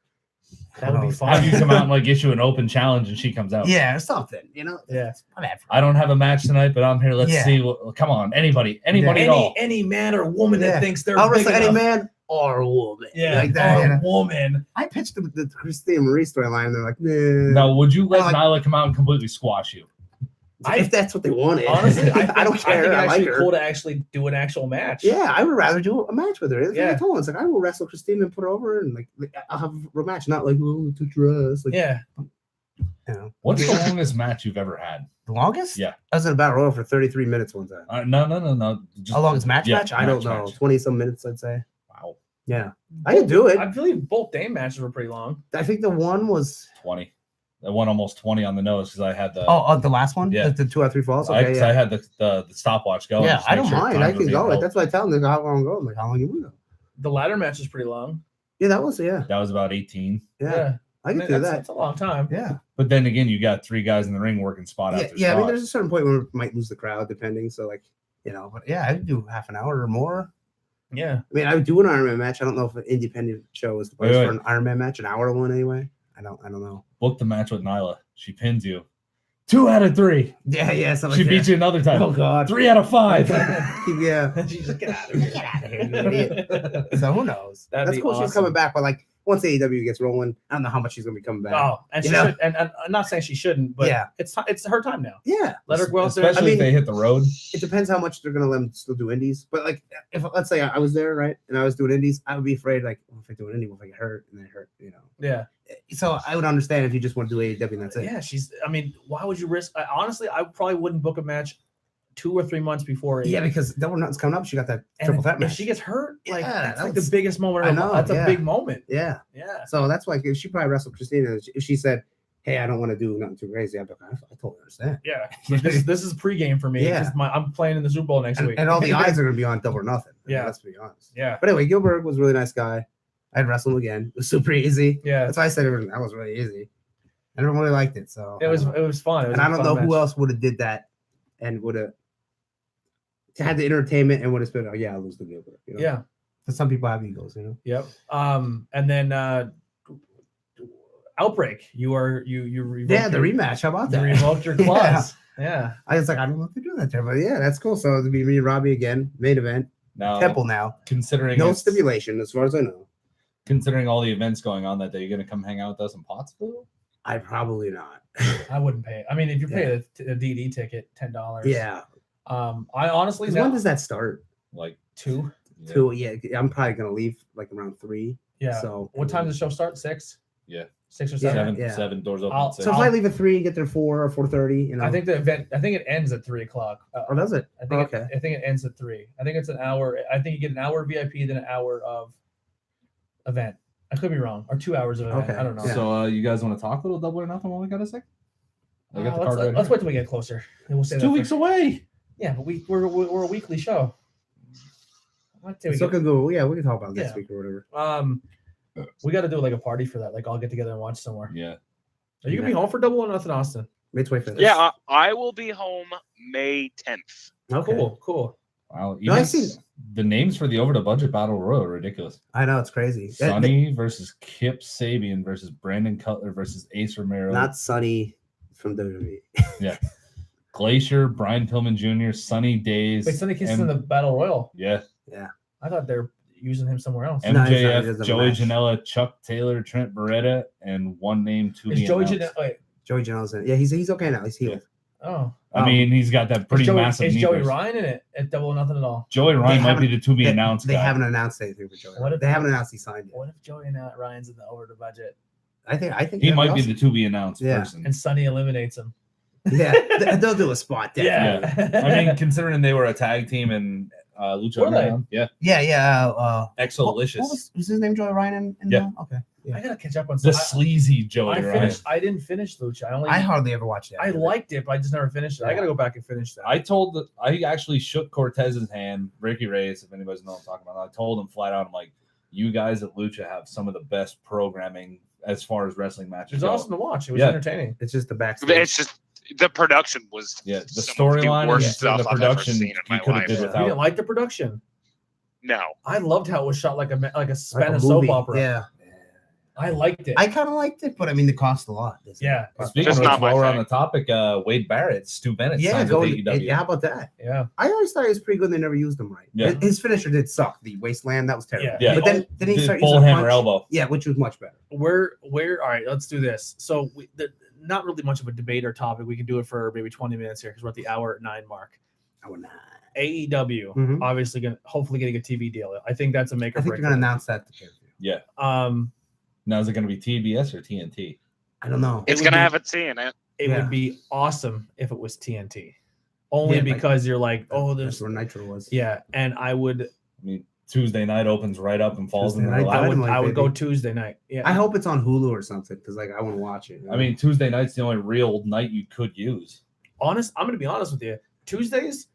Speaker 3: That would be
Speaker 1: knows?
Speaker 3: fun.
Speaker 2: Have you come out and like issue an open challenge and she comes out?
Speaker 1: yeah, or something. You know,
Speaker 3: Yeah.
Speaker 1: It's not bad for
Speaker 2: I don't have a match tonight, but I'm here. Let's
Speaker 1: Yeah.
Speaker 2: see. Come on, anybody at all.
Speaker 3: Any man or woman
Speaker 1: Yeah.
Speaker 3: that thinks they're
Speaker 1: I'll
Speaker 3: big
Speaker 1: wrestle any
Speaker 3: enough.
Speaker 1: man or woman.
Speaker 3: Yeah,
Speaker 1: like that.
Speaker 3: or
Speaker 1: you know?
Speaker 3: woman.
Speaker 1: I pitched the Christina Marie storyline. They're like, nah.
Speaker 2: Now, would you let
Speaker 1: I'm like-
Speaker 2: Nyla come out and completely squash you?
Speaker 1: If that's what they wanted.
Speaker 3: Honestly,
Speaker 1: I don't care.
Speaker 3: I think it's
Speaker 1: I like
Speaker 3: actually
Speaker 1: her.
Speaker 3: cool to actually do an actual match.
Speaker 1: Yeah, I would rather do a match with her. That's what
Speaker 3: Yeah.
Speaker 1: I told her. It's like I will wrestle Christina and put her over, and like I'll have a rematch, not like oh, touch your ass. Like,
Speaker 3: Yeah.
Speaker 1: you know.
Speaker 2: What's the longest match you've ever had?
Speaker 1: The longest?
Speaker 2: Yeah.
Speaker 1: I was in a battle royal for 33 minutes one time.
Speaker 2: No. Just,
Speaker 1: How long is match?
Speaker 2: yeah,
Speaker 1: Match? I don't
Speaker 2: match,
Speaker 1: know.
Speaker 2: match.
Speaker 1: 20 some minutes, I'd say.
Speaker 2: Wow,
Speaker 1: Yeah, I can do it.
Speaker 3: I believe both Dame matches were pretty long.
Speaker 1: I think the one was
Speaker 2: 20. I won almost 20 on the nose because I had the.
Speaker 1: the last one.
Speaker 2: Yeah.
Speaker 1: The 2 out of 3 falls.
Speaker 2: I,
Speaker 1: Okay,
Speaker 2: 'cause
Speaker 1: yeah.
Speaker 2: I had the stopwatch going.
Speaker 1: Yeah,
Speaker 2: just to
Speaker 1: I
Speaker 2: make
Speaker 1: don't
Speaker 2: sure
Speaker 1: mind.
Speaker 2: times
Speaker 1: I
Speaker 2: were
Speaker 1: can
Speaker 2: being
Speaker 1: go. Like,
Speaker 2: held.
Speaker 1: that's what I tell them. They go, how long go? I'm like, how long you want to go?
Speaker 3: The ladder match was pretty long.
Speaker 1: Yeah, that was yeah.
Speaker 2: That was about 18.
Speaker 1: Yeah, I can do
Speaker 3: that's,
Speaker 1: that.
Speaker 3: That's a long time.
Speaker 1: Yeah,
Speaker 2: But then again, you got 3 guys in the ring working spot
Speaker 1: yeah,
Speaker 2: after
Speaker 1: yeah. I
Speaker 2: spot.
Speaker 1: mean, there's a certain point where it might lose the crowd, depending. So, like, you know, but yeah, I would do half an hour or more.
Speaker 3: Yeah.
Speaker 1: I mean, I would do an Ironman match. I don't know if an independent show is the place
Speaker 2: Wait,
Speaker 1: for an Ironman match, an hour one anyway. I don't know.
Speaker 2: Book the match with Nyla. She pins you. 2 out of 3.
Speaker 1: Yeah.
Speaker 2: She beat you another time.
Speaker 1: Oh God.
Speaker 2: 3 out of 5.
Speaker 1: Yeah.
Speaker 3: She's like, get out of here.
Speaker 1: Get out of here, you idiot. So who knows?
Speaker 3: That'd
Speaker 1: That's
Speaker 3: be
Speaker 1: cool. She's
Speaker 3: awesome.
Speaker 1: coming back, but like once AEW gets rolling, I don't know how much she's gonna be coming back.
Speaker 3: Oh, and she
Speaker 1: You know?
Speaker 3: should. And I'm not saying she shouldn't, but
Speaker 1: Yeah.
Speaker 3: it's her time now.
Speaker 1: Yeah.
Speaker 3: Let her go out there.
Speaker 2: Especially
Speaker 1: I
Speaker 2: if
Speaker 1: mean-
Speaker 2: they hit the road.
Speaker 1: It depends how much they're gonna let them still do indies. But like, if let's say I was there, right, and I was doing indies, I would be afraid like, well, if I do an indie, what if I get hurt and then hurt, you know?
Speaker 3: Yeah.
Speaker 1: So I would understand if you just want to do AEW and that's it.
Speaker 3: Yeah. I mean, why would you risk? Honestly, I probably wouldn't book a match 2 or 3 months before.
Speaker 1: Yeah, because Double Nothing's coming up. She got that
Speaker 3: and
Speaker 1: triple
Speaker 3: if,
Speaker 1: that
Speaker 3: if
Speaker 1: match.
Speaker 3: she gets hurt, like
Speaker 1: Yeah,
Speaker 3: that's
Speaker 1: that
Speaker 3: like
Speaker 1: was-
Speaker 3: the biggest moment.
Speaker 1: I
Speaker 3: Of
Speaker 1: know,
Speaker 3: That's
Speaker 1: yeah.
Speaker 3: a big moment.
Speaker 1: Yeah.
Speaker 3: Yeah.
Speaker 1: So that's why if she probably wrestled Christina. If she said, "Hey, I don't want to do nothing too crazy," I'd be like, I totally understand.
Speaker 3: Yeah. But this is pregame for me.
Speaker 1: Yeah.
Speaker 3: 'Cause I'm playing in the Super Bowl next week.
Speaker 1: And all the eyes are gonna be on Double or Nothing. I mean,
Speaker 3: Yeah.
Speaker 1: let's be honest.
Speaker 3: Yeah.
Speaker 1: But anyway, Gillberg was a really nice guy. I'd wrestle him again. It was super easy.
Speaker 3: Yeah.
Speaker 1: That's why I said that was really easy. And everyone really liked it. So
Speaker 3: It was fun. It was
Speaker 1: and
Speaker 3: a
Speaker 1: I don't
Speaker 3: fun
Speaker 1: know
Speaker 3: match.
Speaker 1: who else would have did that and would have had the entertainment and would have been, oh yeah, I'll lose to Gillberg. You know?
Speaker 3: Yeah.
Speaker 1: Because some people have egos, you know.
Speaker 3: Yep. And then Outbreak. You revoked
Speaker 1: Yeah, the
Speaker 3: your-
Speaker 1: rematch. How about
Speaker 3: You
Speaker 1: that?
Speaker 3: revoked your clause. Yeah.
Speaker 1: I was like, I don't know if to do that there, but yeah, that's cool. So it'll be me and Robbie again, main event,
Speaker 2: Now,
Speaker 1: Temple now.
Speaker 2: considering
Speaker 1: No
Speaker 2: it's-
Speaker 1: stipulation, as far as I know.
Speaker 2: considering all the events going on that day, you're gonna come hang out with us in Pottsville?
Speaker 1: I probably not.
Speaker 3: I wouldn't pay it. I mean, if you pay a DD ticket, $10.
Speaker 1: Yeah.
Speaker 3: I honestly
Speaker 1: 'Cause when does that start?
Speaker 2: Like
Speaker 3: 2.
Speaker 2: yeah.
Speaker 1: 2. Yeah, I'm probably gonna leave like around 3.
Speaker 3: Yeah.
Speaker 1: So
Speaker 3: What time does the show start? 6?
Speaker 2: Yeah.
Speaker 3: 6 or
Speaker 1: Yeah.
Speaker 3: 7?
Speaker 2: Seven doors open.
Speaker 3: I'll-
Speaker 2: at 6.
Speaker 1: So if I leave at 3, get there 4 or 4:30, you know.
Speaker 3: I think the event. I think it ends at 3 o'clock.
Speaker 1: Oh, does it?
Speaker 3: I think.
Speaker 1: Okay.
Speaker 3: I think it ends at 3. I think it's an hour. I think you get an hour VIP, then an hour of event. I could be wrong, or 2 hours of event.
Speaker 1: Okay.
Speaker 3: I don't know.
Speaker 1: Yeah.
Speaker 2: So you guys want to talk a little Double or Nothing while we got a sec? I got the
Speaker 3: let's
Speaker 2: card right
Speaker 3: let's
Speaker 2: here.
Speaker 3: wait till we get closer. And we'll say
Speaker 2: It's
Speaker 3: that
Speaker 2: 2 weeks
Speaker 3: first.
Speaker 2: away.
Speaker 3: Yeah, but we're a weekly show. Let's say we
Speaker 1: So
Speaker 3: get-
Speaker 1: can go. Yeah, we can talk about it next
Speaker 3: Yeah.
Speaker 1: week or whatever.
Speaker 3: we got to do like a party for that. Like all get together and watch somewhere.
Speaker 2: Yeah.
Speaker 3: Are you gonna be home for Double or Nothing, Austin?
Speaker 1: May 25th.
Speaker 4: Yeah, I will be home May 10th.
Speaker 1: Okay.
Speaker 3: Cool.
Speaker 2: Wow.
Speaker 1: No, I
Speaker 2: Even
Speaker 1: see-
Speaker 2: the names for the over the budget battle royal are ridiculous.
Speaker 1: I know it's crazy.
Speaker 2: Sonny versus Kip Sabian versus Brandon Cutler versus Ace Romero.
Speaker 1: Not Sunny from WWE.
Speaker 2: Glacier, Brian Pillman Jr., Sunny Days.
Speaker 3: Wait, Sonny Kiss is
Speaker 2: M-
Speaker 3: in the Battle Royal.
Speaker 2: Yeah.
Speaker 3: I thought they're using him somewhere else.
Speaker 1: No, he's not. He
Speaker 2: MJF,
Speaker 1: doesn't
Speaker 2: Joey
Speaker 1: match.
Speaker 2: Janela, Chuck Taylor, Trent Beretta, and one name to
Speaker 3: Is
Speaker 2: be
Speaker 3: Joey
Speaker 2: announced.
Speaker 3: Wait,
Speaker 1: Joey Janela's in it. Yeah, he's okay now. He's healed.
Speaker 3: oh.
Speaker 2: I mean, he's got that pretty
Speaker 3: is Joey,
Speaker 2: massive
Speaker 3: is
Speaker 2: knee
Speaker 3: Joey
Speaker 2: brace.
Speaker 3: Ryan in it at Double or Nothing at all?
Speaker 2: Joey Ryan might be
Speaker 1: haven't-
Speaker 2: the to be announced
Speaker 1: They
Speaker 2: guy.
Speaker 1: haven't announced anything for Joey.
Speaker 3: What if-
Speaker 1: They haven't announced he signed yet.
Speaker 3: What if Joey Ryan's in the over the budget
Speaker 1: I think
Speaker 2: He
Speaker 1: that'd
Speaker 2: might be
Speaker 1: awesome.
Speaker 2: the to be announced
Speaker 1: Yeah.
Speaker 2: person.
Speaker 3: and Sonny eliminates him?
Speaker 1: Yeah, they'll do a spot. Definitely.
Speaker 3: Yeah.
Speaker 2: I mean, considering they were a tag team and Lucha
Speaker 3: Were they?
Speaker 2: Underground, yeah,
Speaker 1: Yeah.
Speaker 2: Exolicious,
Speaker 1: What was his name? Joey Ryan.
Speaker 2: Yeah.
Speaker 1: Okay.
Speaker 3: I gotta catch up on
Speaker 2: the
Speaker 3: some.
Speaker 2: sleazy Joey
Speaker 3: I
Speaker 2: Ryan.
Speaker 3: finished. I didn't finish Lucha.
Speaker 1: I hardly ever watched it.
Speaker 3: I liked it, but I just never finished it. I
Speaker 1: Yeah.
Speaker 3: gotta go back and finish that.
Speaker 2: I actually shook Cortez's hand, Ricky Reyes, if anybody's know what I'm talking about. I told him flat out, I'm like, you guys at Lucha have some of the best programming as far as wrestling matches.
Speaker 3: It was
Speaker 2: go.
Speaker 3: awesome to watch. It was
Speaker 2: Yeah.
Speaker 3: entertaining.
Speaker 1: It's just the backstage.
Speaker 4: It's just the production was
Speaker 2: Yeah, the
Speaker 4: some of
Speaker 2: storyline and
Speaker 4: worst
Speaker 2: the
Speaker 4: stuff I've ever
Speaker 2: production
Speaker 4: seen in
Speaker 2: you
Speaker 4: my
Speaker 2: could have
Speaker 4: life.
Speaker 2: did
Speaker 3: You
Speaker 2: without.
Speaker 3: didn't like the production?
Speaker 4: No,
Speaker 3: I loved how it was shot like a
Speaker 1: like
Speaker 3: Spanish
Speaker 1: movie.
Speaker 3: soap opera.
Speaker 1: Yeah,
Speaker 3: I liked it.
Speaker 1: I kind of liked it, but I mean, it cost a lot.
Speaker 3: Yeah.
Speaker 2: Speaking
Speaker 4: Just
Speaker 2: of which,
Speaker 4: not my
Speaker 2: while we're on
Speaker 4: thing.
Speaker 2: the topic, Wade Barrett, Stu Bennett
Speaker 1: Yeah,
Speaker 2: signed with AEW.
Speaker 1: yeah. How about that?
Speaker 3: Yeah.
Speaker 1: I always thought he was pretty good. They never used him right.
Speaker 2: Yeah.
Speaker 1: His finisher did suck. The wasteland, that was terrible.
Speaker 3: Yeah.
Speaker 2: Yeah.
Speaker 1: But then he
Speaker 2: Did
Speaker 1: started
Speaker 2: bull
Speaker 1: using a
Speaker 2: hammer
Speaker 1: punch.
Speaker 2: elbow.
Speaker 1: Yeah, which was much better.
Speaker 3: We're all right. Let's do this. So not really much of a debate or topic. We can do it for maybe 20 minutes here because we're at the hour 9 mark.
Speaker 1: I would not.
Speaker 3: AEW
Speaker 1: Mhm.
Speaker 3: obviously hopefully getting a TV deal. I think that's a make or
Speaker 1: I think
Speaker 3: break.
Speaker 1: they're gonna announce that.
Speaker 2: Yeah.
Speaker 3: Um,
Speaker 2: Now is it going to be TBS or TNT?
Speaker 1: I don't know.
Speaker 4: it's
Speaker 3: would
Speaker 4: gonna
Speaker 3: be-
Speaker 4: have a T in it.
Speaker 3: it
Speaker 1: Yeah.
Speaker 3: would be awesome if it was TNT, only
Speaker 1: Yeah, like-
Speaker 3: because you're like, oh,
Speaker 1: That's
Speaker 3: there's
Speaker 1: where Nitro was.
Speaker 3: yeah, and I would
Speaker 2: I mean, Tuesday night opens right up and falls
Speaker 1: Tuesday
Speaker 2: into the
Speaker 1: night,
Speaker 2: lap.
Speaker 1: Dynamite,
Speaker 3: I would go
Speaker 1: baby.
Speaker 3: Tuesday night. Yeah,
Speaker 1: I hope it's on Hulu or something because like I want to watch it.
Speaker 2: I mean, Tuesday night's the only real night you could use.
Speaker 3: I'm gonna be honest with you. Tuesdays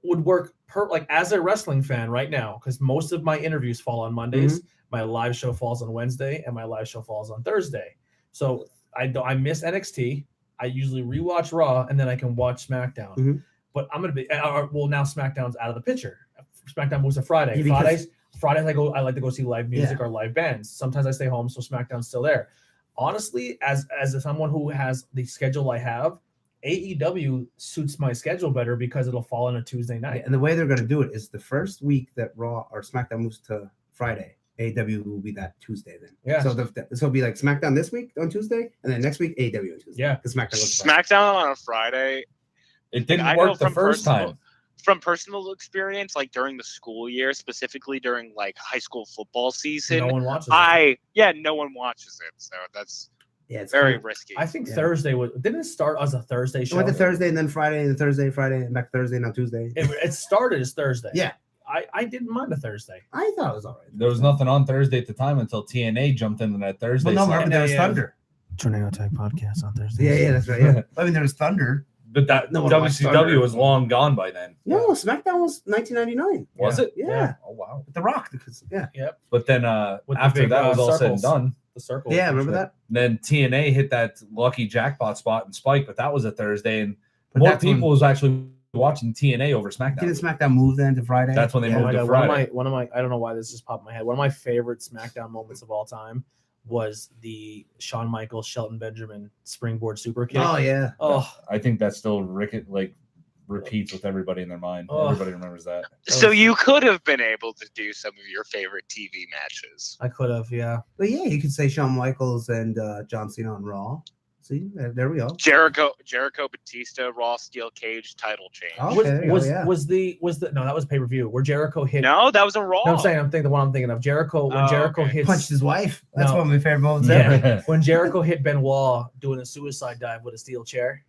Speaker 3: would work like as a wrestling fan right now because most of my interviews fall on Mondays. My live show falls on Wednesday, and my live show falls on Thursday. So I miss NXT. I usually rewatch Raw, and then I can watch SmackDown.
Speaker 1: Mhm.
Speaker 3: But I'm gonna be well now. SmackDown's out of the picture. SmackDown moves to Friday.
Speaker 1: Yeah, because-
Speaker 3: Fridays I like to go see live music or live bands. Sometimes I stay home, so SmackDown's still there. Honestly, as someone who has the schedule I have, AEW suits my schedule better because it'll fall on a Tuesday night.
Speaker 1: and the way they're gonna do it is the first week that Raw or SmackDown moves to Friday, AEW will be that Tuesday then.
Speaker 3: Yeah.
Speaker 1: So so it'll be like SmackDown this week on Tuesday, and then next week AEW on Tuesday.
Speaker 3: Yeah.
Speaker 1: Because SmackDown goes to Friday.
Speaker 4: SmackDown on a Friday.
Speaker 2: It didn't
Speaker 4: I know
Speaker 2: work the
Speaker 4: from
Speaker 2: first
Speaker 4: personal-
Speaker 2: time.
Speaker 4: From personal experience, like during the school year, specifically during like high school football season,
Speaker 3: No one watches. it.
Speaker 4: no one watches it, so that's
Speaker 1: Yeah, it's
Speaker 4: very
Speaker 1: kind of,
Speaker 4: risky.
Speaker 3: I think
Speaker 1: Yeah.
Speaker 3: Thursday didn't it start as a Thursday
Speaker 1: it
Speaker 3: show?
Speaker 1: went to Thursday and then Friday and Thursday, Friday and back Thursday and now Tuesday.
Speaker 3: It started as Thursday.
Speaker 1: Yeah.
Speaker 3: I didn't mind a Thursday.
Speaker 1: I thought it was all right.
Speaker 2: There was nothing on Thursday at the time until TNA jumped into that Thursday.
Speaker 1: Well, no,
Speaker 2: slot.
Speaker 1: remember there was
Speaker 3: Yeah.
Speaker 1: Thunder.
Speaker 3: Tornado Tag Podcast on Thursday.
Speaker 1: Yeah, that's right. Yeah. I mean, there was Thunder.
Speaker 2: But that
Speaker 1: No one watched
Speaker 2: WCW
Speaker 1: Thunder.
Speaker 2: was long gone by then.
Speaker 1: No, SmackDown was 1999.
Speaker 2: Was it?
Speaker 1: Yeah.
Speaker 2: Oh wow.
Speaker 1: With The Rock. Because, yeah.
Speaker 2: But then
Speaker 3: With the
Speaker 2: after
Speaker 3: big,
Speaker 2: that was all said and
Speaker 3: circles.
Speaker 2: done,
Speaker 3: The circle.
Speaker 1: Yeah, remember that?
Speaker 2: then TNA hit that lucky jackpot spot in Spike, but that was a Thursday, and
Speaker 1: But
Speaker 2: more
Speaker 1: that's when-
Speaker 2: people was actually watching TNA over SmackDown.
Speaker 1: Didn't SmackDown move then to Friday?
Speaker 2: That's when they
Speaker 3: Oh
Speaker 2: moved
Speaker 3: my
Speaker 2: to
Speaker 3: God,
Speaker 2: Friday.
Speaker 3: one of my I don't know why this just popped in my head. One of my favorite SmackDown moments of all time was the Shawn Michaels Shelton Benjamin springboard super kick.
Speaker 1: Oh, yeah.
Speaker 3: Oh,
Speaker 2: I think that still repeats with everybody in their mind.
Speaker 3: Oh.
Speaker 2: Everybody remembers that.
Speaker 4: So you could have been able to do some of your favorite TV matches.
Speaker 3: I could have, yeah.
Speaker 1: But yeah, you could say Shawn Michaels and John Cena on Raw. See, there we go.
Speaker 4: Jericho Batista Raw Steel Cage title change.
Speaker 1: Oh,
Speaker 3: Was,
Speaker 1: okay, there you go,
Speaker 3: was,
Speaker 1: yeah.
Speaker 3: was the no, that was pay per view where Jericho hit.
Speaker 4: No, that was a Raw.
Speaker 3: No, I'm thinking the one I'm thinking of. Jericho when
Speaker 4: Oh,
Speaker 3: Jericho
Speaker 4: okay.
Speaker 3: hits
Speaker 1: Punched his wife. That's
Speaker 3: No.
Speaker 1: one of my favorite moments
Speaker 3: Yeah.
Speaker 1: ever.
Speaker 3: when Jericho hit Benoit doing a suicide dive with a steel chair.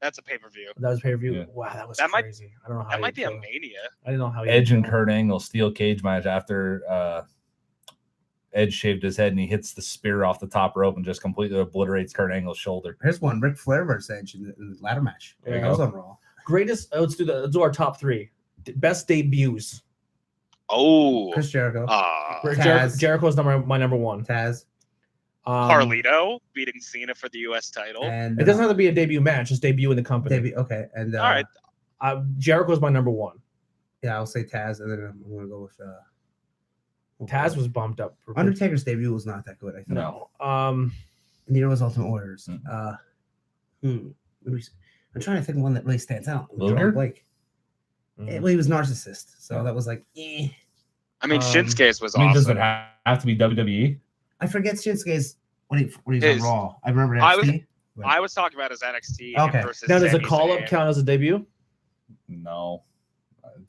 Speaker 4: That's a pay-per-view.
Speaker 3: That was pay per view.
Speaker 2: Yeah.
Speaker 3: Wow, that was
Speaker 4: That might-
Speaker 3: crazy. I don't know how
Speaker 4: That
Speaker 3: he
Speaker 4: might be a
Speaker 3: killed him.
Speaker 4: Mania.
Speaker 3: I didn't know how he
Speaker 2: Edge and
Speaker 3: killed him.
Speaker 2: Kurt Angle steel cage match after Edge shaved his head and he hits the spear off the top rope and just completely obliterates Kurt Angle's shoulder.
Speaker 1: Here's one: Ric Flair versus Edge in the ladder match.
Speaker 2: There you
Speaker 1: That was
Speaker 2: go.
Speaker 1: on Raw.
Speaker 3: Greatest. Let's do our top three. Best debuts.
Speaker 4: Oh,
Speaker 1: Chris Jericho, Taz.
Speaker 3: Jericho's my number one.
Speaker 1: Taz,
Speaker 4: Carlito beating Cena for the U.S. title.
Speaker 1: and
Speaker 3: It doesn't have to be a debut match. Just debut in the company.
Speaker 1: Davey. Okay, and
Speaker 4: All right,
Speaker 3: Jericho's my number one.
Speaker 1: yeah, I'll say Taz, and then I'm gonna go with
Speaker 3: Taz was bumped up.
Speaker 1: Undertaker's debut was not that good. I think.
Speaker 3: No.
Speaker 1: Neither was Ultimate Warriors.
Speaker 2: Mm.
Speaker 1: Let me see. I'm trying to think of one that really stands out.
Speaker 2: Luger?
Speaker 1: Like,
Speaker 3: Mm.
Speaker 1: well, he was narcissist, so that was like, eh.
Speaker 4: I mean, Shinsuke's was
Speaker 2: I mean, does
Speaker 4: awesome.
Speaker 2: it have to be WWE?
Speaker 1: I forget Shinsuke's when he's on
Speaker 4: His-
Speaker 1: Raw. I remember
Speaker 4: I was-
Speaker 1: NXT.
Speaker 4: I was talking about his NXT
Speaker 1: Okay.
Speaker 4: versus.
Speaker 3: Now, does a
Speaker 4: Sami
Speaker 3: call up
Speaker 4: Zayn.
Speaker 3: count as a debut?
Speaker 2: No,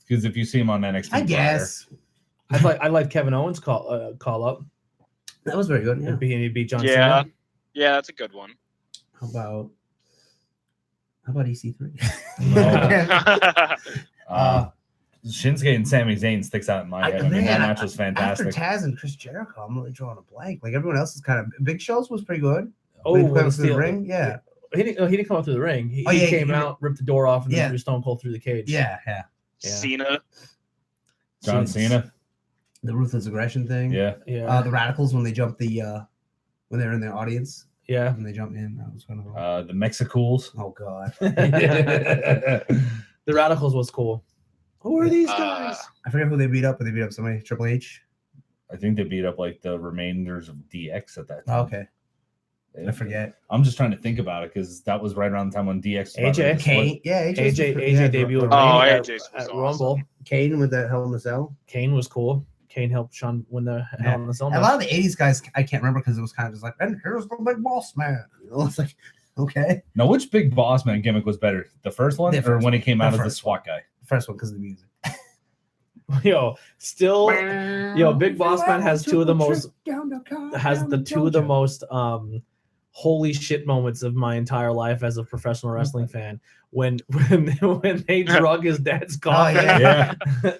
Speaker 2: because if you see him on NXT,
Speaker 1: I guess
Speaker 3: I like Kevin Owens call up.
Speaker 1: that was very good. Yeah.
Speaker 3: And he beat John
Speaker 4: Yeah,
Speaker 3: Cena.
Speaker 4: yeah, that's a good one.
Speaker 1: How about EC3?
Speaker 2: No. Shinsuke and Sami Zayn sticks out in my head. I mean, that match was fantastic.
Speaker 1: After Taz and Chris Jericho, I'm really drawing a blank. Like everyone else is kind of Big Show's was pretty good.
Speaker 3: Oh,
Speaker 1: When he
Speaker 3: with
Speaker 1: comes
Speaker 3: the
Speaker 1: to the
Speaker 3: steel-
Speaker 1: ring, yeah,
Speaker 3: He didn't come up through the ring. He,
Speaker 1: Oh, yeah,
Speaker 3: he came
Speaker 1: he-
Speaker 3: out, ripped the door off, and then
Speaker 1: Yeah.
Speaker 3: threw Stone Cold through the cage.
Speaker 1: yeah.
Speaker 3: Yeah.
Speaker 4: Cena.
Speaker 2: John Cena.
Speaker 1: The ruthless aggression thing.
Speaker 2: Yeah.
Speaker 3: Yeah.
Speaker 1: The Radicals when they jumped the when they're in the audience
Speaker 3: Yeah.
Speaker 1: when they jump in. That was one of them.
Speaker 2: The Mexicools.
Speaker 1: Oh God,
Speaker 3: The Radicals was cool. Who are these guys?
Speaker 1: I forget who they beat up, but they beat up somebody. Triple H.
Speaker 2: I think they beat up like the remainders of DX at that time.
Speaker 1: Okay, I forget.
Speaker 2: I'm just trying to think about it because that was right around the time when DX was about
Speaker 3: AJ.
Speaker 2: ready to split.
Speaker 1: Kane, yeah,
Speaker 3: AJ debuted
Speaker 4: Oh,
Speaker 3: at
Speaker 4: AJ's was
Speaker 3: Rumble.
Speaker 1: Kane with the Hell in the Cell.
Speaker 3: Kane was cool. Kane helped Sean win the Hell in the Cell
Speaker 1: A
Speaker 3: match.
Speaker 1: lot of the '80s guys, I can't remember because it was kind of just like, and here's the big boss man. You know, it's like, okay,
Speaker 2: Now, which Big Boss Man gimmick was better? The first one
Speaker 1: The
Speaker 2: or
Speaker 1: first
Speaker 2: when he came
Speaker 1: The
Speaker 2: out as the
Speaker 1: first
Speaker 2: SWAT guy?
Speaker 1: first one because of the music.
Speaker 3: Yo, still, Big Boss Man has two of the most holy shit moments of my entire life as a professional wrestling fan. When they drug his dad's coffin,
Speaker 2: Yeah.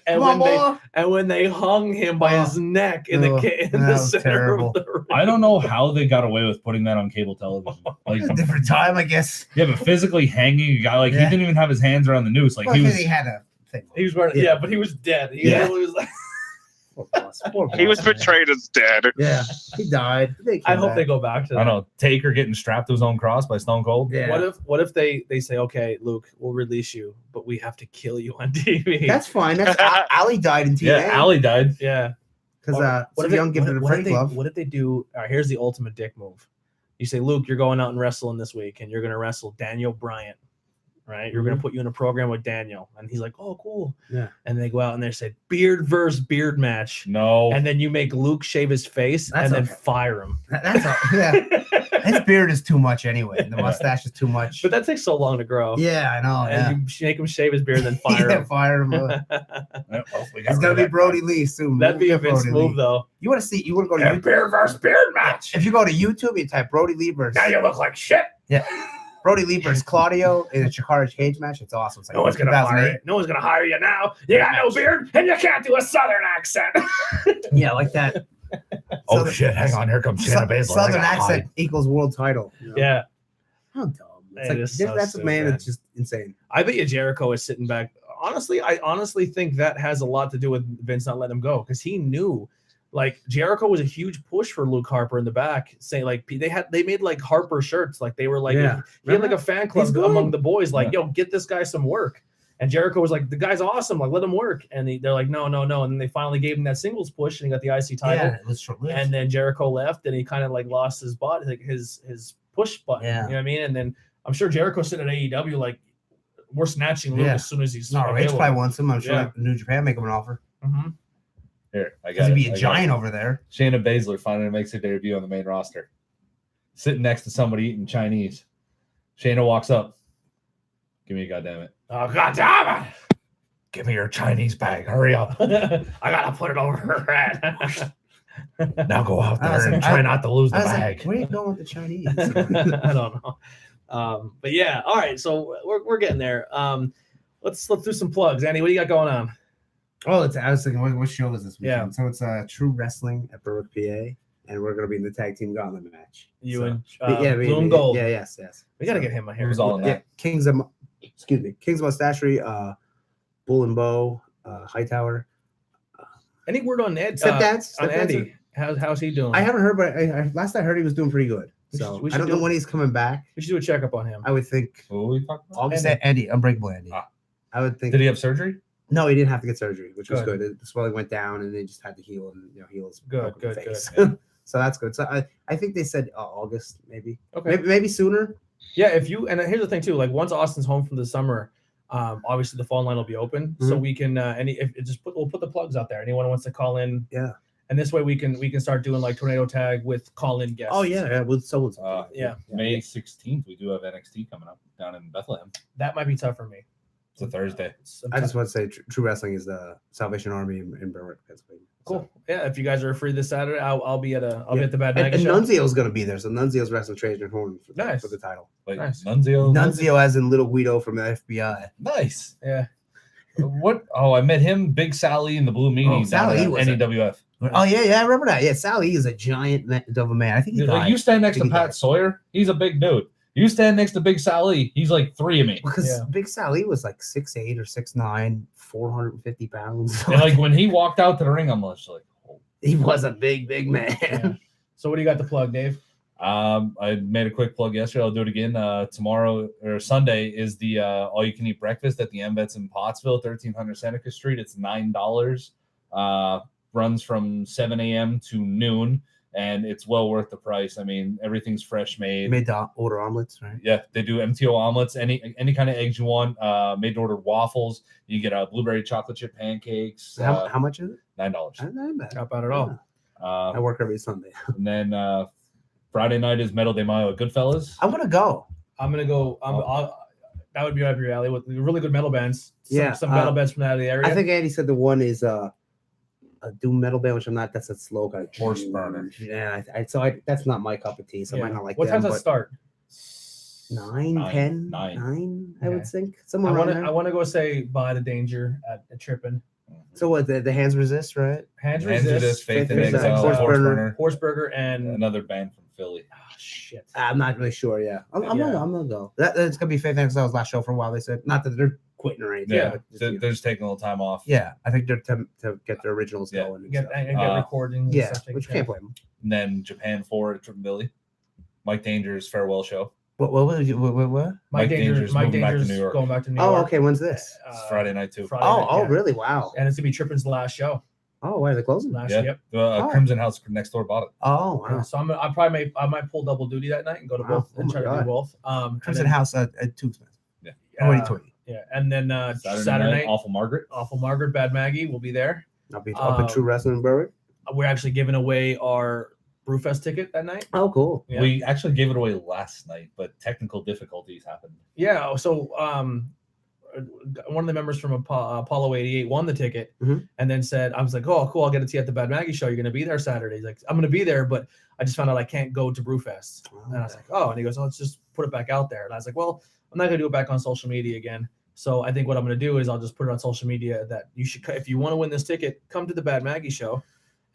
Speaker 3: and when they hung him by his neck in the
Speaker 1: that was
Speaker 3: center
Speaker 1: terrible.
Speaker 3: of the ring.
Speaker 2: I don't know how they got away with putting that on cable television. Like,
Speaker 1: A different time, I guess.
Speaker 2: yeah, but physically hanging a guy, like he
Speaker 1: Yeah.
Speaker 2: didn't even have his hands around the noose. Like
Speaker 1: Well,
Speaker 2: he was.
Speaker 1: he had a thing.
Speaker 3: He was wearing,
Speaker 1: Yeah.
Speaker 3: but he was dead. He
Speaker 1: Yeah.
Speaker 3: literally was like,
Speaker 1: Poor
Speaker 4: He was
Speaker 1: boss, man.
Speaker 4: portrayed as dead.
Speaker 1: Yeah, he died.
Speaker 3: I hope they go back to that.
Speaker 2: I don't know, Taker getting strapped to his own cross by Stone Cold.
Speaker 1: Yeah.
Speaker 3: What if they say, okay, Luke, we'll release you, but we have to kill you on TV?
Speaker 1: That's fine. That's Ali died in TNA.
Speaker 2: Yeah, Allie died.
Speaker 3: yeah.
Speaker 1: because
Speaker 3: What if
Speaker 1: Young gave it a break glove.
Speaker 3: What if they do? All right, here's the ultimate dick move. You say, Luke, you're going out and wrestling this week, and you're going to wrestle Daniel Bryant, right? You're going to put you in a program with Daniel, and he's like, oh, cool.
Speaker 1: Yeah.
Speaker 3: And they go out and they say, beard versus beard match,
Speaker 2: No.
Speaker 3: and then you make Luke shave his face
Speaker 1: That's
Speaker 3: and then
Speaker 1: okay.
Speaker 3: fire him.
Speaker 1: That's all. Yeah, his beard is too much anyway. The mustache is too much.
Speaker 3: But that takes so long to grow.
Speaker 1: Yeah, I know. Yeah,
Speaker 3: And you make him shave his beard, and then fire
Speaker 1: yeah,
Speaker 3: him.
Speaker 1: fire him.
Speaker 2: Well, we got
Speaker 1: It's
Speaker 2: rid
Speaker 1: gonna
Speaker 2: of
Speaker 1: be
Speaker 2: that.
Speaker 1: Brody Lee soon.
Speaker 3: That'd be a Vince
Speaker 1: Brody
Speaker 3: move,
Speaker 1: Lee.
Speaker 3: though.
Speaker 1: You want to see? You want to go to YouTube?
Speaker 2: Beard versus beard match.
Speaker 1: If you go to YouTube, you type Brody Lee versus
Speaker 2: Now you look like shit.
Speaker 1: Brody Lee versus Claudio in a Chikara cage match. It's awesome. It's like
Speaker 3: No one's gonna
Speaker 1: 2008.
Speaker 3: hire you. No one's gonna hire you now. You got no beard, and you can't do a Southern accent.
Speaker 1: Yeah, like that.
Speaker 2: Oh
Speaker 1: Southern-
Speaker 2: shit! Hang on, here comes Shanna Baszler. I
Speaker 1: Southern
Speaker 2: gotta
Speaker 1: accent
Speaker 2: hide.
Speaker 1: equals world title. You know?
Speaker 3: Yeah,
Speaker 1: How dumb. It's
Speaker 3: It
Speaker 1: like,
Speaker 3: is so
Speaker 1: that's a man
Speaker 3: stupid.
Speaker 1: that's just insane.
Speaker 3: I bet you Jericho is sitting back. Honestly, I honestly think that has a lot to do with Vince not letting him go because he knew, like Jericho was a huge push for Luke Harper in the back, saying like they made like Harper shirts, like they were like
Speaker 1: Yeah.
Speaker 3: he had like a fan club
Speaker 1: He's good.
Speaker 3: among the boys, like
Speaker 2: Yeah.
Speaker 3: yo, get this guy some work. And Jericho was like, the guy's awesome, like let him work. And they're like, no. And then they finally gave him that singles push and he got the IC title.
Speaker 1: Yeah, it was short-lived.
Speaker 3: And then Jericho left and he kind of like lost his body, like his push button.
Speaker 1: Yeah.
Speaker 3: You know what I mean? And then I'm sure Jericho sitting at AEW like, we're snatching Luke
Speaker 1: Yeah.
Speaker 3: as soon as he's
Speaker 1: no, Rage
Speaker 3: available.
Speaker 1: probably wants him. I'm sure
Speaker 3: Yeah.
Speaker 1: New Japan make him an offer.
Speaker 3: Mhm.
Speaker 2: Here, I
Speaker 1: Because
Speaker 2: got
Speaker 1: he'd
Speaker 2: it.
Speaker 1: be a
Speaker 2: I got
Speaker 1: giant
Speaker 2: it.
Speaker 1: over there.
Speaker 2: Shayna Baszler finally makes her debut on the main roster, sitting next to somebody eating Chinese. Shayna walks up. Give me a goddamn it.
Speaker 3: Oh god damn it!
Speaker 2: Give me your Chinese bag. Hurry up.
Speaker 3: I gotta put it over her head.
Speaker 2: Now go out
Speaker 1: I was
Speaker 2: there and
Speaker 1: like-
Speaker 2: try not to lose the
Speaker 1: I was
Speaker 2: bag.
Speaker 1: like, where are you going with the Chinese?
Speaker 3: I don't know. But yeah, all right. So we're getting there. Let's slip through some plugs. Andy, what do you got going on?
Speaker 1: Oh, I was thinking, what show is this weekend?
Speaker 3: Yeah.
Speaker 1: So it's True Wrestling at Berwick, PA, and we're going to be in the tag team gauntlet match.
Speaker 3: You
Speaker 1: So-
Speaker 3: and
Speaker 1: me,
Speaker 3: Bloom Gold.
Speaker 1: Yeah, yes.
Speaker 3: We gotta get him a hair.
Speaker 2: Who's all in
Speaker 1: Yeah,
Speaker 2: that?
Speaker 1: Kings Mustachery, Bull and Bow, Hightower.
Speaker 3: Any word on Ed?
Speaker 1: Stepdads?
Speaker 3: On
Speaker 1: Stepdads
Speaker 3: Andy? How's he doing?
Speaker 1: I haven't heard, but last I heard he was doing pretty good.
Speaker 3: We should-
Speaker 1: So
Speaker 3: we
Speaker 1: I don't
Speaker 3: should
Speaker 1: know when he's coming back.
Speaker 3: We should do a checkup on him.
Speaker 1: I would think
Speaker 2: What were we talking about?
Speaker 1: August. Andy, Unbreakable Andy.
Speaker 2: Ah.
Speaker 1: I would think.
Speaker 2: Did he have surgery?
Speaker 1: No, he didn't have to get surgery, which was
Speaker 3: Good.
Speaker 1: good. The swelling went down, and they just had to heal and heal his
Speaker 3: Good,
Speaker 1: broken
Speaker 3: good,
Speaker 1: face.
Speaker 3: good.
Speaker 1: So that's good. So I think they said August, maybe.
Speaker 3: Okay.
Speaker 1: Maybe sooner.
Speaker 3: Yeah, if you and here's the thing too, like once Austin's home from the summer, obviously the phone line will be open, so
Speaker 1: Mhm.
Speaker 3: we can we'll put the plugs out there. Anyone who wants to call in,
Speaker 1: Yeah.
Speaker 3: and this way we can start doing like tornado tag with call in guests.
Speaker 1: Oh yeah, with someone.
Speaker 3: Yeah.
Speaker 2: May 16th, we do have NXT coming up down in Bethlehem.
Speaker 3: that might be tough for me.
Speaker 2: It's a Thursday.
Speaker 1: I just want to say True Wrestling is the Salvation Army in Berwick, Pennsylvania.
Speaker 3: cool. Yeah, if you guys are free this Saturday, I'll be at the Bad
Speaker 1: And
Speaker 3: Mega show.
Speaker 1: Nunzio's going to be there, so Nunzio's wrestling Trajan Horn for
Speaker 3: Nice.
Speaker 1: the title.
Speaker 2: Like
Speaker 3: Nice.
Speaker 2: Nunzio.
Speaker 1: Nunzio as in Little Guido from the FBI.
Speaker 2: Nice.
Speaker 3: Yeah.
Speaker 2: What? Oh, I met him, Big Sally, in the Blue Meanie.
Speaker 1: Oh, Sally
Speaker 2: down at
Speaker 1: was a-
Speaker 2: NEWF.
Speaker 1: Oh yeah, I remember that. Yeah, Sally is a giant of a man. I think he
Speaker 2: Like,
Speaker 1: died.
Speaker 2: you stand next to
Speaker 1: He
Speaker 2: Pat
Speaker 1: died.
Speaker 2: Sawyer, he's a big dude. You stand next to Big Sally, he's like 3 of me.
Speaker 1: Because
Speaker 3: Yeah.
Speaker 1: Big Sally was like 6'8" or 6'9", 450 pounds.
Speaker 2: And like when he walked out to the ring, I'm just like, oh.
Speaker 1: He was a big man.
Speaker 3: Yeah. So what do you got to plug, Dave?
Speaker 2: I made a quick plug yesterday. I'll do it again. Tomorrow or Sunday is the all-you-can-eat breakfast at the MVets in Pottsville, 1300 Seneca Street. It's $9. Runs from 7 a.m. to noon, and it's well worth the price. I mean, everything's fresh made.
Speaker 1: You made to order omelets, right?
Speaker 2: Yeah, they do MTO omelets, any kind of eggs you want. Made to order waffles. You get blueberry chocolate chip pancakes.
Speaker 1: How much is it?
Speaker 2: $9.
Speaker 1: Not bad.
Speaker 3: Not bad at all.
Speaker 1: I work every Sunday.
Speaker 2: And then Friday night is Metal de Mayo at Goodfellas.
Speaker 1: I'm gonna go.
Speaker 3: I'm gonna go. That would be up your alley with really good metal bands. Some metal bands from that area.
Speaker 1: I think Andy said the one is a doom metal band, which I'm not. That's a slow guy.
Speaker 2: Horse burner.
Speaker 1: Yeah, that's not my cup of tea. So I might not like.
Speaker 3: What time does it start?
Speaker 1: 9, 10, I would think. Somewhere around there.
Speaker 3: I want to go say bye to Danger at Trippin'.
Speaker 1: So what? The Hands Resist, right?
Speaker 3: Hands Resist,
Speaker 2: Faith in
Speaker 1: Faith in
Speaker 2: Exile,
Speaker 1: Exile,
Speaker 3: Horseburger, and
Speaker 2: another band from Philly.
Speaker 3: Oh, shit.
Speaker 1: I'm not really sure. Yeah, I'm gonna go. That's gonna be Faith in Exile's last show for a while. They said not that they're quitting or anything.
Speaker 2: Yeah,
Speaker 1: but
Speaker 2: they're just taking a little time off.
Speaker 1: Yeah, I think they're to get their originals going. And
Speaker 3: get
Speaker 1: stuff.
Speaker 3: recordings.
Speaker 1: Yeah,
Speaker 3: and stuff
Speaker 1: which you can't blame them.
Speaker 2: And then Japan 4 at Triple Billy. Mike Danger's farewell show.
Speaker 1: What?
Speaker 3: Mike Danger's
Speaker 2: moving back to New York.
Speaker 3: going back to New York.
Speaker 1: Oh, okay. When's this?
Speaker 2: It's Friday night too.
Speaker 3: Friday night, yeah.
Speaker 1: Really? Wow.
Speaker 3: And it's gonna be Trippin's last show.
Speaker 1: Oh, why are they closing?
Speaker 3: Yep.
Speaker 2: Crimson House next door bought it.
Speaker 1: Oh, wow.
Speaker 3: So I might pull double duty that night and go to both and try to do both.
Speaker 1: Crimson House at Tubesmith.
Speaker 2: Yeah.
Speaker 1: 2020.
Speaker 3: Yeah, and then Saturday night,
Speaker 2: Awful Margaret,
Speaker 3: Bad Maggie will be there.
Speaker 1: I'll be up at True Wrestling in Berwick.
Speaker 3: We're actually giving away our Brewfest ticket that night.
Speaker 1: Oh, cool.
Speaker 3: Yeah.
Speaker 2: We actually gave it away last night, but technical difficulties happened.
Speaker 3: Yeah. So one of the members from Apollo 88 won the ticket and then said, I was like, oh, cool. I'll get it to you at the Bad Maggie show. You're going to be there Saturday. He's like, I'm going to be there, but I just found out I can't go to Brewfest. And I was like, oh, and he goes, oh, let's just put it back out there. And I was like, well, I'm not going to do it back on social media again. So I think what I'm going to do is I'll just put it on social media that you should, if you want to win this ticket, come to the Bad Maggie show.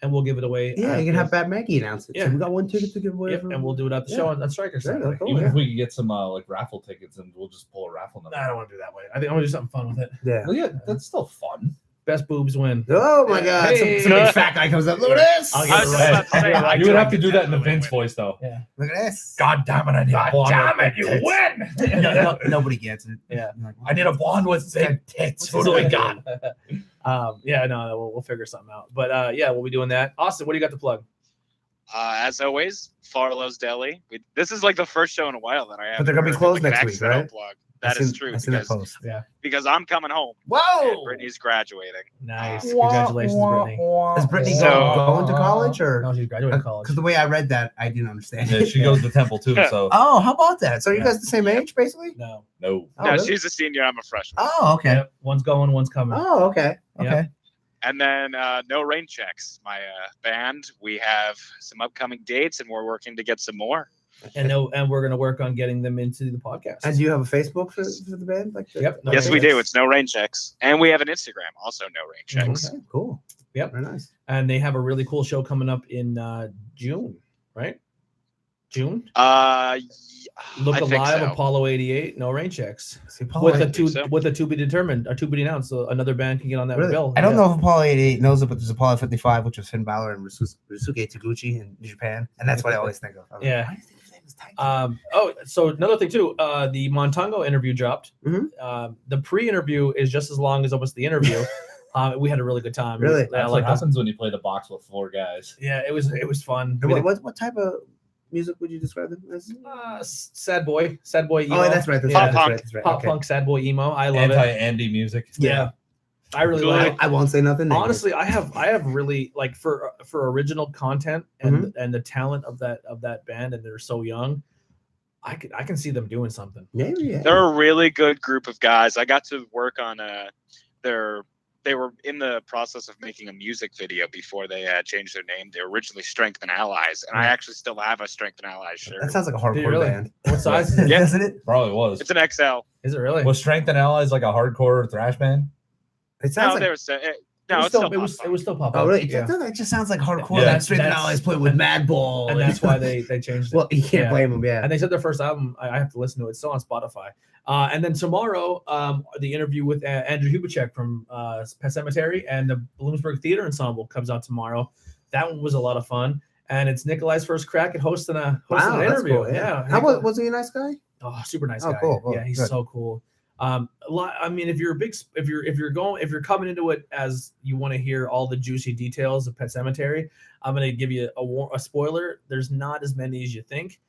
Speaker 3: And we'll give it away.
Speaker 1: Yeah, you can have Bad Maggie announce it.
Speaker 3: Yeah.
Speaker 1: So we got one ticket to give away.
Speaker 3: Yep, and we'll do it at the show on Striker Saturday.
Speaker 1: Cool,
Speaker 2: Even if we could get some raffle tickets and we'll just pull a raffle number.
Speaker 3: I don't want to do that way. I think I want to do something fun with it.
Speaker 1: Yeah.
Speaker 2: Well, yeah, that's still fun.
Speaker 3: Best boobs win.
Speaker 1: Oh my God!
Speaker 3: Hey.
Speaker 1: Some big fat guy comes up. Look at this.
Speaker 3: I'll
Speaker 4: I
Speaker 3: get
Speaker 4: was
Speaker 3: it
Speaker 4: just
Speaker 3: right.
Speaker 4: about to say, I
Speaker 2: You would
Speaker 4: do
Speaker 2: have to do
Speaker 4: get
Speaker 2: that in the
Speaker 4: when they
Speaker 2: Vince
Speaker 4: win.
Speaker 2: voice, though.
Speaker 3: Yeah.
Speaker 1: Look at this.
Speaker 2: God damn it! I need a blonde.
Speaker 3: you win.
Speaker 1: Nobody gets it.
Speaker 3: Yeah.
Speaker 2: I need a blonde with big tits. Who do we got?
Speaker 3: Yeah, no, we'll figure something out. But yeah, we'll be doing that. Austin, what do you got to plug?
Speaker 4: As always, Farlow's Deli. This is like the first show in a while that I have.
Speaker 1: But they're gonna be closed next week, right?
Speaker 4: Plug. That is true
Speaker 1: I seen that post.
Speaker 4: because I'm coming home. And
Speaker 1: Whoa!
Speaker 4: Brittany's graduating.
Speaker 3: Nice. Congratulations, Brittany.
Speaker 1: Is Brittany
Speaker 4: So-
Speaker 1: going to college or?
Speaker 3: No, she's graduating college.
Speaker 1: Because the way I read that, I didn't understand.
Speaker 2: Yeah,
Speaker 1: it.
Speaker 2: she goes to Temple too. So
Speaker 1: Oh, how about that? So are you
Speaker 3: Yeah.
Speaker 1: guys the same age, basically?
Speaker 3: No.
Speaker 2: no.
Speaker 1: Oh,
Speaker 4: No,
Speaker 1: really?
Speaker 4: she's a senior. I'm a freshman.
Speaker 1: Oh, okay.
Speaker 3: Yep. One's going, one's coming.
Speaker 1: Oh, okay.
Speaker 3: Yep.
Speaker 1: Okay.
Speaker 4: And then No Rain Checks, my band. We have some upcoming dates, and we're working to get some more.
Speaker 3: And we're gonna work on getting them into the podcast.
Speaker 1: And do you have a Facebook for the band? Like
Speaker 3: Yep. No
Speaker 4: Yes,
Speaker 3: Rain
Speaker 4: we do.
Speaker 3: Checks.
Speaker 4: It's No Rain Checks, and we have an Instagram, also No Rain Checks.
Speaker 1: Okay, cool.
Speaker 3: Yep.
Speaker 1: Very nice.
Speaker 3: And they have a really cool show coming up in June, right? June. Look
Speaker 4: I think
Speaker 3: Alive,
Speaker 4: so.
Speaker 3: Apollo 88, No Rain Checks.
Speaker 1: See, Apollo
Speaker 3: With
Speaker 1: 88
Speaker 3: a to be determined, or to be announced, so another band can get on that
Speaker 1: Really?
Speaker 3: bill.
Speaker 1: I don't
Speaker 3: Yeah.
Speaker 1: know if Apollo 88 knows it, but there's Apollo 55, which was Finn Balor and Ryusuke Taguchi in Japan, and that's what I always think of. I was
Speaker 3: Yeah.
Speaker 1: Like, why do you think his name is Taiki?
Speaker 3: So another thing too, the Montongo interview dropped.
Speaker 1: Mhm.
Speaker 3: The pre-interview is just as long as almost the interview. We had a really good time.
Speaker 1: Really?
Speaker 3: Yeah,
Speaker 2: That's
Speaker 3: like
Speaker 2: what happens when you play the box with 4 guys.
Speaker 3: yeah, it was fun.
Speaker 1: And what type of music would you describe them as?
Speaker 3: Sad boy emo.
Speaker 1: Oh, that's right. That's
Speaker 3: Yeah.
Speaker 1: right. That's right. That's right.
Speaker 3: Pop
Speaker 1: Okay.
Speaker 3: punk sad boy emo. I love it.
Speaker 2: Anti-Andy music.
Speaker 3: Yeah. I really
Speaker 4: Cool.
Speaker 3: like it.
Speaker 1: I won't say nothing. negative.
Speaker 3: Honestly, I have really like for original content and the talent of that band, and they're so young. I can see them doing something.
Speaker 1: Yeah.
Speaker 4: They're a really good group of guys. I got to work on they were in the process of making a music video before they changed their name. They were originally Strength and Allies, and I actually still have a Strength and Allies shirt.
Speaker 1: That sounds like a
Speaker 3: Do you
Speaker 1: hardcore
Speaker 3: really?
Speaker 1: band.
Speaker 3: What size is it?
Speaker 4: Yeah.
Speaker 1: Doesn't it?
Speaker 2: Probably was.
Speaker 4: It's an XL.
Speaker 3: Is it really?
Speaker 2: Was Strength and Allies like a hardcore thrash band?
Speaker 1: It sounds
Speaker 4: No,
Speaker 1: like.
Speaker 4: there was no.
Speaker 3: it
Speaker 4: It's still
Speaker 3: it was still pop
Speaker 1: Oh,
Speaker 3: up.
Speaker 1: really?
Speaker 3: Yeah.
Speaker 1: It just sounds like hardcore.
Speaker 2: Yeah.
Speaker 1: That Straight
Speaker 3: That's-
Speaker 1: Allies put with Madball.
Speaker 3: And that's why they changed it.
Speaker 1: Well, you can't
Speaker 3: Yeah.
Speaker 1: blame them. Yeah.
Speaker 3: And they said their first album, I have to listen to it. It's still on Spotify. And then tomorrow, the interview with Andrew Hubachek from Pet Cemetery and the Bloomsburg Theater Ensemble comes out tomorrow. That one was a lot of fun. and it's Nikolai's first crack at hosting an
Speaker 1: That's
Speaker 3: interview.
Speaker 1: cool,
Speaker 3: Yeah.
Speaker 1: How was he a nice guy?
Speaker 3: Oh, super nice
Speaker 1: Oh,
Speaker 3: guy.
Speaker 1: cool, cool,
Speaker 3: Yeah, he's
Speaker 1: good.
Speaker 3: so cool. A lot. I mean, if you're coming into it as you want to hear all the juicy details of Pet Sematary, I'm gonna give you a spoiler. There's not as many as you think.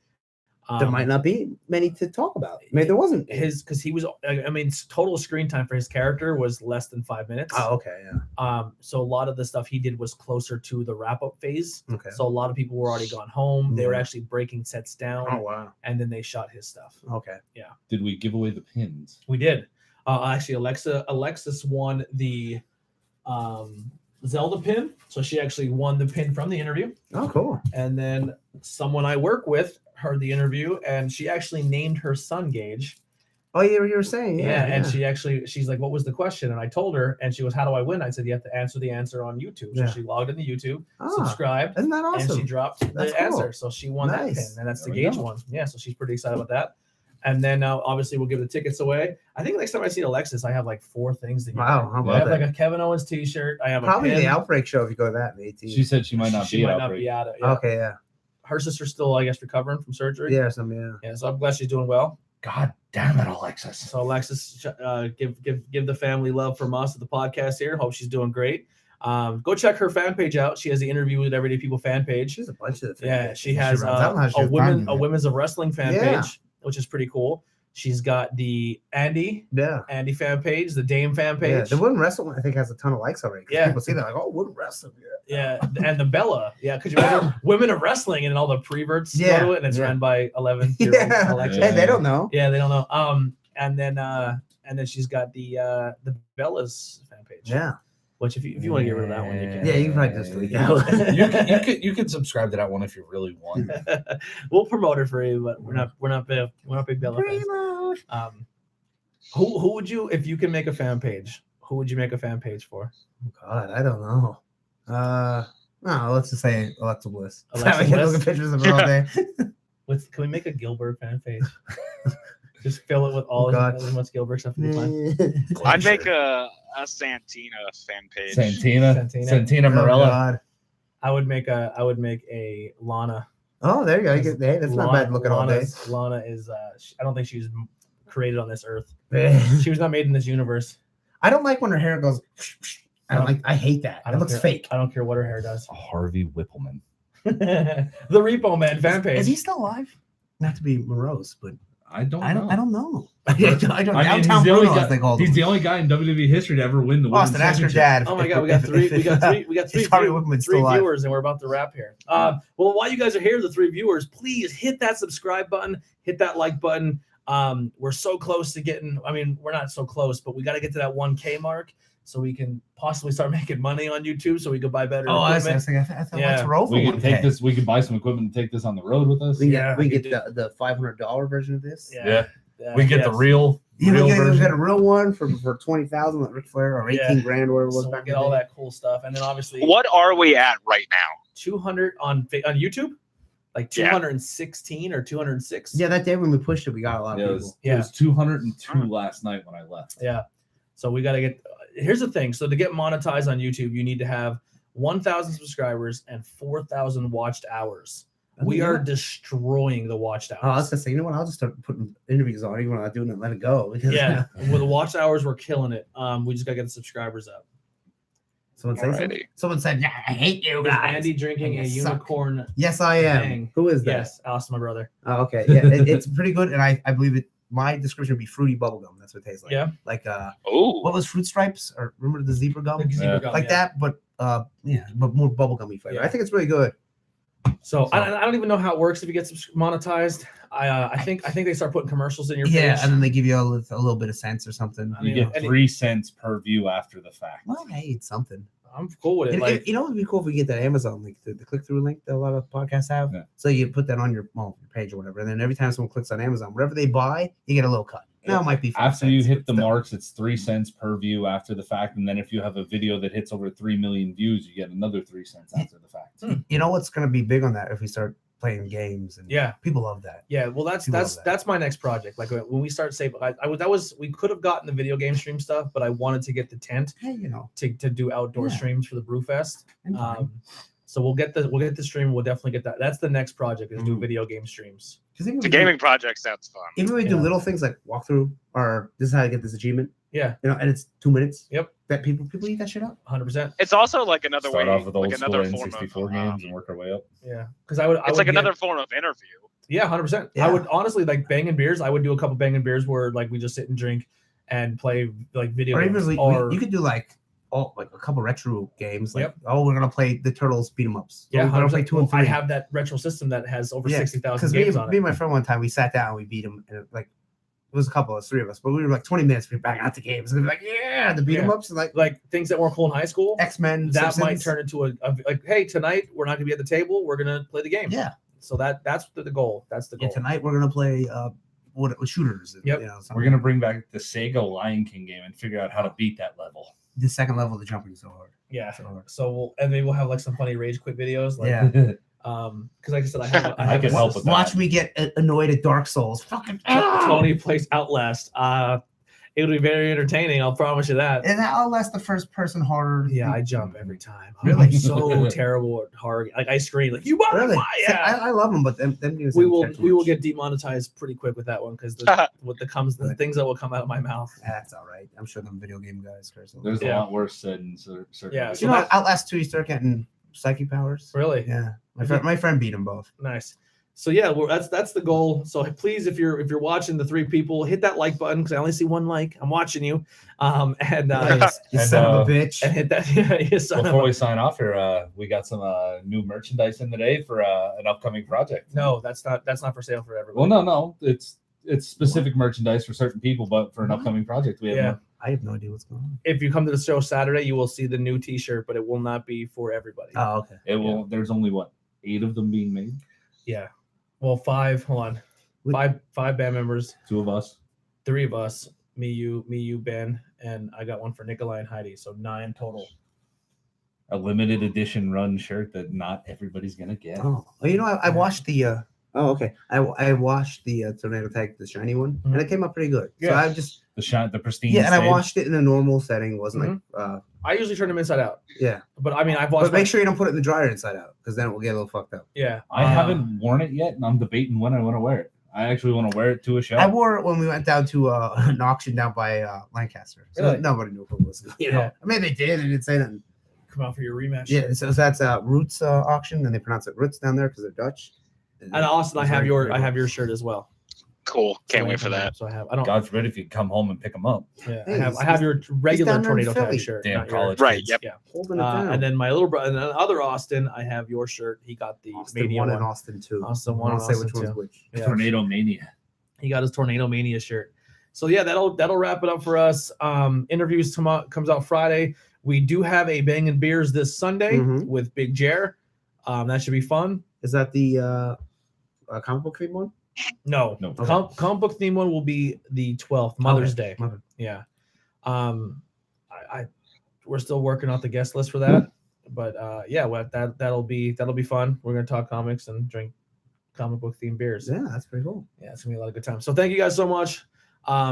Speaker 1: There might not be many to talk about. Maybe there wasn't.
Speaker 3: Because he was. I mean, total screen time for his character was less than 5 minutes.
Speaker 1: Oh, okay, yeah.
Speaker 3: So a lot of the stuff he did was closer to the wrap up phase.
Speaker 1: Okay.
Speaker 3: So a lot of people were already gone home. They were
Speaker 1: Yeah.
Speaker 3: actually breaking sets down.
Speaker 1: Oh, wow.
Speaker 3: And then they shot his stuff.
Speaker 1: Okay.
Speaker 2: Did we give away the pins?
Speaker 3: We did. Actually, Alexis won the Zelda pin. So she actually won the pin from the interview.
Speaker 1: Oh, cool.
Speaker 3: And then someone I work with heard the interview, and she actually named her son Gage.
Speaker 1: Oh, you were saying, yeah.
Speaker 3: And she's like, what was the question? And I told her, and she goes, how do I win? I said, you have to answer the answer on YouTube.
Speaker 1: Yeah.
Speaker 3: So she logged into YouTube,
Speaker 1: Ah,
Speaker 3: subscribed,
Speaker 1: Isn't that awesome?
Speaker 3: and she dropped
Speaker 1: That's
Speaker 3: the
Speaker 1: cool.
Speaker 3: answer. So she won that
Speaker 1: Nice.
Speaker 3: pin, and that's the
Speaker 1: There we
Speaker 3: Gage
Speaker 1: go.
Speaker 3: one. Yeah, so she's pretty excited about that. And then obviously we'll give the tickets away. I think next time I see Alexis, I have like 4 things to give.
Speaker 1: Wow, how
Speaker 3: I
Speaker 1: about
Speaker 3: have
Speaker 1: that?
Speaker 3: like a Kevin Owens t-shirt. I have
Speaker 1: Probably
Speaker 3: a pin.
Speaker 1: the Outbreak show if you go to that in 18.
Speaker 2: She said she might not
Speaker 3: She
Speaker 2: be
Speaker 3: might
Speaker 2: at
Speaker 3: not
Speaker 2: Outbreak.
Speaker 3: be at it. Yeah.
Speaker 1: Okay, yeah.
Speaker 3: Her sister's still, I guess, recovering from surgery.
Speaker 1: Yeah,
Speaker 3: Yeah, so I'm glad she's doing well.
Speaker 2: God damn it, Alexis.
Speaker 3: So Alexis, give the family love from us at the podcast here. Hope she's doing great. Go check her fan page out. She has the Interview with Everyday People fan page.
Speaker 1: She's a bunch of the fan
Speaker 3: Yeah,
Speaker 1: pages
Speaker 3: she has
Speaker 1: runs. I don't know how she
Speaker 3: a
Speaker 1: has time to do that.
Speaker 3: women's of wrestling fan
Speaker 1: Yeah.
Speaker 3: page, which is pretty cool. She's got the Andy fan page, the Dame fan page.
Speaker 1: Yeah, the Wouldn't Wrestle one I think has a ton of likes already. 'Cause
Speaker 3: Yeah.
Speaker 1: People see that like, oh, Wouldn't Wrestle.
Speaker 3: Yeah, and the Bella. Yeah, because you remember Women of Wrestling and all the preverts
Speaker 1: Yeah,
Speaker 3: go to it, and it's
Speaker 1: yeah.
Speaker 3: run by 11
Speaker 1: Yeah.
Speaker 3: Alexis.
Speaker 1: Hey, they don't know.
Speaker 3: Yeah, they don't know. And then she's got the Bella's fan page.
Speaker 1: Yeah.
Speaker 3: Which if you want to get rid of that one, you can.
Speaker 1: Yeah, you can probably just delete that one.
Speaker 2: you could subscribe to that one if you really want.
Speaker 3: We'll promote it for you, but we're not big Bella fans. Who would you, if you can make a fan page? Who would you make a fan page for?
Speaker 1: Oh, God, I don't know. No, let's just say Alexa Bliss.
Speaker 3: Alexa
Speaker 1: I can look
Speaker 3: Bliss?
Speaker 1: at pictures of her all day.
Speaker 3: Can we make a Gillberg fan page? Just fill it with all
Speaker 1: God.
Speaker 3: as much Gillberg stuff as you find.
Speaker 4: I'd make a Santina fan page.
Speaker 2: Santina
Speaker 1: Oh,
Speaker 2: Morella.
Speaker 1: God.
Speaker 3: I would make a Lana.
Speaker 1: Oh, there you go. Hey, that's not bad looking all day.
Speaker 3: Lana is I don't think she was created on this earth. She was not made in this universe.
Speaker 1: I don't like when her hair goes. I hate that. It looks
Speaker 3: care,
Speaker 1: fake.
Speaker 3: I don't care what her hair does.
Speaker 2: Harvey Whippleman.
Speaker 3: The Repo Man fan page.
Speaker 1: Is he still alive? Not to be morose, but
Speaker 2: I don't know.
Speaker 1: I don't know.
Speaker 2: I mean,
Speaker 1: Downtown
Speaker 2: he's the only
Speaker 1: Bruno,
Speaker 2: guy,
Speaker 1: as they called
Speaker 2: he's
Speaker 1: him.
Speaker 2: the only guy in WWE history to ever win the women's
Speaker 1: Austin, ask your
Speaker 2: championship.
Speaker 1: dad.
Speaker 3: Oh my God, we got three
Speaker 1: Harvey Whippleman's still alive.
Speaker 3: viewers, and we're about to wrap here. Well, while you guys are here, the 3 viewers, please hit that subscribe button, hit that like button. We're so close to getting. I mean, we're not so close, but we got to get to that 1K mark so we can possibly start making money on YouTube, so we could buy better equipment.
Speaker 1: I thought let's roll for
Speaker 2: We can
Speaker 1: 1K.
Speaker 2: take this. We can buy some equipment and take this on the road with us.
Speaker 1: We
Speaker 3: Yeah,
Speaker 1: can get the $500 version of this.
Speaker 2: Yeah. We get the real
Speaker 1: We get
Speaker 2: version.
Speaker 1: a real one for $20,000 like Ric Flair or 18 grand or whatever it was
Speaker 3: So
Speaker 1: back
Speaker 3: we get
Speaker 1: in the
Speaker 3: all
Speaker 1: day.
Speaker 3: that cool stuff, and then obviously
Speaker 4: What are we at right now?
Speaker 3: 200 on YouTube, like 216 or 206.
Speaker 1: Yeah, that day when we pushed it, we got a lot
Speaker 2: Yeah,
Speaker 1: of
Speaker 2: it
Speaker 1: people.
Speaker 2: was, it was 202 last night when I left.
Speaker 3: Yeah. So we got to get. Here's the thing. So to get monetized on YouTube, you need to have 1,000 subscribers and 4,000 watched hours. We are destroying the watched hours.
Speaker 1: Oh, I was gonna say, you know what? I'll just start putting interviews on, even when I'm not doing it. Let it go. Because,
Speaker 3: Yeah, with the watch hours, we're killing it. We just gotta get the subscribers up.
Speaker 1: Someone say something?
Speaker 4: Alrighty.
Speaker 1: Someone said, "Yeah, I hate you
Speaker 3: Is
Speaker 1: guys."
Speaker 3: Andy drinking a
Speaker 1: You suck.
Speaker 3: unicorn?
Speaker 1: Yes, I am.
Speaker 3: Thing.
Speaker 1: Who is that?
Speaker 3: Yes, Austin, my brother.
Speaker 1: Oh, okay. Yeah, it's pretty good, and I believe it. My description would be fruity bubblegum. That's what it tastes like.
Speaker 3: Yeah.
Speaker 1: Like
Speaker 4: Oh,
Speaker 1: what was Fruit Stripes? Or remember the zebra gum?
Speaker 3: Like zebra gum,
Speaker 1: Like
Speaker 3: yeah.
Speaker 1: that, but but more bubblegummy flavor.
Speaker 3: Yeah.
Speaker 1: I think it's really good.
Speaker 3: So I don't even know how it works if you get monetized. I think they start putting commercials in your page.
Speaker 1: Yeah, and then they give you a little bit of sense or something.
Speaker 3: I
Speaker 2: You
Speaker 3: mean,
Speaker 2: get 3 cents per view after the fact.
Speaker 1: Well, hey, it's something.
Speaker 3: I'm cool with it. Like,
Speaker 1: You know, it'd be cool if we get that Amazon link, the click-through link that a lot of podcasts have.
Speaker 2: Yeah.
Speaker 1: So you put that on your page or whatever, and then every time someone clicks on Amazon, whatever they buy, you get a little cut. Now it might be 5
Speaker 2: After you
Speaker 1: cents,
Speaker 2: hit
Speaker 1: but
Speaker 2: the
Speaker 1: still.
Speaker 2: marks, it's 3 cents per view after the fact, and then if you have a video that hits over 3 million views, you get another 3 cents after the fact.
Speaker 1: You know what's going to be big on that if we start playing games and
Speaker 3: yeah.
Speaker 1: people love that.
Speaker 3: Yeah, well, that's
Speaker 1: People love that.
Speaker 3: that's my next project. Like when we start saving, we could have gotten the video game stream stuff, but I wanted to get the tent
Speaker 1: Hey, you know,
Speaker 3: to do outdoor
Speaker 1: Yeah.
Speaker 3: streams for the Brewfest.
Speaker 1: and fine.
Speaker 3: So we'll get the stream. We'll definitely get that. That's the next project is do
Speaker 1: Mhm.
Speaker 3: video game streams.
Speaker 4: The gaming project sounds fun.
Speaker 1: Even when we do
Speaker 3: Yeah.
Speaker 1: little things like walkthrough or this is how I get this achievement,
Speaker 3: Yeah,
Speaker 1: and it's 2 minutes.
Speaker 3: Yep.
Speaker 1: That people eat that shit up.
Speaker 3: 100%.
Speaker 4: It's also like another
Speaker 2: Start
Speaker 4: way,
Speaker 2: off with old
Speaker 4: like
Speaker 2: school
Speaker 4: another form
Speaker 2: N64
Speaker 4: of
Speaker 2: games and work our way up.
Speaker 3: Yeah, because I would.
Speaker 4: it's like another form of interview.
Speaker 3: Yeah, 100%.
Speaker 1: Yeah.
Speaker 3: I would honestly like banging beers. I would do a couple banging beers where like we just sit and drink and play like video
Speaker 1: Or
Speaker 3: games.
Speaker 1: even you could do like a couple retro games. Like we're gonna play the Turtles beat 'em ups.
Speaker 3: Yeah,
Speaker 1: we're gonna play
Speaker 3: 100%.
Speaker 1: 2 and 3.
Speaker 3: I have that retro system that has over 60,000
Speaker 1: Because
Speaker 3: games
Speaker 1: me
Speaker 3: on
Speaker 1: and
Speaker 3: it.
Speaker 1: my friend one time we sat down and we beat them and it was a couple of 3 of us, but we were like 20 minutes. We were banging out the games and we were like, the beat 'em ups and
Speaker 3: Like things that weren't cool in high school.
Speaker 1: X-Men.
Speaker 3: That might
Speaker 1: Simpsons.
Speaker 3: turn into a like, hey, tonight we're not gonna be at the table. We're gonna play the game.
Speaker 1: Yeah.
Speaker 3: So that's the goal. That's the goal.
Speaker 1: Yeah, tonight we're gonna play shooters. And,
Speaker 3: Yep.
Speaker 1: something.
Speaker 2: We're gonna bring back the Sega Lion King game and figure out how to beat that level.
Speaker 1: the second level of the jumping so hard.
Speaker 3: Yeah.
Speaker 1: So hard.
Speaker 3: So maybe we'll have like some funny rage quit videos. Like,
Speaker 1: Yeah.
Speaker 3: because like I said, I
Speaker 2: I
Speaker 3: have
Speaker 2: can help with that.
Speaker 1: Watch me get annoyed at Dark Souls. Fucking
Speaker 3: Tony plays Outlast. It'll be very entertaining. I'll promise you that.
Speaker 1: And that Outlast the first person horror.
Speaker 3: Yeah, I jump every time.
Speaker 1: Really?
Speaker 3: I'm so terrible at horror. Like I scream like you want
Speaker 1: Really?
Speaker 3: yeah.
Speaker 1: I love them, but them games
Speaker 3: We
Speaker 1: don't
Speaker 3: will
Speaker 1: care too
Speaker 3: we will
Speaker 1: much.
Speaker 3: get demonetized pretty quick with that one because the things that will come out of my mouth.
Speaker 1: That's all right. I'm sure them video game guys curse.
Speaker 2: There's a
Speaker 3: Yeah.
Speaker 2: lot worse said in certain.
Speaker 3: Yeah,
Speaker 2: videos.
Speaker 3: so
Speaker 1: You know,
Speaker 3: that-
Speaker 1: Outlast 2, you start getting psychic powers.
Speaker 3: Really
Speaker 1: Yeah, my friend beat them both.
Speaker 3: nice. So yeah, that's the goal. So please, if you're watching the 3 people, hit that like button because I only see 1 like. I'm watching you. And
Speaker 1: You
Speaker 2: And,
Speaker 1: son of a bitch.
Speaker 3: and hit that. You son of
Speaker 2: Before
Speaker 3: a-
Speaker 2: we sign off here, we got some new merchandise in today for an upcoming project.
Speaker 3: No, that's not for sale for everyone.
Speaker 2: Well, no, it's specific merchandise for certain people, but for an upcoming project, we have.
Speaker 3: Yeah.
Speaker 1: I have no idea what's going on.
Speaker 3: If you come to the show Saturday, you will see the new T-shirt, but it will not be for everybody.
Speaker 1: Oh, okay.
Speaker 2: It will. There's only 8 of them being made.
Speaker 3: Yeah. Well, 5. Hold on. Five band members.
Speaker 2: 2 of us.
Speaker 3: 3 of us. Me, you, Ben, and I got one for Nikolai and Heidi. So 9 total.
Speaker 2: A limited edition run shirt that not everybody's gonna get.
Speaker 1: Oh, well, you know, I watched the. Oh, okay. I watched the Tornado Tag, the shiny one, and it came out pretty good. So
Speaker 2: Yeah.
Speaker 1: I just
Speaker 2: The pristine.
Speaker 1: and I
Speaker 2: stage.
Speaker 1: watched it in a normal setting. It wasn't like
Speaker 3: I usually turn them inside out.
Speaker 1: yeah.
Speaker 3: But I mean, I've watched.
Speaker 1: But make sure you don't put it in the dryer inside out because then it will get a little fucked up.
Speaker 3: Yeah.
Speaker 2: I haven't worn it yet, and I'm debating when I want to wear it. I actually want to wear it to a show.
Speaker 1: I wore it when we went down to an auction down by Lancaster. So
Speaker 3: Really?
Speaker 1: nobody knew who it was. You know,
Speaker 3: Yeah.
Speaker 1: I mean they did. They didn't say nothing.
Speaker 3: Come out for your rematch.
Speaker 1: Yeah. So that's Roots auction, and they pronounce it Roots down there because they're Dutch.
Speaker 3: And Austin, I have your shirt as well.
Speaker 4: Cool. Can't
Speaker 3: So
Speaker 4: wait for that.
Speaker 3: So I don't.
Speaker 2: God forbid if you come home and pick them up.
Speaker 3: Yeah,
Speaker 1: Hey,
Speaker 3: I have your regular
Speaker 1: down there in
Speaker 3: tornado tag
Speaker 1: Philly.
Speaker 3: shirt.
Speaker 2: Damn
Speaker 3: not your-
Speaker 2: college
Speaker 4: Right,
Speaker 2: kids.
Speaker 4: yep.
Speaker 3: Yeah.
Speaker 1: holding it down.
Speaker 3: And then my little brother, and then other Austin, I have your shirt. He got the
Speaker 1: Austin
Speaker 3: Mania
Speaker 1: 1
Speaker 3: one.
Speaker 1: and Austin 2.
Speaker 3: Austin
Speaker 1: I
Speaker 3: 1
Speaker 1: don't
Speaker 3: and
Speaker 1: say
Speaker 3: Austin
Speaker 1: which one's
Speaker 3: 2.
Speaker 1: which.
Speaker 3: Yeah.
Speaker 2: Tornado Mania.
Speaker 3: He got his Tornado Mania shirt. So yeah, that'll wrap it up for us. Interviews comes out Friday. We do have a Bang and Beers this Sunday
Speaker 1: Mhm.
Speaker 3: with Big Jer. That should be fun.
Speaker 1: Is that the comic book theme one?
Speaker 3: No,
Speaker 2: No.
Speaker 3: comic book theme one will be the 12th, Mother's Day.
Speaker 1: Okay.
Speaker 3: Yeah. We're still working out the guest list for that, but yeah, that'll be fun. We're gonna talk comics and drink comic book themed beers.
Speaker 1: Yeah, that's pretty cool.
Speaker 3: Yeah, it's gonna be a lot of good time. So thank you guys so much.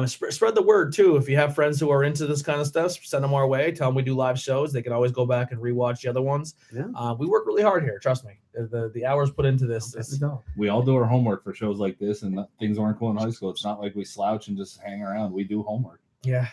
Speaker 3: Spread the word too. If you have friends who are into this kind of stuff, send them our way. Tell them we do live shows. They can always go back and rewatch the other ones.
Speaker 1: Yeah.
Speaker 3: We work really hard here. Trust me. The hours put into this. Is,
Speaker 2: We all do our homework for shows like this, and things aren't cool in high school. It's not like we slouch and just hang around. We do homework.
Speaker 3: yeah.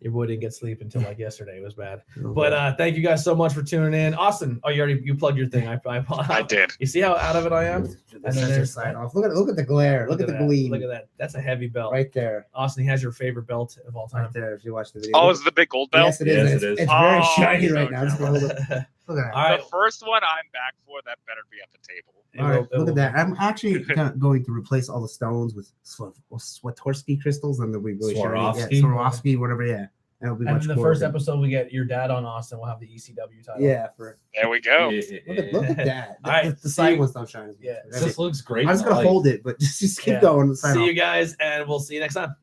Speaker 3: Your boy didn't get sleep until like yesterday. It was bad.
Speaker 1: Oh,
Speaker 3: But thank you guys so much for tuning in. Austin, you plugged your thing.
Speaker 4: I did.
Speaker 3: You see how out of it I am?
Speaker 1: That's
Speaker 3: then
Speaker 1: your
Speaker 3: there's-
Speaker 1: sign off. Look at the glare. Look at the
Speaker 3: that.
Speaker 1: gleam.
Speaker 3: Look at that. That's a heavy belt.
Speaker 1: Right there.
Speaker 3: Austin, he has your favorite belt of all time.
Speaker 1: Right there. If you watch the video.
Speaker 4: Oh, is it the big gold belt?
Speaker 1: Yes, it is.
Speaker 2: Yes,
Speaker 1: It's,
Speaker 2: it is.
Speaker 1: it's very
Speaker 4: Oh,
Speaker 1: shiny
Speaker 4: so
Speaker 1: right now. Just
Speaker 3: All
Speaker 1: hold it. Look at that.
Speaker 3: right.
Speaker 4: The first one I'm back for, that better be at the table.
Speaker 1: All right, look at that. I'm actually going to replace all the stones with Swarovski crystals, and they'll be really shiny.
Speaker 2: Swarovski?
Speaker 1: Yeah, Swarovski, whatever. Yeah, and it'll be
Speaker 3: And
Speaker 1: much
Speaker 3: in the
Speaker 1: cooler
Speaker 3: first
Speaker 1: than-
Speaker 3: episode, we get your dad on Austin. We'll have the ECW title.
Speaker 1: Yeah, for
Speaker 4: There we go.
Speaker 1: look at that.
Speaker 3: All right,
Speaker 1: The
Speaker 3: see
Speaker 1: side
Speaker 3: you-
Speaker 1: ones don't shine as much.
Speaker 3: Yeah,
Speaker 1: but
Speaker 2: This looks great.
Speaker 1: I'm just gonna
Speaker 2: Like-
Speaker 1: hold it, but just keep
Speaker 3: Yeah.
Speaker 1: going. Sign
Speaker 3: See
Speaker 1: off.
Speaker 3: you guys, and we'll see you next time.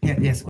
Speaker 1: Yeah, yes.